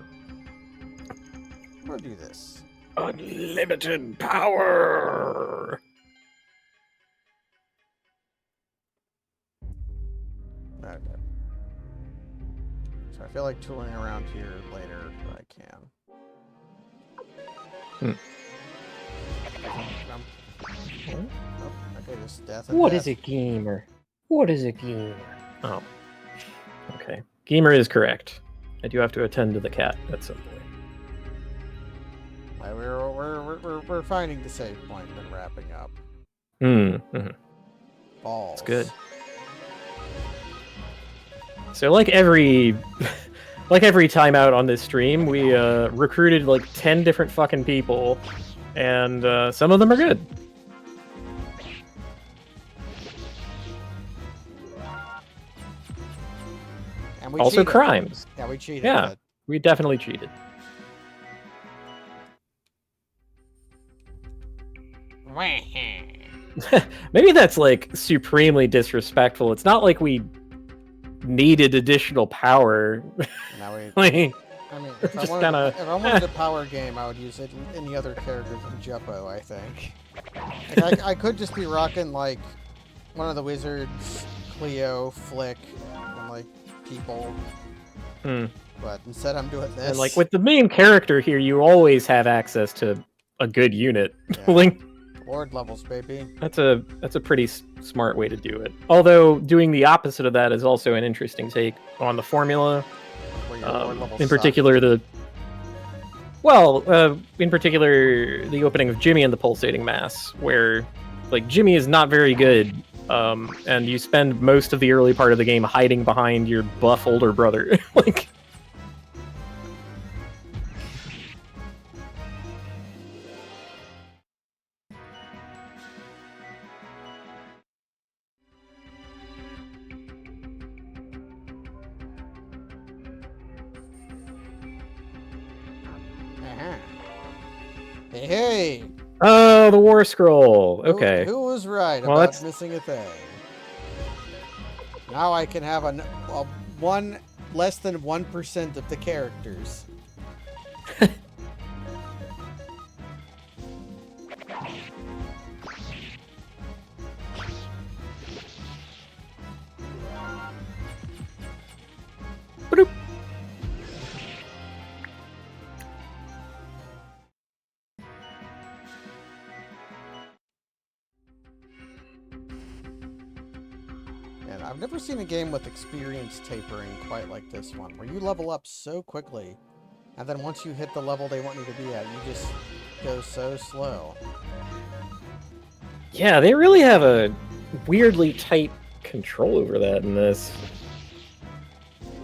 I'm gonna do this. Unlimited power! Okay. So I feel like tooling around here later, but I can. Oh, okay, just death and What death. is a gamer? What is a gamer? Oh. Okay. Gamer is correct. I do have to attend to the cat at some point. We're finding the save point and then wrapping up. Mm-hmm. Balls. That's good. So like every time out on this stream, we recruited like 10 different fucking people, and some of them are good. And we also cheated. crimes. Yeah, we cheated. Yeah, we definitely cheated. Maybe that's like supremely disrespectful. It's not like we needed additional power. Now we, like, I mean, if just I wanted a power game, I would use it in any other character than Jeppo, I think. Like, I could just be rocking, like, one of the wizards, Cleo, Flick, and, like, people. But instead I'm doing this. And, like, with the main character here, you always have access to a good unit. Yeah. Like, Lord levels, baby. that's a pretty smart way to do it. Although, doing the opposite of that is also an interesting take on the formula. Where your Lord levels In suck. particular, in particular, the opening of Jimmy and the Pulsating Mass, where, like, Jimmy is not very good, and you spend most of the early part of the game hiding behind your buff older brother. Like, Hey! oh, the War Scroll. Okay. Who was right Well, about that's... missing a thing? Now I can have less than 1% of the characters. Bloop. And I've never seen a game with experience tapering quite like this one, where you level up so quickly, and then once you hit the level they want you to be at, you just go so slow. Yeah, they really have a weirdly tight control over that in this.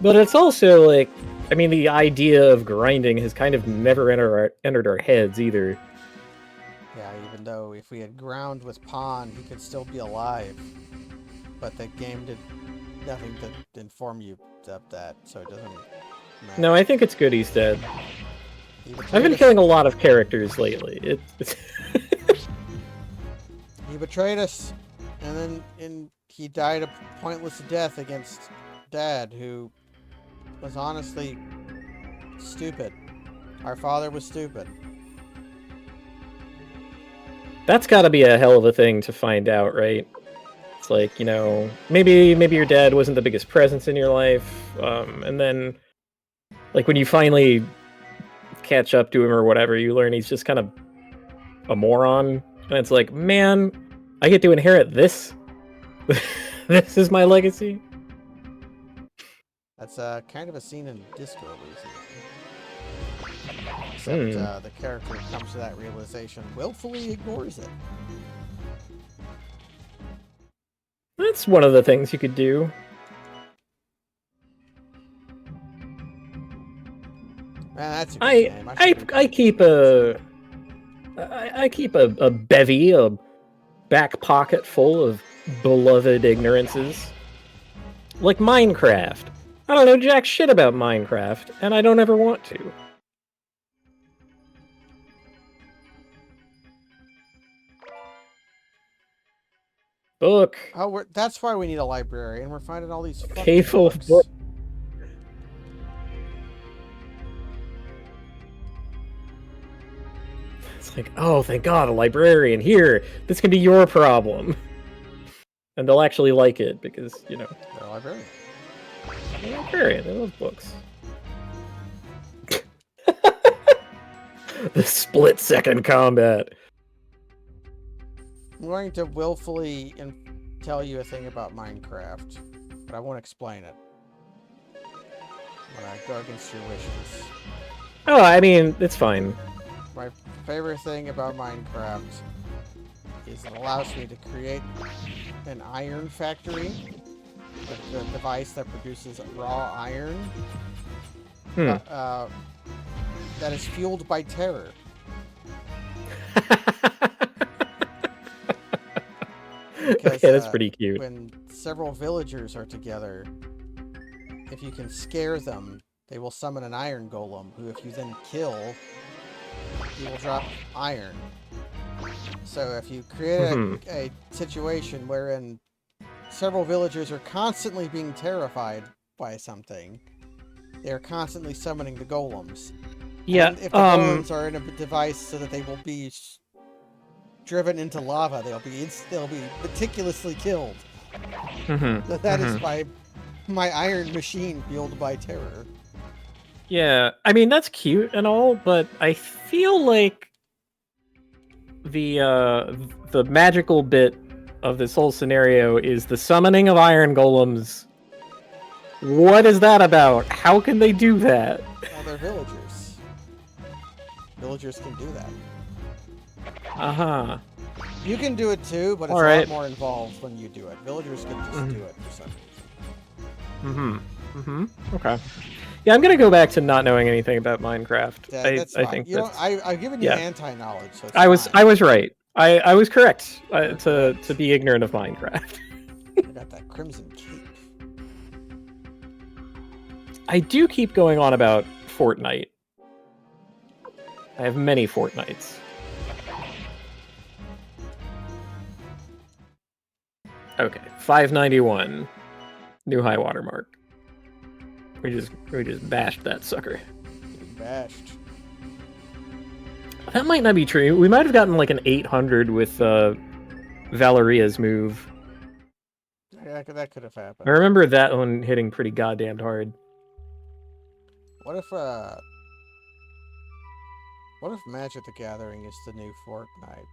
But it's also like, I mean, the idea of grinding has kind of never entered our heads either. Yeah, even though if we had ground with Pawn, he could still be alive. But the game did nothing to inform you of that, so it doesn't matter. No, I think it's good he's dead. He I've betrayed been us- killing a lot of characters lately. It's He betrayed us, and then he died a pointless death against Dad, who was honestly stupid. Our father was stupid. That's got to be a hell of a thing to find out, right? It's like, you know, maybe your dad wasn't the biggest presence in your life, and then, like, when you finally catch up to him or whatever, you learn he's just kind of a moron, and it's like, man, I get to inherit this. This is my legacy. That's kind of a scene in Disco Elysium. Except the character comes to that realization, willfully ignores it. That's one of the things you could do. Man, that's a good game. I keep a bevy, a back pocket full of beloved ignorances. Like Minecraft. I don't know jack shit about Minecraft, and I don't ever want to. Book. Oh, that's why we need a library, and we're finding all these fucking Cave full of books. books. It's like, oh, thank God, a librarian here. This can be your problem. And they'll actually like it because, you know, They're a librarian. they're a librarian. They love books. The split-second combat. I'm going to willfully tell you a thing about Minecraft, but I won't explain it. I'm gonna go against your wishes. Oh, I mean, it's fine. My favorite thing about Minecraft is it allows me to create an iron factory, the device that produces raw iron, that is fueled by terror. Because, Okay, that's pretty cute. When several villagers are together, if you can scare them, they will summon an iron golem, who if you then kill, he will drop iron. So if you create a situation wherein several villagers are constantly being terrified by something, they are constantly summoning the golems. Yeah, and if the golems are in a device so that they will be driven into lava, they'll be meticulously killed. That is my iron machine fueled by terror. Yeah, I mean, that's cute and all, but I feel like the magical bit of this whole scenario is the summoning of iron golems. What is that about? How can they do that? Well, they're villagers. Villagers can do that. Uh-huh. You can do it too, but it's a lot more involved when you do it. Villagers can just do it for some reason. Okay. Yeah, I'm gonna go back to not knowing anything about Minecraft. That's I fine. think You know, I've given you anti-knowledge, so it's I was fine. right. I was correct to be ignorant of Minecraft. I got that crimson cape. I do keep going on about Fortnite. I have many Fortnites. Okay, 591. New high water mark. We just bashed that sucker. Bashed. That might not be true. We might have gotten like an 800 with Valeria's move. Yeah, that could have happened. I remember that one hitting pretty goddamn hard. What if Magic the Gathering is the new Fortnite?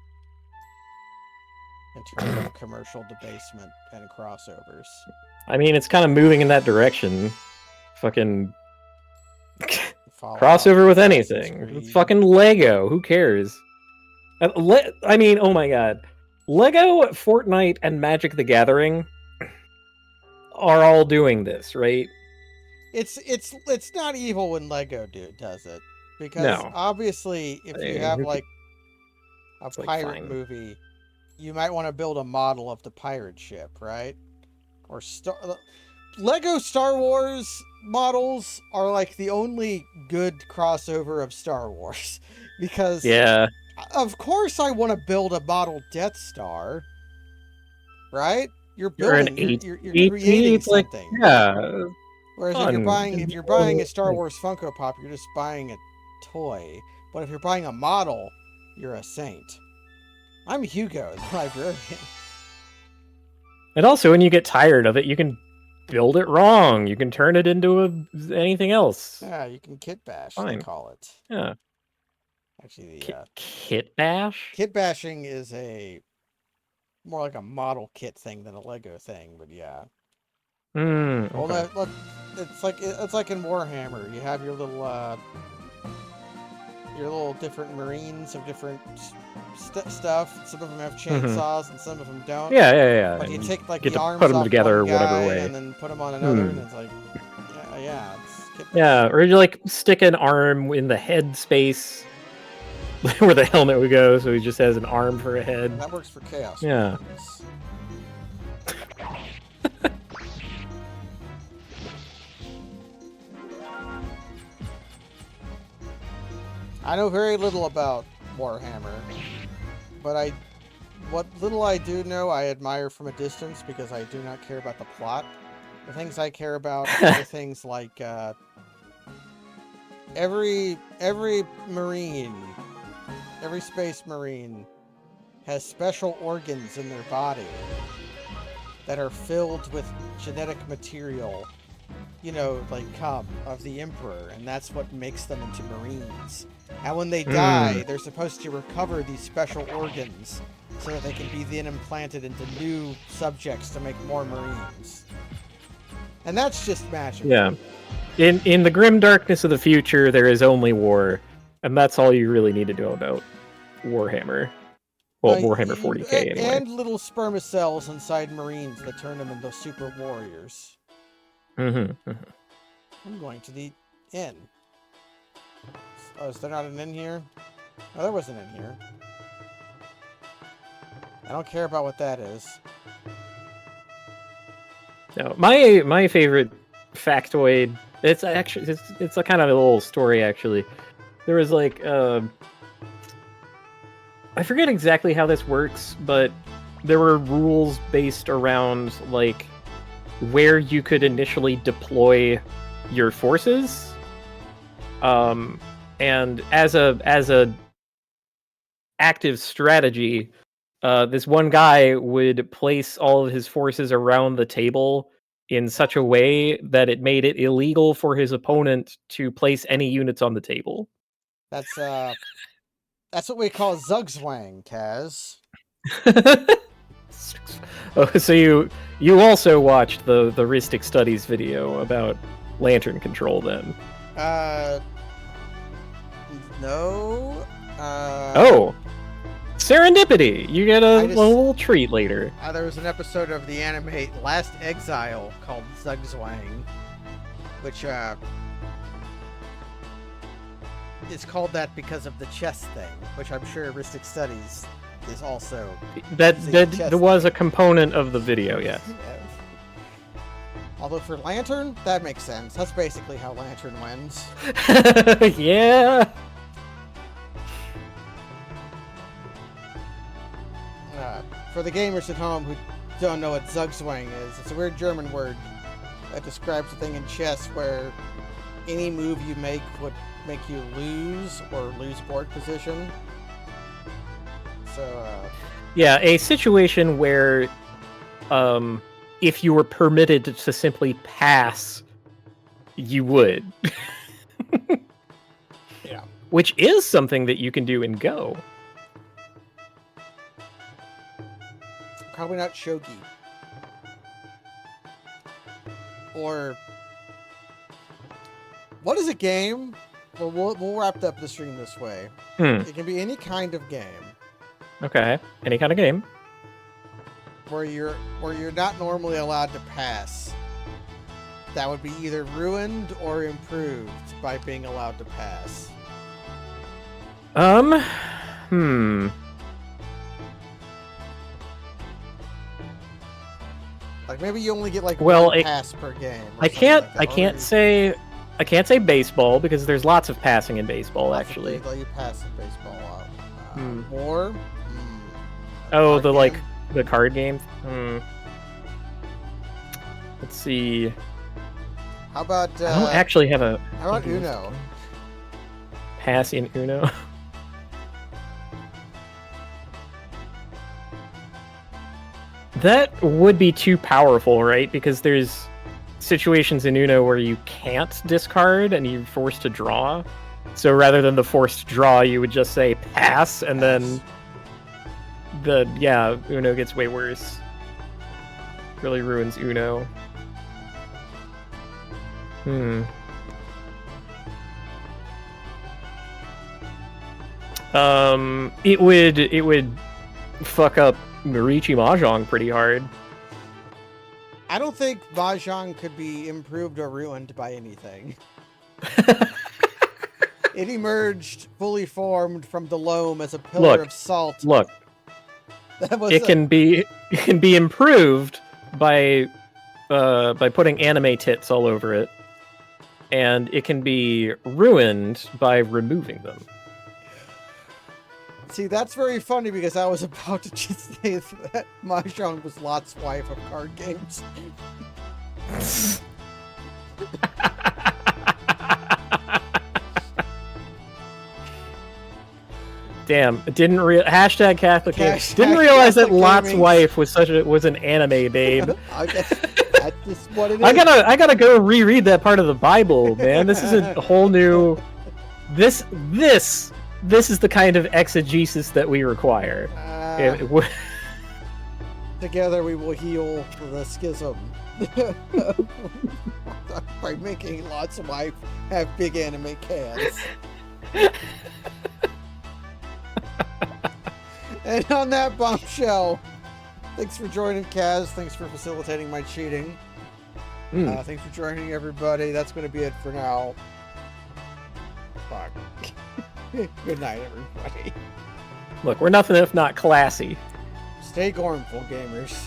In terms of commercial debasement and crossovers. I mean, it's kind of moving in that direction. Fucking crossover with anything. It's fucking Lego. Who cares? I mean, oh my god. Lego, Fortnite, and Magic the Gathering are all doing this, right? It's not evil when Lego does it, because No. obviously if you have like a It's, like, pirate fine. movie, you might want to build a model of the pirate ship, right? Or Lego Star Wars models are like the only good crossover of Star Wars, because Yeah. of course I want to build a model Death Star, right? You're Or an building, you're AT, creating it's like, something. yeah, Whereas fun. if you're buying a Star Wars Funko Pop, you're just buying a toy. But if you're buying a model, you're a saint. I'm Hugo, the librarian. And also, when you get tired of it, you can build it wrong. You can turn it into anything else. Yeah, you can kit bash, they Fine. call it. Yeah. Actually, Kit bash? kit bashing is more like a model kit thing than a Lego thing, but yeah. Okay. Well, look, it's like in Warhammer. You have your little different Marines of different stuff. Some of them have chainsaws and some of them don't. Yeah. But you take like get the to arms put them off together one whatever guy way. and then put them on another, and it's like, yeah. Yeah, or you like stick an arm in the head space where the helmet would go, so he just has an arm for a head. That works for chaos. Yeah. I know very little about Warhammer, but what little I do know, I admire from a distance because I do not care about the plot. The things I care about are things like every Marine, every Space Marine has special organs in their body that are filled with genetic material, like cum of the Emperor, and that's what makes them into Marines. And when they die, they're supposed to recover these special organs so that they can be then implanted into new subjects to make more Marines. And that's just magic. Yeah. In the grim darkness of the future, there is only war, and that's all you really need to know about Warhammer. Well, Warhammer 40k anyway. And little spermacells inside Marines that turn them into super warriors. I'm going to the inn. Oh, is there not an inn here? Oh, there was an inn here. I don't care about what that is. No, my favorite factoid. It's actually it's a kind of a little story actually. There was like I forget exactly how this works, but there were rules based around like where you could initially deploy your forces. And as a active strategy, this one guy would place all of his forces around the table in such a way that it made it illegal for his opponent to place any units on the table. That's what we call Zugzwang, Kaz. Oh, so you also watched the Ristic Studies video about lantern control then? No. Oh, serendipity! You get a little treat later. There was an episode of the anime Last Exile called Zugzwang, which is called that because of the chess thing, which I'm sure Ristic Studies is also. That was a component of the video, yes. Although for Lantern, that makes sense. That's basically how Lantern wins. Yeah. For the gamers at home who don't know what Zugzwang is, it's a weird German word that describes a thing in chess where any move you make would make you lose or lose board position. So, yeah, a situation where, if you were permitted to simply pass, you would. Yeah. Which is something that you can do in Go. Probably not shogi. Or what is a game? Well, we'll wrap up the stream this way. It can be any kind of game. Okay, any kind of game. where you're not normally allowed to pass. That would be either ruined or improved by being allowed to pass. Like maybe you only get like one pass per game. I can't say baseball because there's lots of passing in baseball actually. You pass in baseball a lot. Or the card game. Let's see. How about I don't actually have a. How about Uno? Pass in Uno. That would be too powerful, right? Because there's situations in Uno where you can't discard and you're forced to draw. So rather than the forced draw, you would just say pass, and then Uno gets way worse. Really ruins Uno. It would fuck up Marichi Mahjong pretty hard. I don't think Mahjong could be improved or ruined by anything. It emerged fully formed from the loam as a pillar of salt. Look, it can be improved by putting anime tits all over it, and it can be ruined by removing them. See, that's very funny because I was about to just say that Mahjong was Lot's wife of card games. Damn, hashtag Catholic Games. Didn't realize that Lot's wife was an anime babe. I guess that's just what it is. I gotta go reread that part of the Bible, man. This is a whole new. This is the kind of exegesis that we require. Together we will heal the schism by making Lot's wife have big anime cans. And on that bombshell, thanks for joining, Kaz. Thanks for facilitating my cheating. Thanks for joining, everybody. That's going to be it for now. Fuck. Good night, everybody. Look, we're nothing if not classy. Stay gormful, gamers.